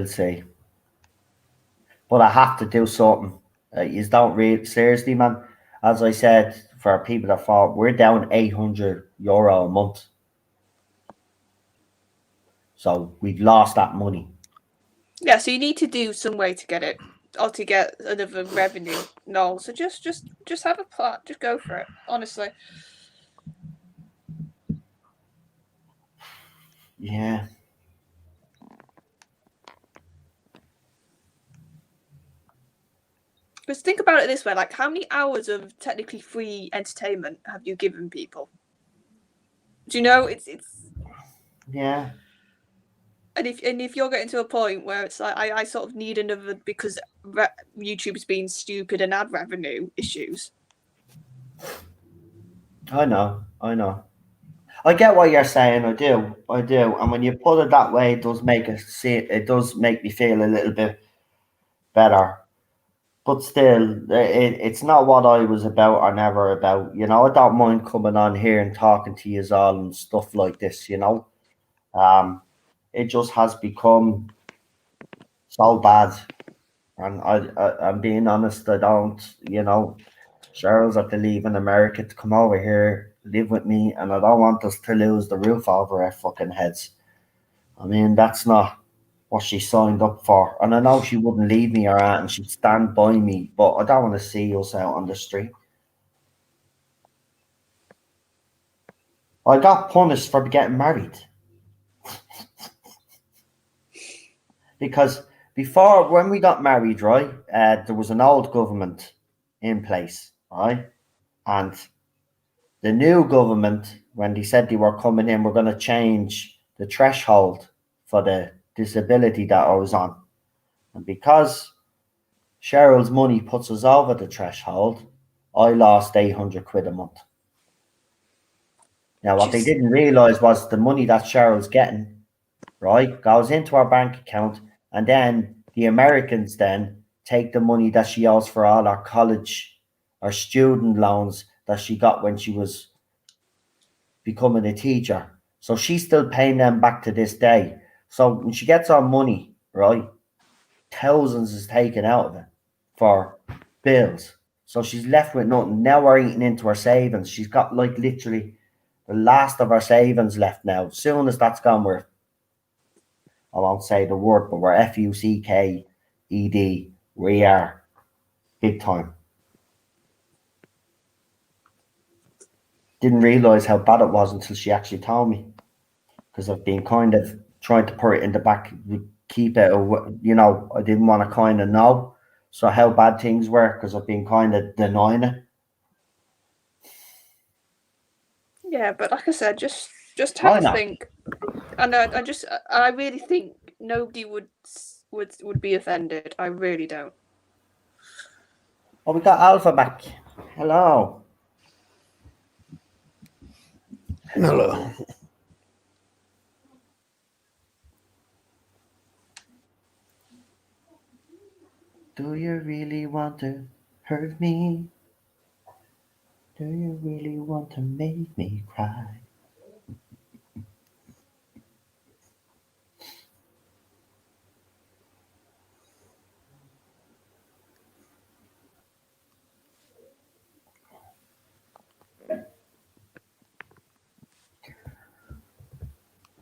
see. But I have to do something. You don't read seriously, man. As I said, for people that follow, we're down €800 a month. So we've lost that money. Yeah, so you need to do some way to get it, or to get another revenue. No, so just have a plan. Just go for it. Honestly. Yeah. Because think about it this way: like, how many hours of technically free entertainment have you given people? Do you know it's? Yeah. And if you're getting to a point where it's like I sort of need another because YouTube's being stupid and ad revenue issues. I know. I get what you're saying. I do. And when you put it that way, it does make me feel a little bit better. But still, it's not what I was about or never about. I don't mind coming on here and talking to you all and stuff like this. It just has become so bad And I'm being honest, I don't, Cheryl's have to leave in America to come over here, live with me, and I don't want us to lose the roof over our fucking heads. I mean, that's not what she signed up for. And I know she wouldn't leave me or out and she'd stand by me, but I don't want to see us out on the street. I got punished for getting married. Because before, when we got married, right, there was an old government in place, right? And the new government, when they said they were coming in, were going to change the threshold for the disability that I was on. And because Cheryl's money puts us over the threshold, I lost 800 quid a month. Now, what they didn't realise was the money that Cheryl's getting, right, goes into our bank account, and then the Americans then take the money that she owes for all our college or student loans that she got when she was becoming a teacher. So she's still paying them back to this day. So when she gets our money, right, thousands is taken out of it for bills. So she's left with nothing. Now we're eating into her savings. She's got like literally the last of our savings left now. As soon as that's gone, I won't say the word, but we're FUCKED. We are big time. Didn't realise how bad it was until she actually told me. Because I've been kind of trying to put it in the back, keep it, I didn't want to kind of know. So how bad things were, because I've been kind of denying it. Yeah, but like I said, just have a think. And I really think nobody would be offended. I really don't. Oh, we got Alpha back. Hello. Hello. Do you really want to hurt me? Do you really want to make me cry?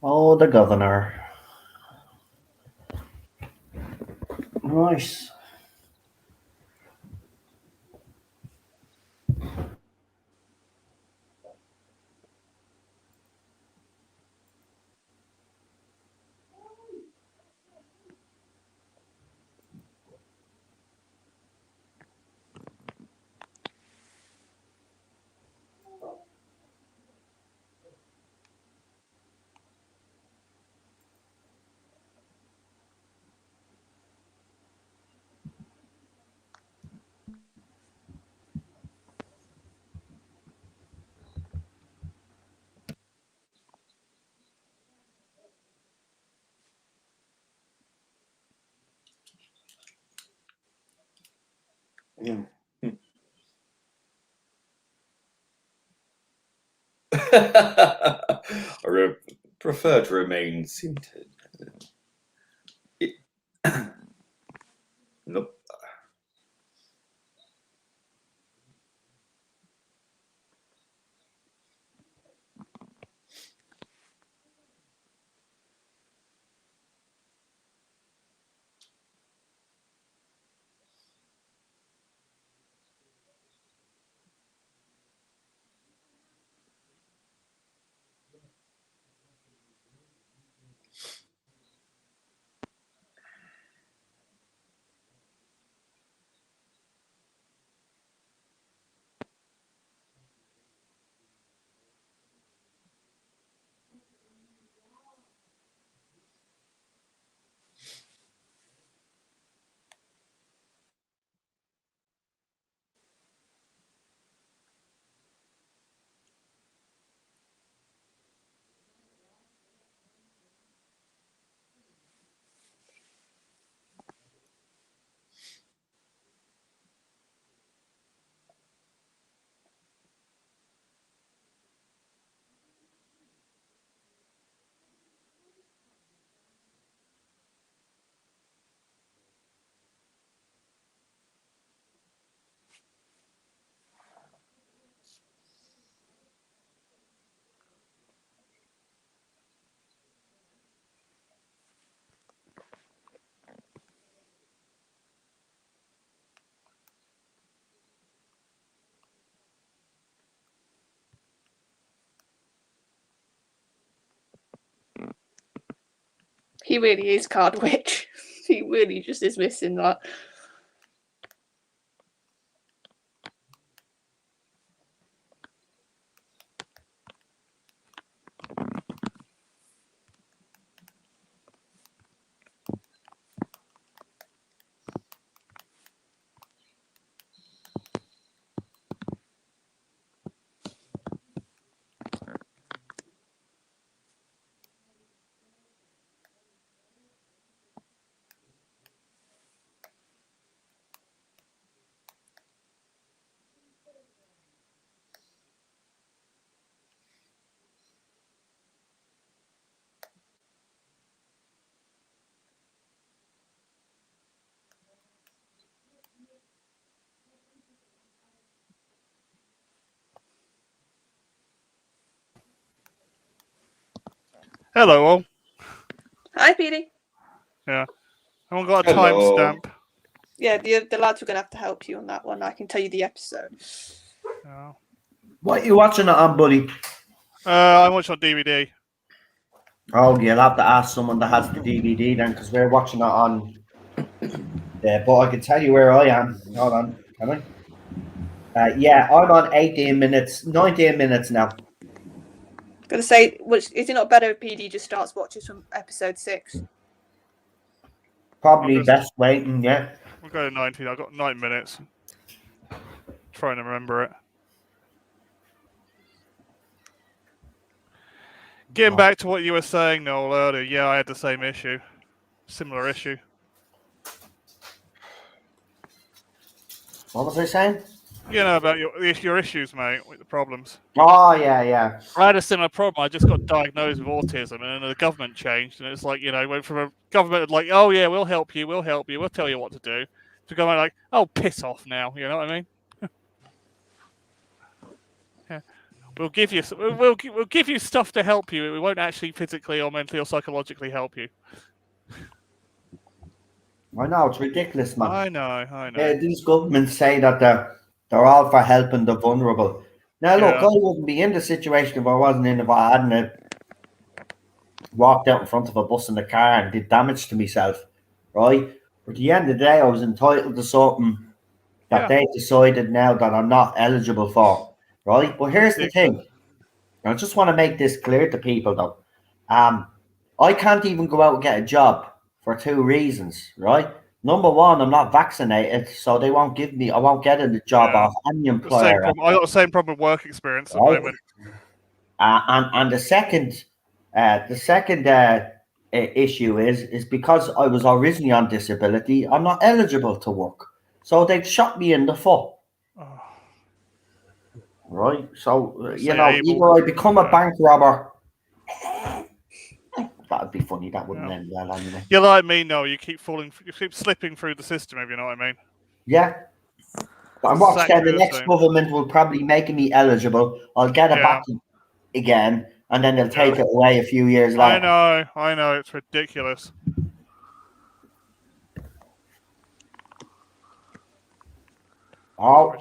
Oh, the governor. Nice. Yeah. I prefer to remain seated. Nope. He really is Card Witch. He really just is missing that. Hello, all. Hi, Petey. Yeah. I haven't got a Hello. timestamp. Yeah, the lads were going to have to help you on that one. I can tell you the episode. Oh. What are you watching it on, buddy? I watched on DVD. Oh, you'll have to ask someone that has the DVD then, because we're watching it on there. But I can tell you where I am. Hold on, can I? Yeah, I'm on 19 minutes now. Gonna say, is it not better if PD just starts watching from episode 6? Probably best waiting, yeah. We'll go to 19. I've got 9 minutes. Trying to remember it. Getting back to what you were saying, Noel, earlier. Yeah, I had the same issue. Similar issue. What was I saying? You know about your issues, mate, with the problems. Oh, yeah. I had a similar problem. I just got diagnosed with autism, and then the government changed, and it's like, went from a government like, oh yeah, we'll help you, we'll tell you what to do, to government like, oh, piss off now. You know what I mean? Yeah. We'll give you stuff to help you. We won't actually physically or mentally or psychologically help you. I know, it's ridiculous, man. I know. Yeah, these governments say that they're all for helping the vulnerable. Now, look, I wouldn't be in the situation if I wasn't in, if I hadn't walked out in front of a bus in the car and did damage to myself, right? But at the end of the day, I was entitled to something that they decided now that I'm not eligible for, right? But here's the thing. I just want to make this clear to people, though. I can't even go out and get a job for 2 reasons, right? Number one, I'm not vaccinated, so they won't give me. I won't get in the job off any employer. I got the same problem with work experience at the moment. And the second issue is because I was originally on disability, I'm not eligible to work. So they've shot me in the foot. Oh. Right? So, either I become a bank robber. That'd be funny. That wouldn't end well anyway. You're like me, no. You keep slipping through the system, if you know what I mean. Yeah. But watch then, the next government will probably make me eligible. I'll get it back again, and then they'll take it away a few years later. I know. It's ridiculous. Oh,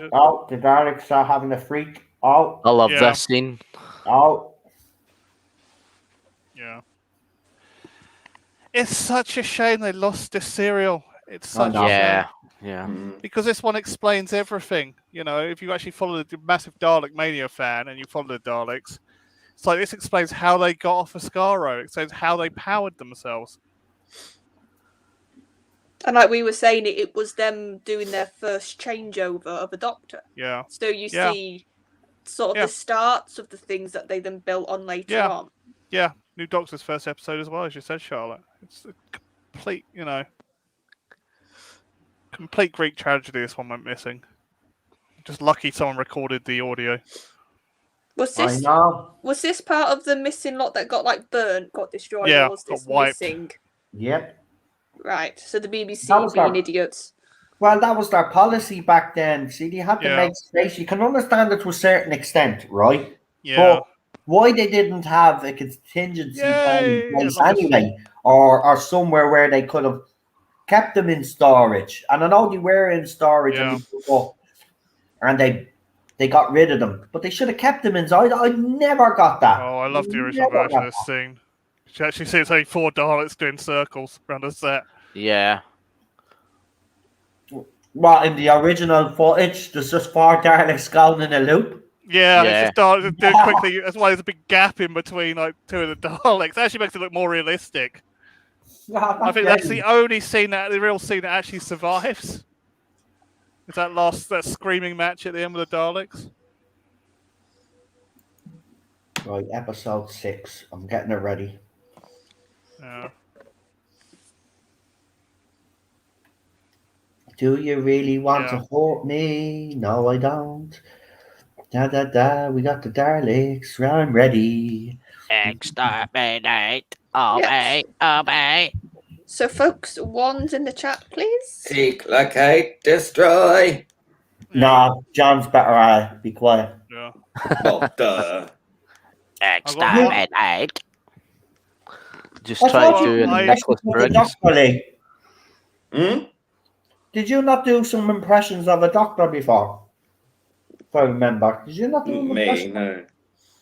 the Daleks are having a freak. Oh. I love this scene. Oh. Yeah. It's such a shame they lost this serial. It's such a shame. Yeah. Because this one explains everything. If you actually follow the massive Dalek Mania fan and you follow the Daleks, it's like this explains how they got off of Skaro. It explains how they powered themselves. And like we were saying, it was them doing their first changeover of a Doctor. Yeah. So you see sort of the starts of the things that they then built on later on. Yeah. New Doctor's first episode as well, as you said, Charlotte. It's a complete, complete Greek tragedy this one went missing. Just lucky someone recorded the audio. Was this part of the missing lot that got burnt, got destroyed, or was this wiped. Missing? Yep. Right. So the BBC being idiots. Well, that was their policy back then. See, they had to make space. You can understand it to a certain extent, right? Yeah. But why they didn't have a contingency plan in place anyway, or somewhere where they could have kept them in storage. And I know they were in storage and they got rid of them, but they should have kept them inside. I never got that. Oh, I love the original version of this scene. She actually sees only 4 Daleks doing circles around the set. Yeah. What, in the original footage, there's just 4 Daleks going in a loop? Yeah, Yeah. it's just Daleks doing quickly. That's why there's a big gap in between like 2 of the Daleks. It actually makes it look more realistic. I think that's the only scene the real scene that actually survives. Is that screaming match at the end with the Daleks? Right, episode 6. I'm getting it ready. Yeah. Do you really want to hurt me? No, I don't. We got the Daleks. I'm ready. Exterminate. Obey. So, folks, ones in the chat, please. Seek, locate, destroy. No, John's better. Be quiet. Yeah. Well, duh. Exterminate. Just I try thought to you do did a impressions Nicholas of the Briggs. Doctor, Lee. Hmm? Did you not do some impressions of a doctor before? If I remember. Did you not do an Me, impression? no.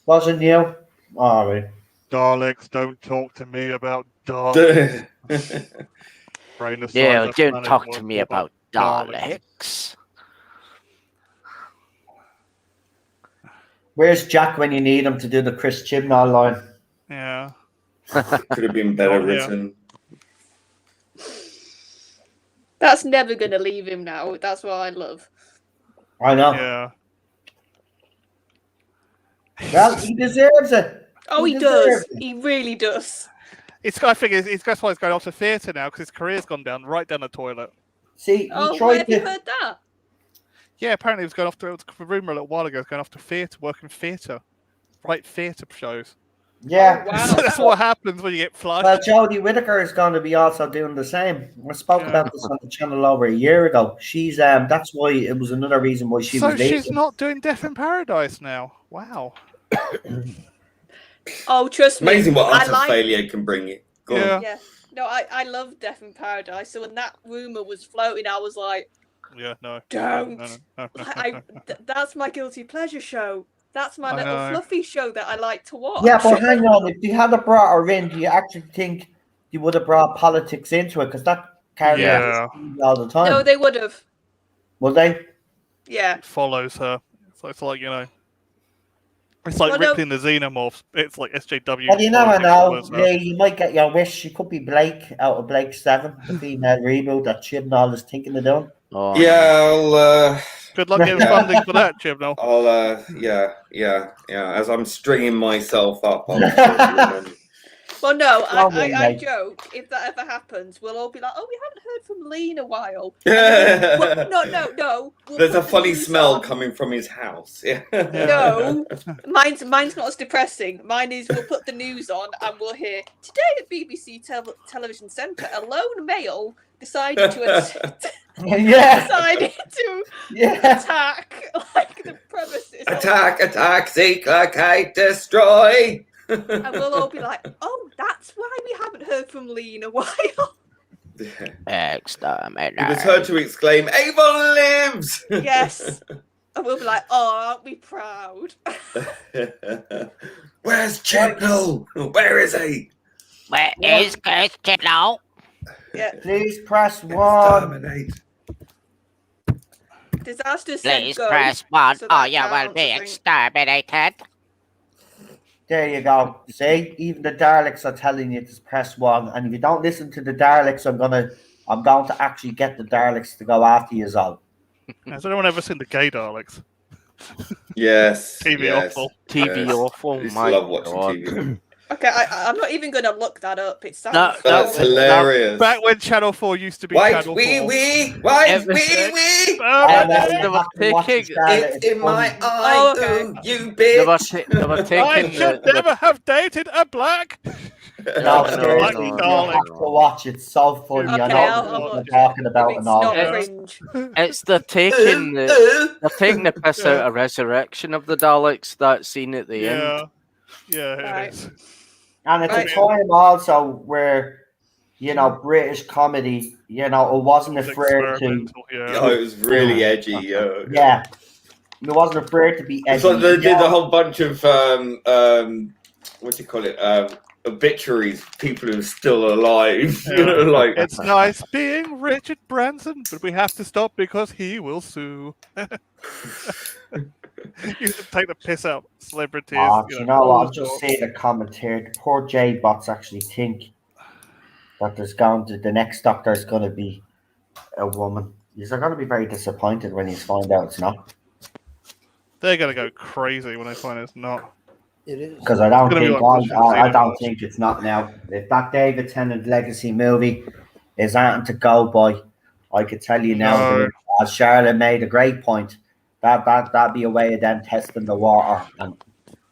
Wasn't you? All right. Daleks, don't talk to me about Daleks. Brain the size Yeah, of don't planet talk Earth to me about Daleks. Where's Jack when you need him to do the Chris Chibnall line? Yeah. Could have been better Oh, yeah. written. That's never going to leave him now. That's what I love. I know. Yeah. Well, he deserves it. Oh, he deserves does. it. He really does. I think that's why he's going off to theatre now, because his career's gone right down the toilet. See, he Oh, where tried have you to. heard that? Yeah, apparently he was going off to a rumour a little while ago, going off to theatre, working theatre. Write theatre shows. Yeah. Oh, wow. That's what happens when you get flushed. Well, Jodie Whittaker is going to be also doing the same. I spoke about this on the channel over a year ago. She's that's why it was another reason why she so was leaving. she's not doing Death in Paradise now. Wow. Oh, trust me. Amazing what I utter like- failure can bring you. Go on. Yeah. Yeah. No, I love Death in Paradise. So when that rumor was floating, I was like, Yeah, no. don't. No. That's my guilty pleasure show. That's my I little know. fluffy show that I like to watch. Yeah, but hang on. If you had brought her in, do you actually think you would have brought politics into it? Because that carries Yeah. all the time. No, they would have. Would they? Yeah. Follows her. So it's like, it's like Well, no- Ripley in the Xenomorphs. It's like SJW. Well, you never politics know. follows her. Yeah, you might get your wish. She could be Blake out of Blake 7, the female reboot that Chibnall is thinking of doing. Oh, Yeah, Good luck getting funding for that, Chibnall. yeah. As I'm stringing myself up, I'll Well, no, Probably, I mate. joke. If that ever happens, we'll all be like, "Oh, we haven't heard from Lee in a while." Well, no. We'll There's put a the funny news smell on. coming from his house. Yeah. No, mine's not as depressing. Mine is we'll put the news on and we'll hear today at BBC Television Centre, a lone male decided to Yeah. attack like the premises. Attack, seek, locate, destroy. And we'll all be like, "Oh, that's why we haven't heard from Lee in a while." exterminate. It was heard to exclaim, Avon lives! Yes. And we'll be like, "Oh, aren't we proud?" Where's Chibnall? Where is he? Where is Chris Chibnall? Yeah. Please press 1. Exterminate. Disaster said Please go. press 1 so or that you will counts, be I think. exterminated. There you go. See, even the Daleks are telling you to press 1, and if you don't listen to the Daleks, I'm going to actually get the Daleks to go after you all. Has anyone ever seen the gay Daleks? Yes. TV yes, awful. TV yes. awful, I used to my love watching God. TV. Okay, I'm not even going to look that up. It sounds. No, That's hilarious. Back when Channel 4 used to be White Channel 4. wee, white Ever wee since- wee. And Oh, they were have to watch taking the Daleks. It's in my eye, Oh, okay. ooh, you They were, bitch. they were I taking should the never have dated a black. No, No, seriously, no, you have to watch it. It's so funny. Okay, I know I'll what watch you're talking If about it's and all. not Yeah. cringe. it's the taking the piss out of Resurrection of the Daleks, that scene at the end. Yeah, Right. it is. And it's Right. a time also where, British comedy, it wasn't It's afraid to, experimental, Oh, it was really edgy. yeah, it wasn't afraid to be edgy. It's like they did Yeah. a whole bunch of what do you call it? obituaries, people who are still alive. Yeah. You know, like It's nice being Richard Branson, but we have to stop because he will sue. You should take the piss out of celebrities. You know what? I'm just seeing a comment here. Poor J-Bots actually think that the next Doctor is going to be a woman. He's going to be very disappointed when he's find out it's not. They're going to go crazy when they find it's not. It is. Because I don't think it's not now. If that David Tennant legacy movie is anything to go by, I could tell you now, as Charlotte made a great point, that'd be a way of them testing the water and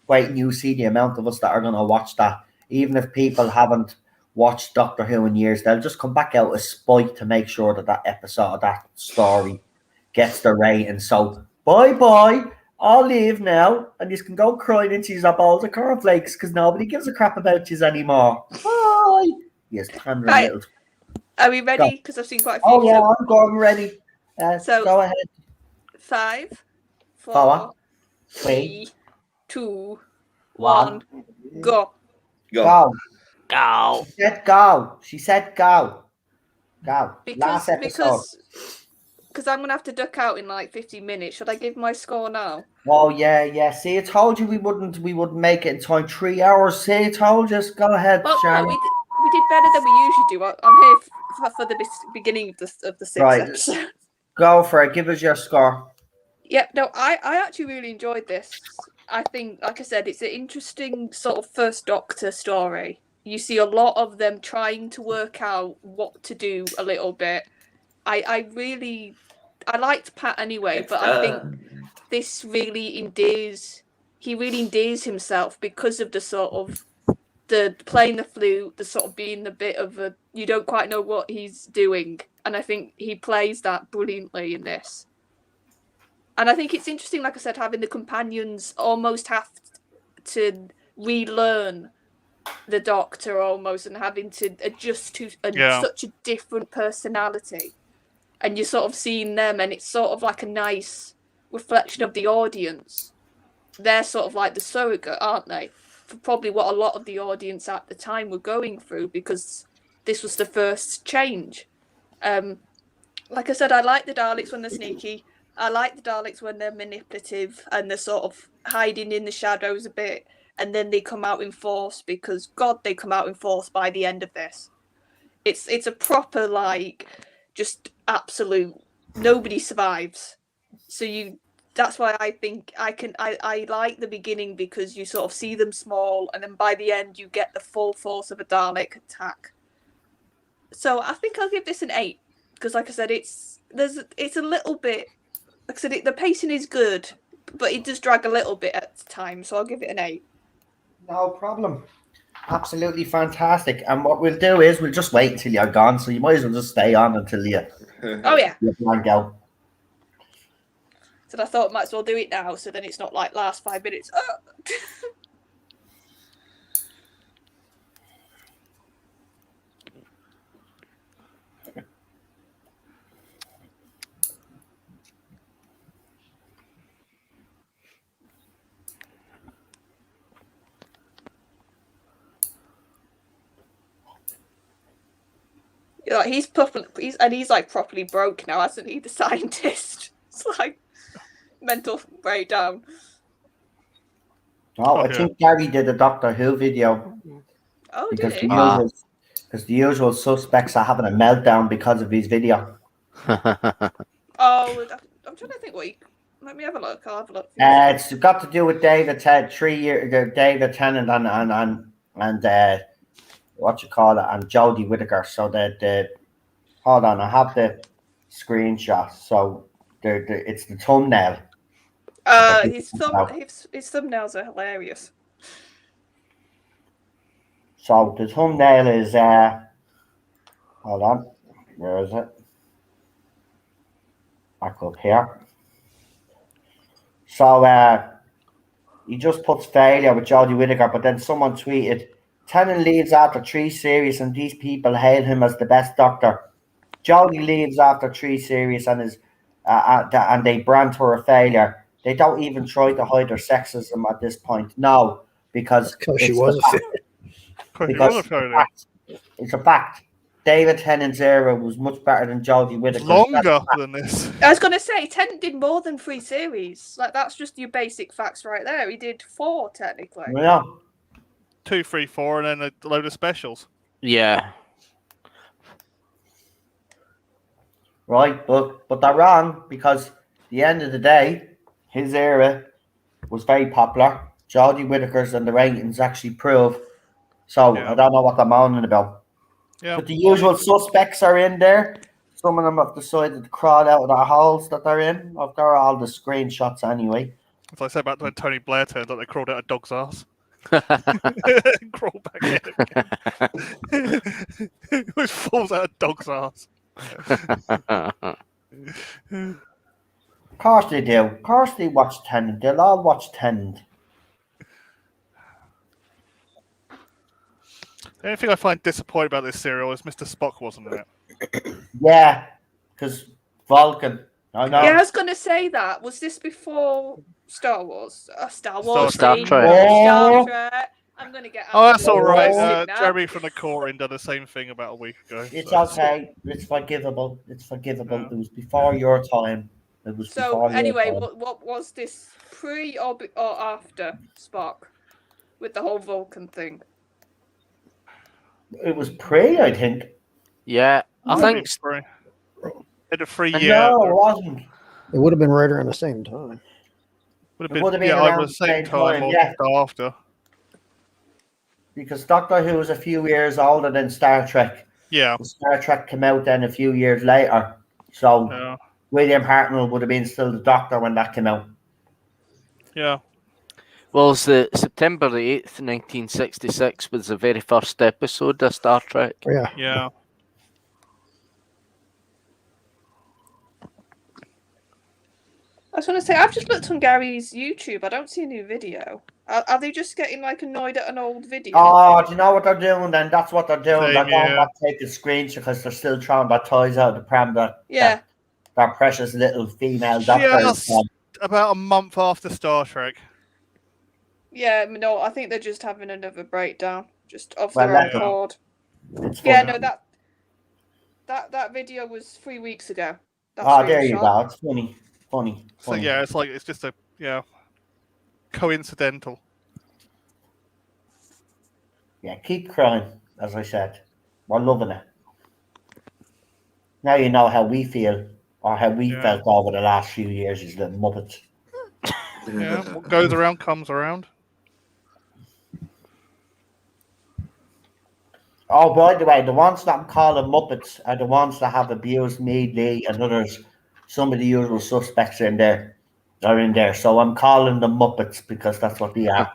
waiting you see the amount of us that are going to watch that. Even if people haven't watched Doctor Who in years, they'll just come back out of spite to make sure that episode, that story gets the rating. So bye. I'll leave now, and you can go crying into your bowls of cornflakes because nobody gives a crap about you anymore. Bye. Yes, right. Are we ready? Because I've seen quite a few. Oh yeah, I'm ready. So go ahead. 5, 4, 3, 2, 1, go. Go. Go. She said go. She said go. Go. Last episode. Because I'm going to have to duck out in like 15 minutes. Should I give my score now? Oh, yeah. See, I told you we wouldn't make it in time. 3 hours. See, I told you. Go ahead, Sharon. No, we did better than we usually do. I'm here for the beginning of the 6th episode. Go for it. Give us your score. Yeah, no, I actually really enjoyed this. I think, like I said, it's an interesting sort of first Doctor story. You see a lot of them trying to work out what to do a little bit. I liked Pat anyway, but I think this really endears himself because of the sort of the playing the flute, the sort of being the bit of a you don't quite know what he's doing, and I think he plays that brilliantly in this. And I think it's interesting, like I said, having the companions almost have to relearn the Doctor almost, and having to adjust to such a different personality. And you're sort of seeing them, and it's sort of like a nice reflection of the audience. They're sort of like the surrogate, aren't they? For probably what a lot of the audience at the time were going through, because this was the first change. Like I said, I like the Daleks when they're sneaky. I like the Daleks when they're manipulative and they're sort of hiding in the shadows a bit. And then they come out in force, because, God, they come out in force by the end of this. It's a proper, like, just absolute, nobody survives. So that's why I think I like the beginning, because you sort of see them small, and then by the end you get the full force of a Dalek attack. So I think I'll give this an 8, because like I said, it's a little bit, like I said, the pacing is good, but it does drag a little bit at times, so I'll give it an 8. No problem. Absolutely fantastic. And what we'll do is we'll just wait until you're gone, so you might as well just stay on until you go. So I thought I might as well do it now, so then it's not like last 5 minutes. Like he's like properly broke now, hasn't he? The scientist. It's like mental breakdown. Oh, I think Gary did a Doctor Who video. Oh, because did he? Because the usual suspects are having a meltdown because of his video. Oh, I'm trying to think what he. Let me have a look. I'll have a look. It's got to do with David Tennant and what you call it, and Jodie Whittaker. So hold on, I have the screenshot. So it's the thumbnail. His thumbnails are hilarious. So the thumbnail is hold on, where is it? Back up here. So he just puts failure with Jodie Whittaker, but then someone tweeted, Tennant leaves after 3 series and these people hail him as the best Doctor. Jodie leaves after 3 series and is and they brand her a failure. They don't even try to hide their sexism at this point. No, because she was a failure. Because it's a fact. David Tennant's era was much better than Jodie Whittaker's. Longer than this. I was going to say, Tennant did more than 3 series. Like, that's just your basic facts right there. He did 4, technically. Yeah. 2, 3, 4, and then a load of specials. Yeah. Right, but they're wrong because at the end of the day, his era was very popular. Jodie Whittaker's and the ratings actually prove. So I don't know what they're moaning about. Yeah. But the usual suspects are in there. Some of them have decided to crawl out of their holes that they're in. I've got all the screenshots anyway. As I said about when Tony Blair turned up, they crawled out a dog's ass. Crawl back in. It falls out a dog's ass. Of course they do. Of course they watch Tennant. They'll all watch Tennant. The only thing I find disappointing about this serial is Mr. Spock wasn't in it. Yeah, because Vulcan. I know. Yeah, I was going to say that. Was this before Star Wars? Star Wars. Star Trek. Star Trek. I'm going to get... Oh, that's all right. Jeremy from the Corin did the same thing about a week ago. It's okay. It's forgivable. It's forgivable. Yeah. It was before your time. It was so anyway, what was this, pre or after Spock with the whole Vulcan thing? It was pre, I think. Yeah, I think pre. At a 3 year. No, it wasn't. It would have been right around the same time. Would have been either the same time or just after. Because Doctor Who was a few years older than Star Trek. Yeah. Star Trek came out then a few years later. So William Hartnell would have been still the Doctor when that came out. Yeah. Well, it's the September the 8th, 1966 was the very first episode of Star Trek. Yeah. Yeah. I was going to say, I've just looked on Gary's YouTube. I don't see a new video. Are they just getting like annoyed at an old video? Oh, do you know what they're doing then? That's what they're doing. They're going back to take a screenshot because they're still throwing their toys out of the pram. Their precious little female doctors. About a month after Star Trek. Yeah, no, I think they're just having another breakdown, just of their own accord. Yeah, no, that video was 3 weeks ago. That's there you go. It's funny. So yeah, it's just a coincidental. Yeah, keep crying, as I said. We're loving it. Now you know how we feel, or how we felt over the last few years, these little muppets. Yeah, what goes around comes around. Oh, by the way, the ones that I'm calling muppets are the ones that have abused me, Lee, and others. Some of the usual suspects are in there. So I'm calling them muppets because that's what they are.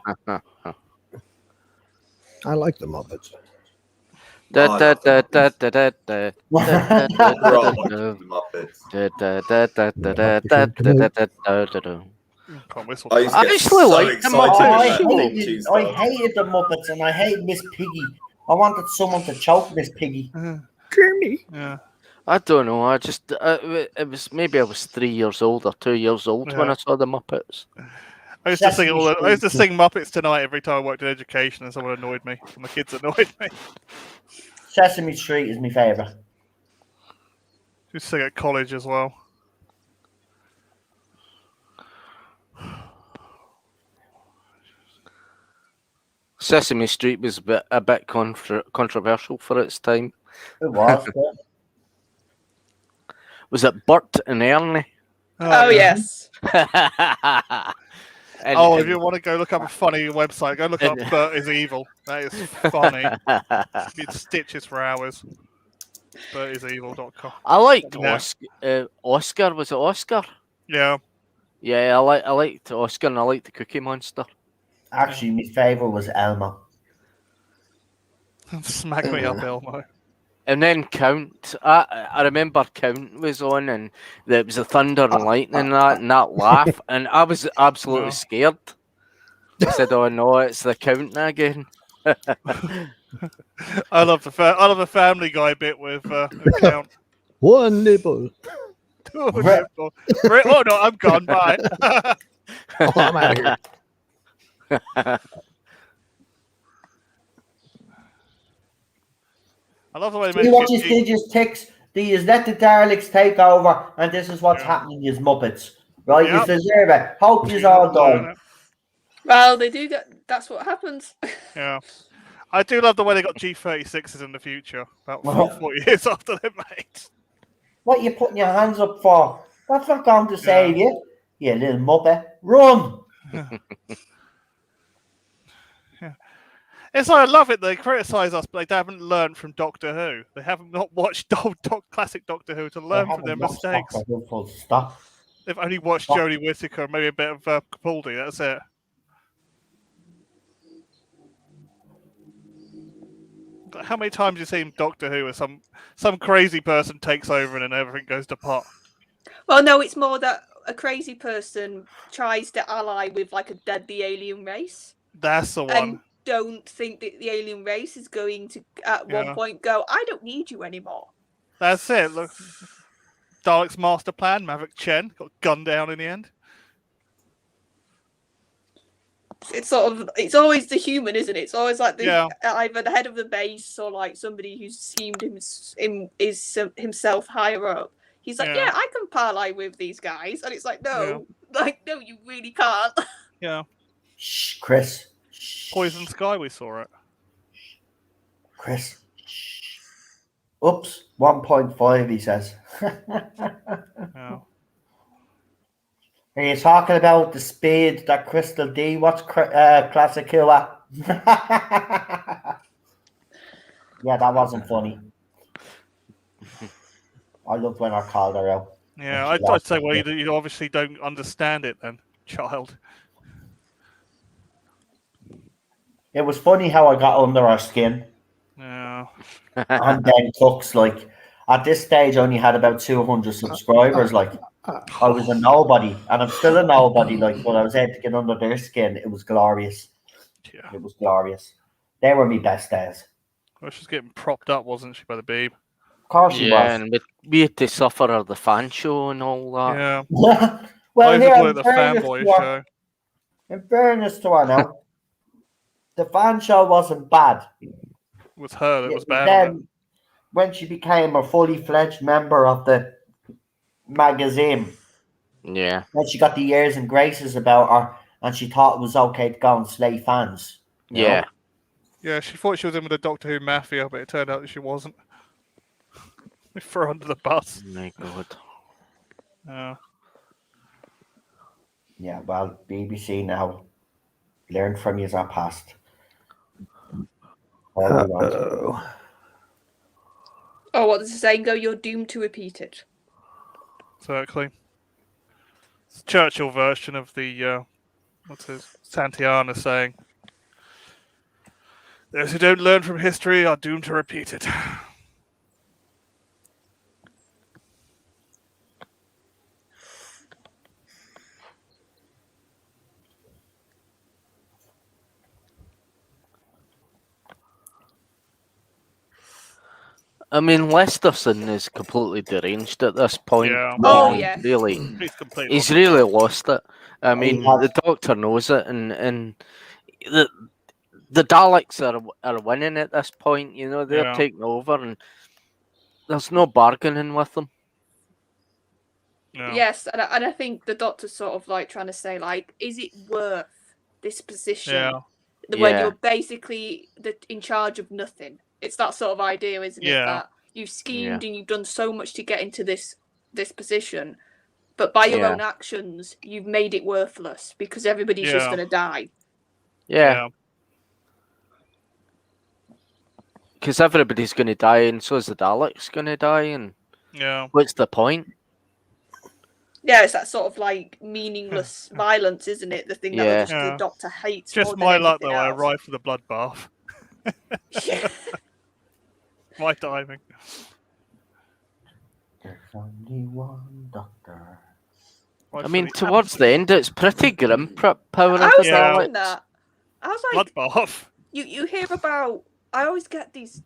I like the Muppets. I actually like the Muppets. I hated the Muppets and I hated Miss Piggy. I wanted someone to choke Miss Piggy. Jeremy. Yeah. I don't know. I just it was maybe I was 3 years old or 2 years old when I saw the Muppets. I used to sing Muppets Tonight every time I worked in education, and someone annoyed me. And the kids annoyed me. Sesame Street is my favourite. Used to sing at college as well. Sesame Street was a bit controversial for its time. It was. Was it Bert and Ernie? Oh yes. If you want to go look up a funny website, go look up Bert is Evil. That is funny. It's stitches for hours. BertIsEvil.com. I liked Oscar. Was it Oscar? Yeah. Yeah, I liked Oscar and I liked the Cookie Monster. Actually, my favourite was Elmo. Smack me up, Elmo. And then Count. I remember Count was on, and there was the thunder and lightning and that laugh, and I was absolutely scared. I said, "Oh no, it's the Count again." I love the Family Guy bit with Count. One nipple. Two nipple. Oh no, I'm gone. Bye. I'm out of here. I love the way they See what you did, just ticks. These let the Daleks take over, and this is what's happening, you Muppets. Right? You deserve it. Hope you's all done. Well, they do get. That's what happens. Yeah. I do love the way they got G36s in the future, about 40 years after they're made. What are you putting your hands up for? That's not going to save you. You little Muppet. Run! It's like, I love it. They criticise us, but they haven't learned from Doctor Who. They haven't not watched classic Doctor Who to learn from their mistakes. Stop. They've only watched Jodie Whittaker and maybe a bit of Capaldi. That's it. How many times have you seen Doctor Who where some crazy person takes over and then everything goes to pot? Well, no, it's more that a crazy person tries to ally with like a deadly alien race. That's the one. And don't think that the alien race is going to at one point go, I don't need you anymore. That's it. Look, Dalek's master plan, Maverick Chen got gunned down in the end. It's always the human, isn't it? It's always like either the head of the base or like somebody who's schemed himself higher up. He's like, yeah, I can parlay with these guys, and it's like, no, no, you really can't. Yeah. Shh, Chris. Poison Sky, we saw it. Chris. Oops, 1.5, he says. Are you talking about the speed that Crystal D? What's Classic Who? Yeah, that wasn't funny. I loved when I called her out. Yeah, I'd say, well, you obviously don't understand it then, child. It was funny how I got under her skin. Yeah. And then Cooks, like, at this stage, I only had about 200 subscribers. Like, I was a nobody, and I'm still a nobody. Like, but I was able to get under their skin. It was glorious. Yeah. It was glorious. They were my best days. Well, she was getting propped up, wasn't she, by the Beeb? Of course she was. And we had to suffer the fan show and all that. Yeah. Well, here, the fanboy show. In fairness to her now, the fan show wasn't bad. It was her that was bad. Then, when she became a fully fledged member of the magazine, when she got the years and graces about her, and she thought it was okay to go and slay fans. You know? Yeah, she thought she was in with the Doctor Who mafia, but it turned out that she wasn't. We threw her under the bus. Oh my God. Yeah, well, BBC now learn from your past. Oh, what does the saying go? You're doomed to repeat it. Exactly. It's Churchill version of the what's his Santayana saying. Those who don't learn from history are doomed to repeat it. I mean, Lesterson is completely deranged at this point. Yeah. Oh, yeah. Really, he's really lost it. I mean, the Doctor knows it, and the Daleks are winning at this point. You know, they're taking over, and there's no bargaining with them. No. Yes, and I think the Doctor's sort of like trying to say, like, is it worth this position when you're basically in charge of nothing? It's that sort of idea, isn't it? That you've schemed and you've done so much to get into this position, but by your own actions, you've made it worthless because everybody's just going to die. Yeah. Because everybody's going to die, and so is the Daleks going to die, and what's the point? Yeah, it's that sort of like meaningless violence, isn't it? The thing that the Doctor hates. Just my luck, though. I arrived for the bloodbath. My timing. There's only one Doctor. I mean, towards the end, it's pretty grim. Power of I was the thinking Daleks. that. I was like, bloodbath. You hear about? I always get these.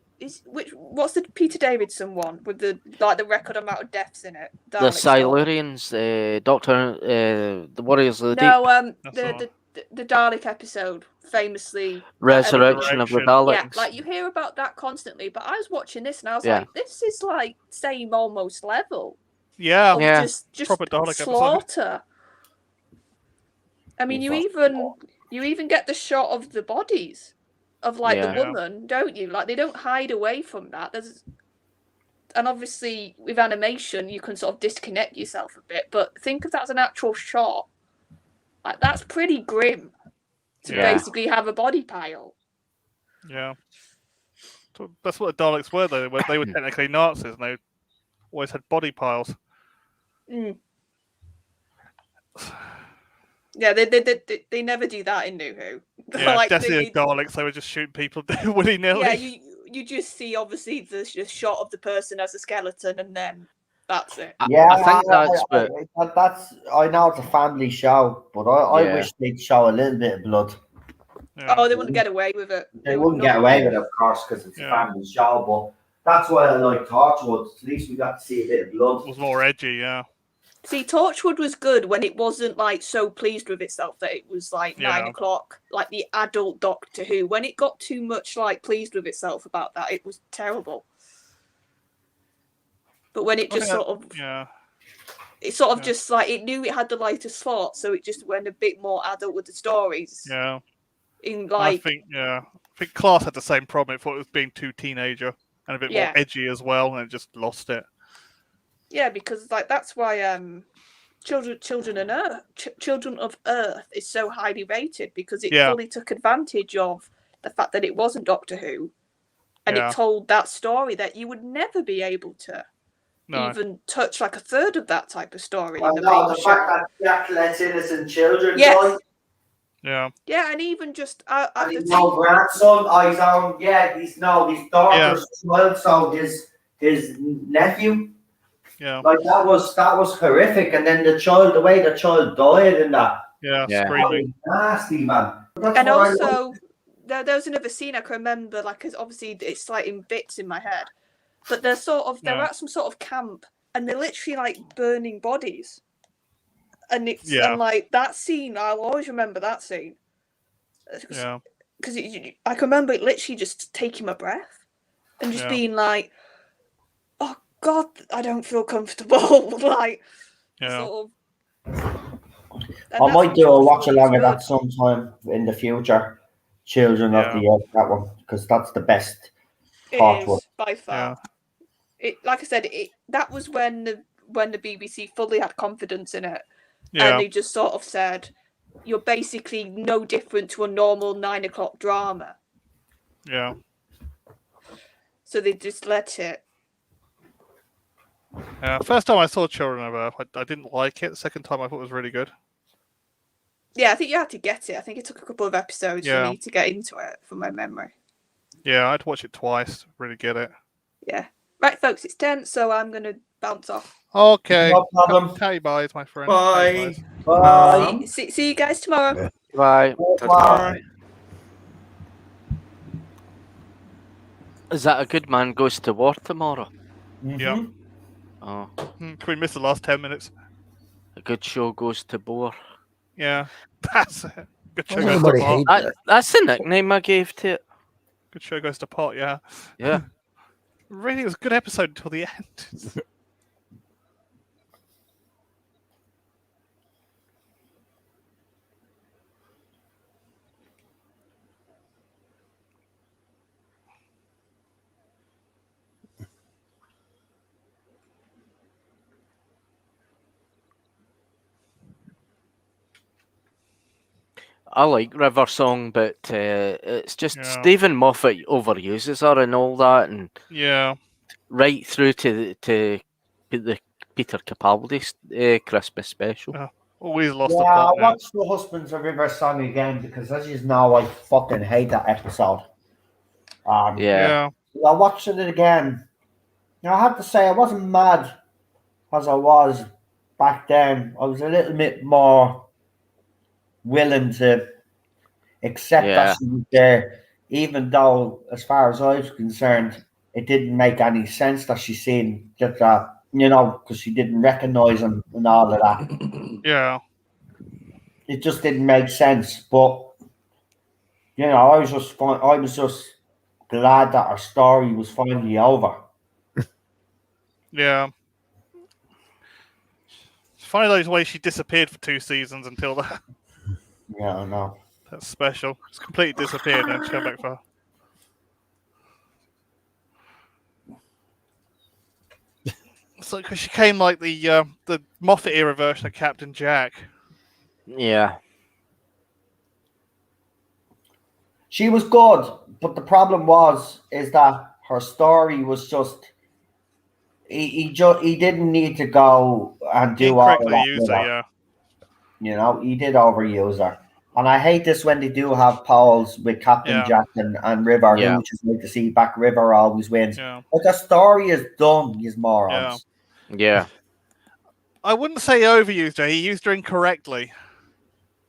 What's the Peter Davidson one with the record amount of deaths in it? The Silurians, Doctor, the Warriors of the Deep. No, the Dalek episode, famously Resurrection of the Daleks. Yeah, like you hear about that constantly, but I was watching this and I was like, this is like same almost level. Yeah, just proper Dalek slaughter. episode. I mean, you even get the shot of the bodies of like the woman, don't you? Like they don't hide away from that. And obviously with animation you can sort of disconnect yourself a bit, but think of that as an actual shot. Like that's pretty grim to basically have a body pile. Yeah. So that's what the Daleks were though. They were technically Nazis and they always had body piles. Mm. Yeah, they never do that in New Who. Yeah, like, definitely the Daleks, they would just shoot people willy-nilly. Yeah, you just see obviously the shot of the person as a skeleton and then that's it. Yeah, I think that's. I know it's a family show, but I wish they'd show a little bit of blood. Yeah. Oh, they wouldn't get away with it. They wouldn't get away with it, of course, because it's a family show. But that's why I like Torchwood. At least we got to see a bit of blood. It was more edgy, yeah. See, Torchwood was good when it wasn't like so pleased with itself that it was like 9 o'clock, like the adult Doctor Who. When it got too much like pleased with itself about that, it was terrible. But when it just just like it knew it had the lighter slot, so it just went a bit more adult with the stories. Yeah. In like, I think Class had the same problem. It thought it was being too teenager and a bit more edgy as well, and it just lost it. Yeah, because like that's why Children of Earth is so highly rated, because it fully took advantage of the fact that it wasn't Doctor Who, and it told that story that you would never be able to even touch like a third of that type of story in the main show. Fact that Jack lets innocent children die. Yeah. Yeah, and even just his grandson, his own, his daughter's child, so his nephew. Yeah, like that was horrific, and then the way the child died and that. Yeah, screaming, nasty, man. And also, there was another scene I can remember, like, because obviously it's like in bits in my head, but they're they're at some sort of camp, and they're literally like burning bodies, and it's and like that scene, I'll always remember that scene. Yeah, because I can remember it literally just taking my breath and just being like, oh God, I don't feel comfortable. Like, sort of. I might do a watch along of that sometime in the future. Children of the Earth, that one, because that's the best part. It is by far. It, like I said, that was when the BBC fully had confidence in it, and they just sort of said, "You're basically no different to a normal 9 o'clock drama." Yeah. So they just let it. Yeah, first time I saw Children of Earth, I didn't like it. The second time I thought it was really good. Yeah, I think you had to get it. I think it took a couple of episodes for me to get into it, from my memory. Yeah, I'd watch it twice to really get it. Yeah. Right, folks, it's 10, so I'm going to bounce off. Okay. No problem. Okay, bye, my friend. Bye. Bye. See you guys tomorrow. Bye. Bye. Is that A Good Man Goes to War tomorrow? Yeah. Oh. Can we miss the last 10 minutes? A Good Show Goes to Bore. Yeah, that's it. Good Show Doesn't Goes to anybody Pot. hate That's the nickname I gave to it. Good Show Goes to Pot, yeah. Yeah. Really, it was a good episode until the end. I like River Song, but it's just Stephen Moffat overuses her and all that, and right through to the Peter Capaldi Christmas special. Always lost the I plot. watched The Husbands of River Song again because, as you know, I fucking hate that episode. I watched it again. Now, I have to say, I wasn't mad as I was back then. I was a little bit more willing to accept that she was there, even though, as far as I was concerned, it didn't make any sense that she seen that, because she didn't recognize him and all of that. Yeah. it just didn't make sense. But you know, I was just glad that our story was finally over. Yeah. It's funny those ways she disappeared for 2 seasons until that. Yeah, I know. That's special. It's completely disappeared and she came back for. So because she came like the Moffat era version of Captain Jack. Yeah. She was good, but the problem is that her story was just he didn't need to go and do all of Incorrectly that used with her, her. yeah. You know, he did overuse her. And I hate this when they do have polls with Captain Yeah. Jack and River, Yeah. who just like to see back River always wins. Yeah. But the story is done, you morons. Yeah. I wouldn't say he overused her. He used her incorrectly.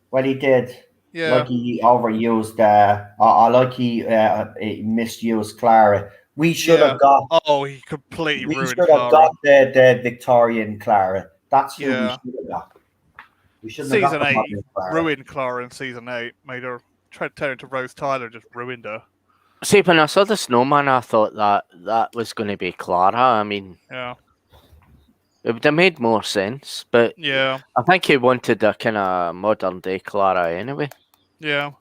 Well, he did. Yeah. Like he overused, he misused Clara. We should have got. Oh, he completely We ruined should have Clara. got the Victorian Clara. That's who we Yeah. should have got. We shouldn't have Season got the 8 modern Clara. ruined Clara in season 8. Made her tried to turn into Rose Tyler, just ruined her. See, when I saw the snowman, I thought that was going to be Clara. I mean, Yeah. it would have made more sense, but Yeah. I think he wanted a kind of modern day Clara anyway. Yeah.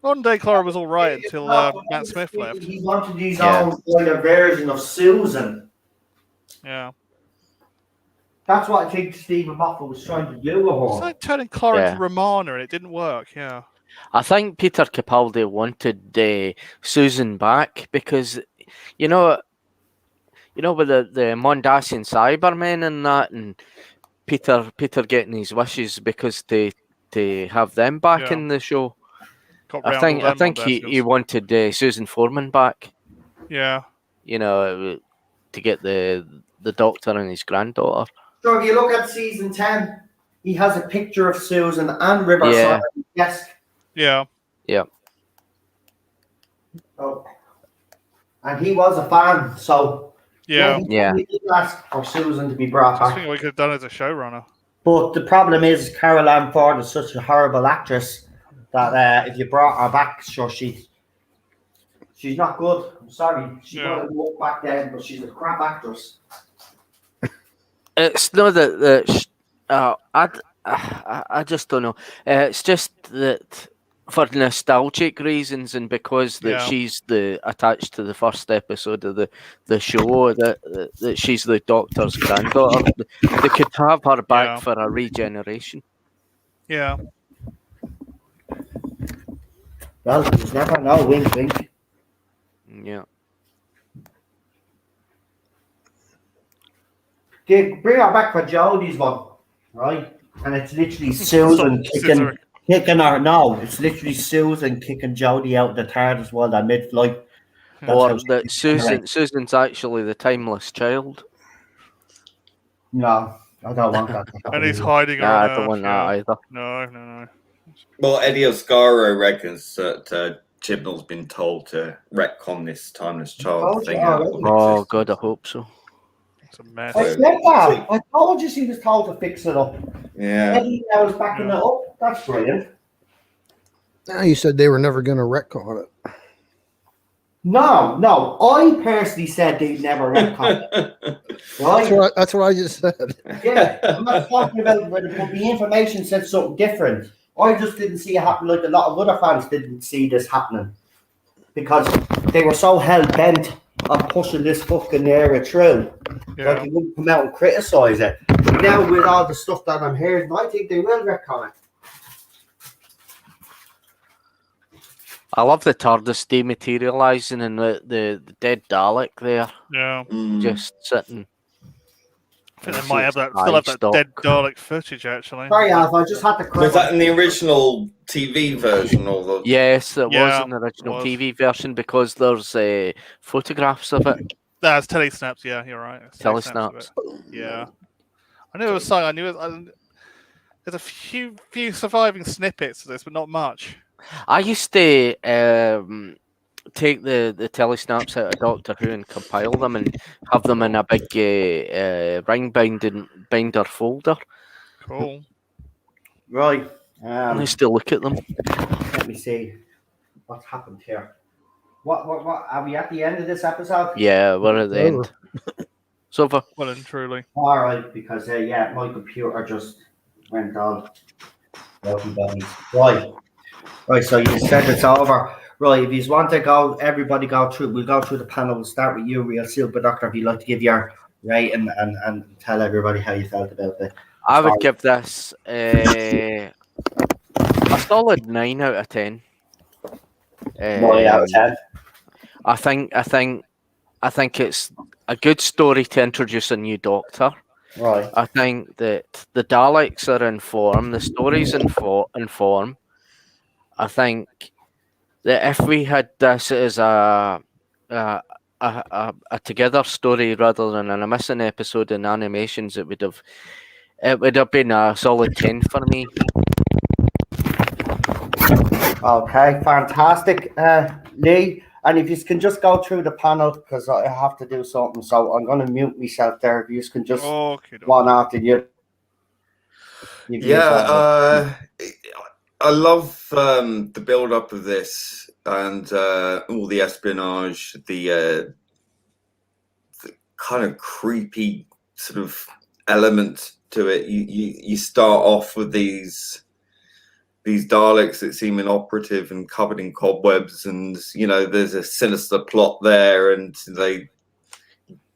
Modern day Clara was all right until Matt Smith left. He wanted his own kind of version of Susan. Yeah. That's what I think Stephen Moffat was trying to do with her. It's like turning Clara into Romana, and it didn't work. Yeah. I think Peter Capaldi wanted Susan back because, you know, with the Mondasian Cybermen and that, and Peter getting his wishes because to have them back in the show. I think he wanted Susan Foreman back. Yeah. You know, to get the Doctor and his granddaughter. So if you look at season 10, he has a picture of Susan and River on his desk. Yeah. Yeah. Oh. And he was a fan, so he did ask for Susan to be brought back. I think we could have done as a showrunner. But the problem is Carol Ann Ford is such a horrible actress that if you brought her back, sure, she's not good. I'm sorry. She might have looked back then, but she's a crap actress. It's not that I just don't know. It's just that for nostalgic reasons and because she's attached to the first episode of the show that she's the Doctor's granddaughter. They could have her back for a regeneration. Yeah. Well, you never know. Wink, wink. Yeah. Bring her back for Jodie's one, right? And it's literally Susan kicking her. No, it's literally Susan kicking Jodie out of the TARDIS while they're mid-flight. Or that Susan's actually the timeless child. No, I don't want that. And he's hiding her. I don't want that either. No. Well, Eddie Oscaro reckons that Chibnall's been told to retcon this timeless child thing. Oh, God, I hope so. It's a mess. I told you she was told to fix it up. Yeah. Eddie now is backing it up. That's brilliant. You said they were never going to retcon it. No. I personally said they never retcon it. Right? That's what I just said. Yeah, I'm not talking about but the information said something different. I just didn't see it happen like a lot of other fans didn't see this happening. Because they were so hell-bent on pushing this fucking era through. Like they wouldn't come out and criticise it. But now with all the stuff that I'm hearing, I think they will retcon it. I love the TARDIS dematerialising and the dead Dalek there. Yeah. Just sitting. I think they might have that dead Dalek footage, actually. Sorry, Alf, I just had to Was that in the original TV version? Or the... Yes, it was in the original TV version because there's photographs of it. That's telesnaps, yeah, you're right. Telesnaps. Yeah. I knew it was something. There's a few surviving snippets of this, but not much. I used to take the telesnaps out of Doctor Who and compile them and have them in a big ring binder folder. Cool. Right. Nice to look at them. Let me see what's happened here. What are we at the end of this episode? Yeah, we're at the end. So far. Well and truly. All right, because my computer just went on. Right. So you said it's over. Right, if you want to go, everybody go through. We'll go through the panel. We'll start with you, Real Silver Doctor. If you'd like to give your rating and tell everybody how you felt about it. I would give this a solid 9 out of 10. 9 out of 10. I think it's a good story to introduce a new Doctor. Right. I think that the Daleks are in form. The story's in form. I think that if we had this as a together story rather than a missing episode in animations, it would have been a solid 10 for me. Okay, fantastic, Lee. And if you can just go through the panel, because I have to do something, so I'm going to mute myself there. If you can just one after you. Yeah, I love the build-up of this and all the espionage, the kind of creepy sort of element to it. You start off with these Daleks that seem inoperative and covered in cobwebs, and there's a sinister plot there, and they,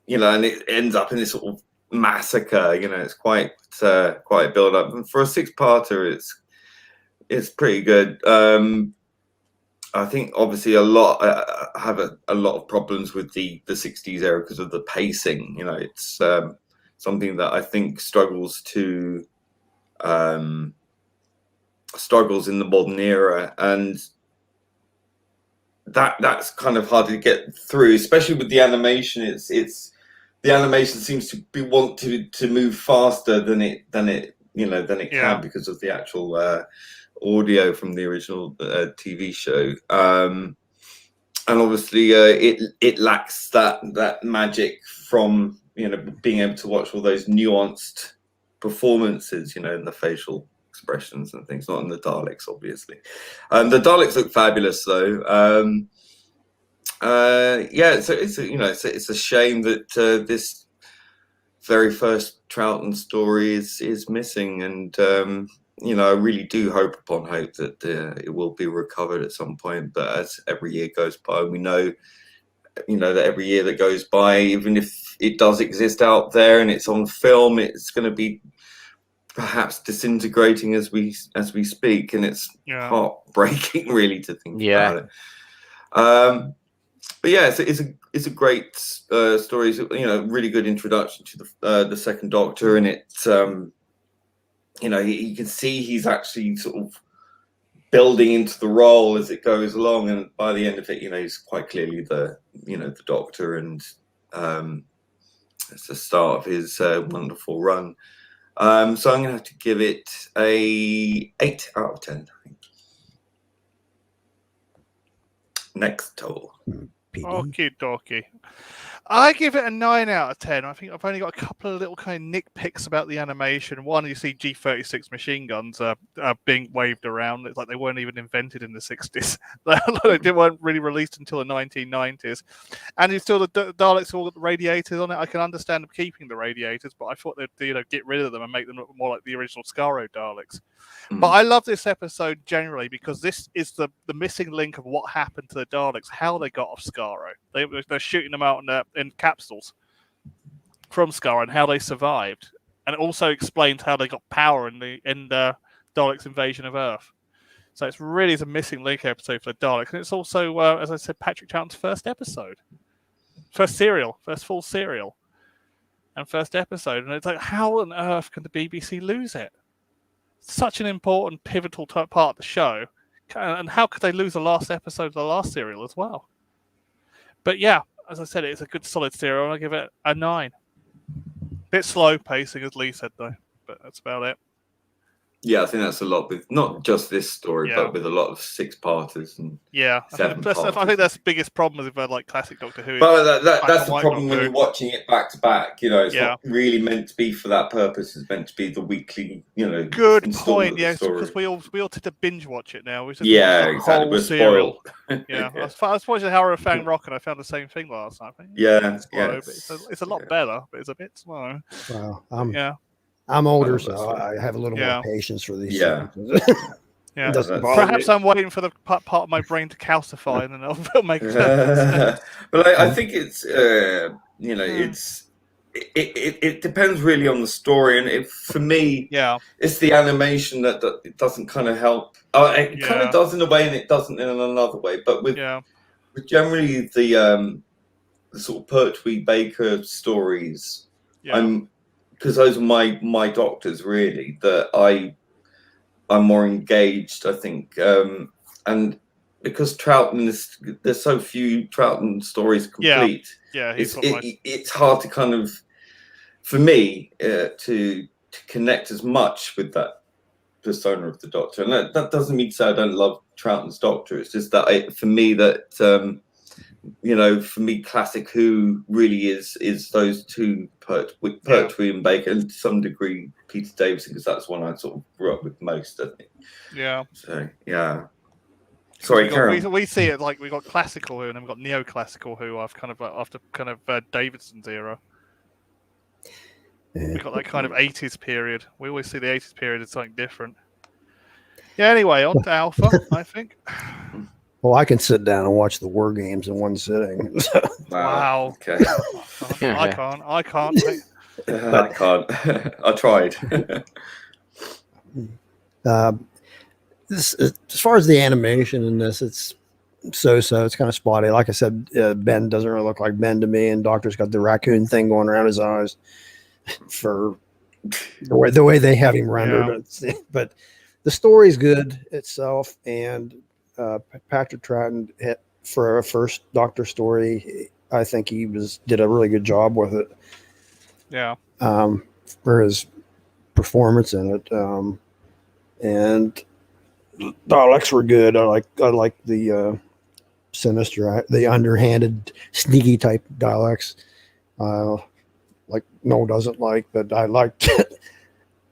and it ends up in this sort of massacre. It's quite a build up, and for a 6-parter, it's pretty good. I think obviously I have a lot of problems with the 60s era because of the pacing. It's something that I think struggles in the modern era, and that's kind of hard to get through, especially with the animation. It's the animation seems to want to move faster than it can because of the actual audio from the original TV show, and obviously it lacks that magic from being able to watch all those nuanced performances in the facial expressions and things, not in the Daleks, obviously. The Daleks look fabulous, though. So it's a shame that this very first Troughton story is missing, and I really do hope that it will be recovered at some point. But as every year goes by, we know that every year that goes by, even if it does exist out there and it's on film, it's going to be perhaps disintegrating as we speak, and it's heartbreaking really to think about it. But yeah, it's a great story. It's really good introduction to the second Doctor, and it you can see he's actually sort of building into the role as it goes along, and by the end of it, he's quite clearly the Doctor, and it's the start of his wonderful run. So I'm going to have to give it a 8 out of 10. I think. Next toll. Okie dokie. I give it a 9 out of 10. I think I've only got a couple of little kind of nitpicks about the animation. One, you see G36 machine guns being waved around. It's like they weren't even invented in the 60s. They weren't really released until the 1990s. And you still the Daleks all got the radiators on it. I can understand them keeping the radiators, but I thought they'd get rid of them and make them look more like the original Skaro Daleks. But I love this episode generally because this is the missing link of what happened to the Daleks, how they got off Skaro. They're shooting them out in capsules from Skaro and how they survived. And it also explains how they got power in the Daleks' invasion of Earth. So it's really a missing link episode for the Daleks. And it's also, as I said, Patrick Troughton's first episode. First full serial. And first episode. And it's like, how on earth can the BBC lose it? Such an important, pivotal part of the show. And how could they lose the last episode of the last serial as well? But yeah, as I said, it's a good solid serial, and I give it a 9. Bit slow pacing, as Lee said, though. But that's about it. Yeah, I think that's a lot with not just this story, but with a lot of 6-parters and I think that's the biggest problem with like classic Doctor Who. But that's the problem when you're watching it back to back. It's not really meant to be for that purpose. It's meant to be the weekly, Good point. Yes, because we all tend to binge watch it now. We just exactly. We're spoiled. Yeah, I was watching Harrow Fang Rock, and I found the same thing last night. It's a lot better, but it's a bit slow. Wow. I'm older, so I have a little more patience for these things. Perhaps I'm waiting for the part of my brain to calcify, and then it'll make sense. But I think it's it depends really on the story, and for me, it's the animation that it doesn't kind of help. It kind of does in a way, and it doesn't in another way. But with generally the sort of Pertwee Baker stories, because those are my doctors really that I'm more engaged, I think, and because Troughton there's so few Troughton stories complete. It's hard to kind of, for me, to connect as much with that persona of the Doctor, and that doesn't mean to say I don't love Troughton's Doctor. It's just that for me for me, Classic Who really is those two, Pertwee and Baker, and to some degree Peter Davison, because that's one I sort of grew up with most, I think. Yeah. So sorry, we see it like we got classical Who, and then we got neoclassical Who after Davidson's era. We got that kind of 80s period. We always see the 80s period as something different. Yeah. Anyway, on to Alpha, I think. Well, I can sit down and watch the War Games in one sitting. Wow. Okay. I can't. I can't. I tried. As far as the animation in this, it's so-so. It's kind of spotty. Like I said, Ben doesn't really look like Ben to me, and Doctor's got the raccoon thing going around his eyes for the way they have him rendered. Yeah. But the story's good itself, and Patrick Troughton, for a first Doctor story, I think he did a really good job with it. Yeah. For his performance in it, and Daleks were good. I like the sinister, the underhanded, sneaky type Daleks. Like Noel doesn't like, but I liked it.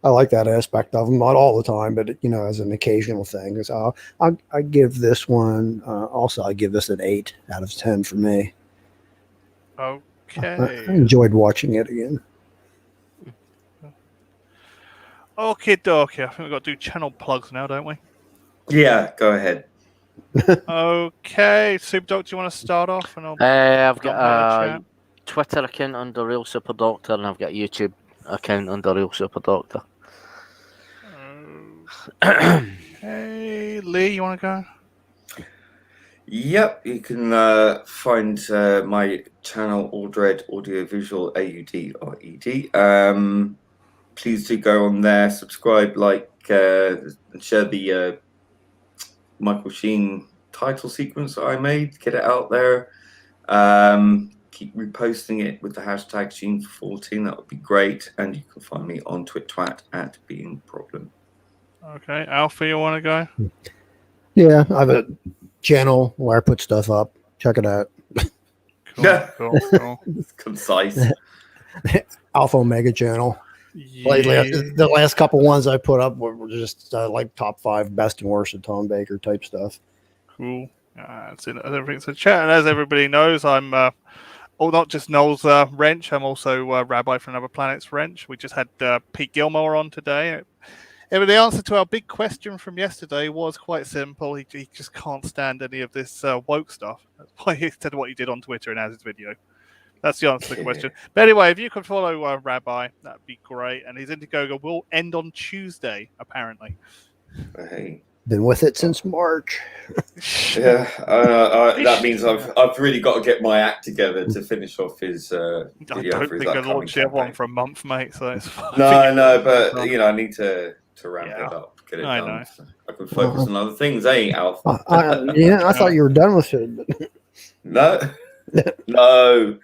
I like that aspect of them, not all the time, but as an occasional thing. So I give this one. Also, I give this an 8 out of 10 for me. Okay. I enjoyed watching it again. Okay, dokie. I think we've got to do channel plugs now, don't we? Yeah, go ahead. Okay, Super Doc, do you want to start off? And I've got a Twitter account under Real Super Doctor, and I've got a YouTube account under Real Super Doctor. Hey, Lee, you want to go? Yep, you can find my channel Aldred Audiovisual, AUDRED. Please do go on there, subscribe, like, and share the Michael Sheen title sequence that I made. Get it out there. Keep reposting it with the hashtag Sheen14. That would be great. And you can find me on Twitch at Being Problem. Okay, Alfie, you want to go? Yeah, I have a channel where I put stuff up. Check it out. Cool. Concise. Alpha Omega channel. Yeah. Lately, the last couple ones I put up were just like top 5 best and worst of Tom Baker type stuff. Cool. That's everything's in chat, and as everybody knows, I'm not just Noel's Wrench. I'm also Rabbi from Another Planet's Wrench. We just had Pete Gilmore on today. The answer to our big question from yesterday was quite simple. He just can't stand any of this woke stuff. That's why he said what he did on Twitter and has his video. That's the answer to the question. But anyway, if you could follow Rabbi, that'd be great. And his Indiegogo will end on Tuesday, apparently. Hey. Been with it since March. Yeah, that means I've really got to get my act together to finish off his video. I don't think I launched one for a month, mate. So it's fine. No, but I need to ramp it up, get it done. Know. So I can focus on other things, Alpha? I thought you were done with it. No.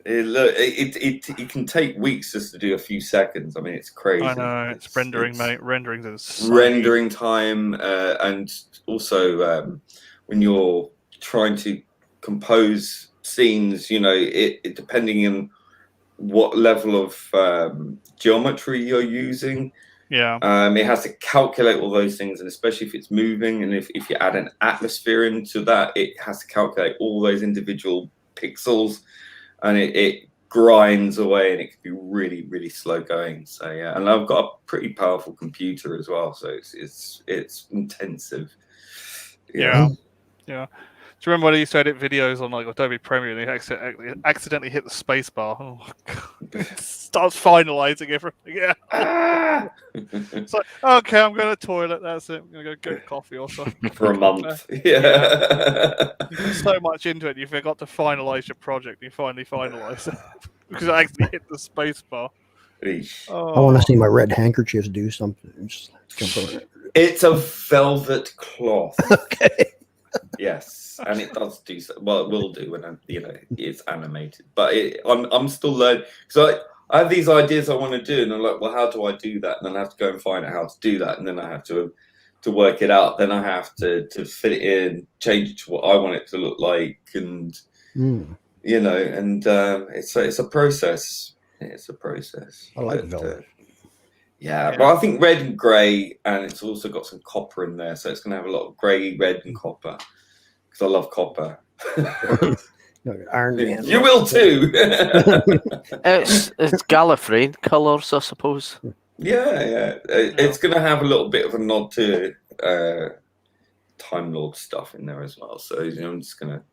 It can take weeks just to do a few seconds. I mean, it's crazy. I know, it's rendering, mate. Renderings is so rendering time, and also when you're trying to compose scenes, you know, it depending on what level of geometry you're using. Yeah. It has to calculate all those things, and especially if it's moving, and if you add an atmosphere into that, it has to calculate all those individual pixels, and it grinds away, and it can be really, really slow going. So yeah, and I've got a pretty powerful computer as well, so it's intensive. Yeah. Do you remember when I used to edit videos on like Adobe Premiere and they accidentally hit the space bar? Oh my God. It starts finalizing everything. Yeah. It's like, okay, I'm going to the toilet. That's it. I'm going to go get coffee or something. For a month. Yeah. You put so much into it, you forgot to finalize your project. You finally finalize it because I actually hit the space bar. Oh. I want to see my red handkerchiefs do something. Just jump on it. It's a velvet cloth. Okay. Yes, and it does do so. Well, it will do when it's animated. But I'm still learning, because I have these ideas I want to do, and I'm like, well, how do I do that? And then I have to go and find out how to do that, and then I have to work it out. Then I have to fit it in, change it to what I want it to look like, and you know, and it's a process. It's a process. I like velvet. Yeah, but I think red and grey, and it's also got some copper in there, so it's going to have a lot of grey, red, and copper, because I love copper. Iron Man. You will too. It's Gallifreyan colours, I suppose. Yeah. It's going to have a little bit of a nod to Time Lord stuff in there as well. So I'm just going to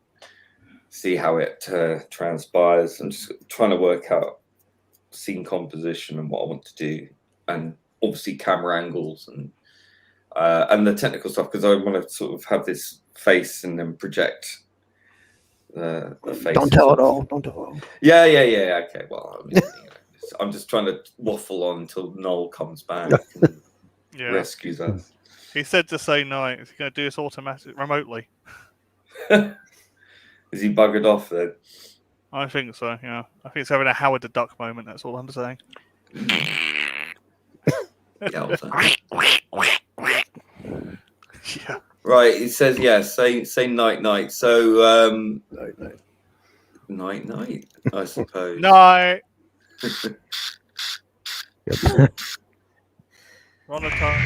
see how it transpires. I'm just trying to work out scene composition and what I want to do, and obviously camera angles and the technical stuff, because I want to sort of have this face and then project the face. Don't tell it all. Don't tell it all. Yeah. Okay. Well, I mean, I'm just trying to waffle on until Noel comes back and rescues us. He said to say night. He's going to do this automatic remotely. Is he buggered off then? I think so. Yeah, I think it's having a Howard the Duck moment. That's all I'm saying. Yeah. Yeah. Right. It says say night. So night. I suppose. Night. We're on the time.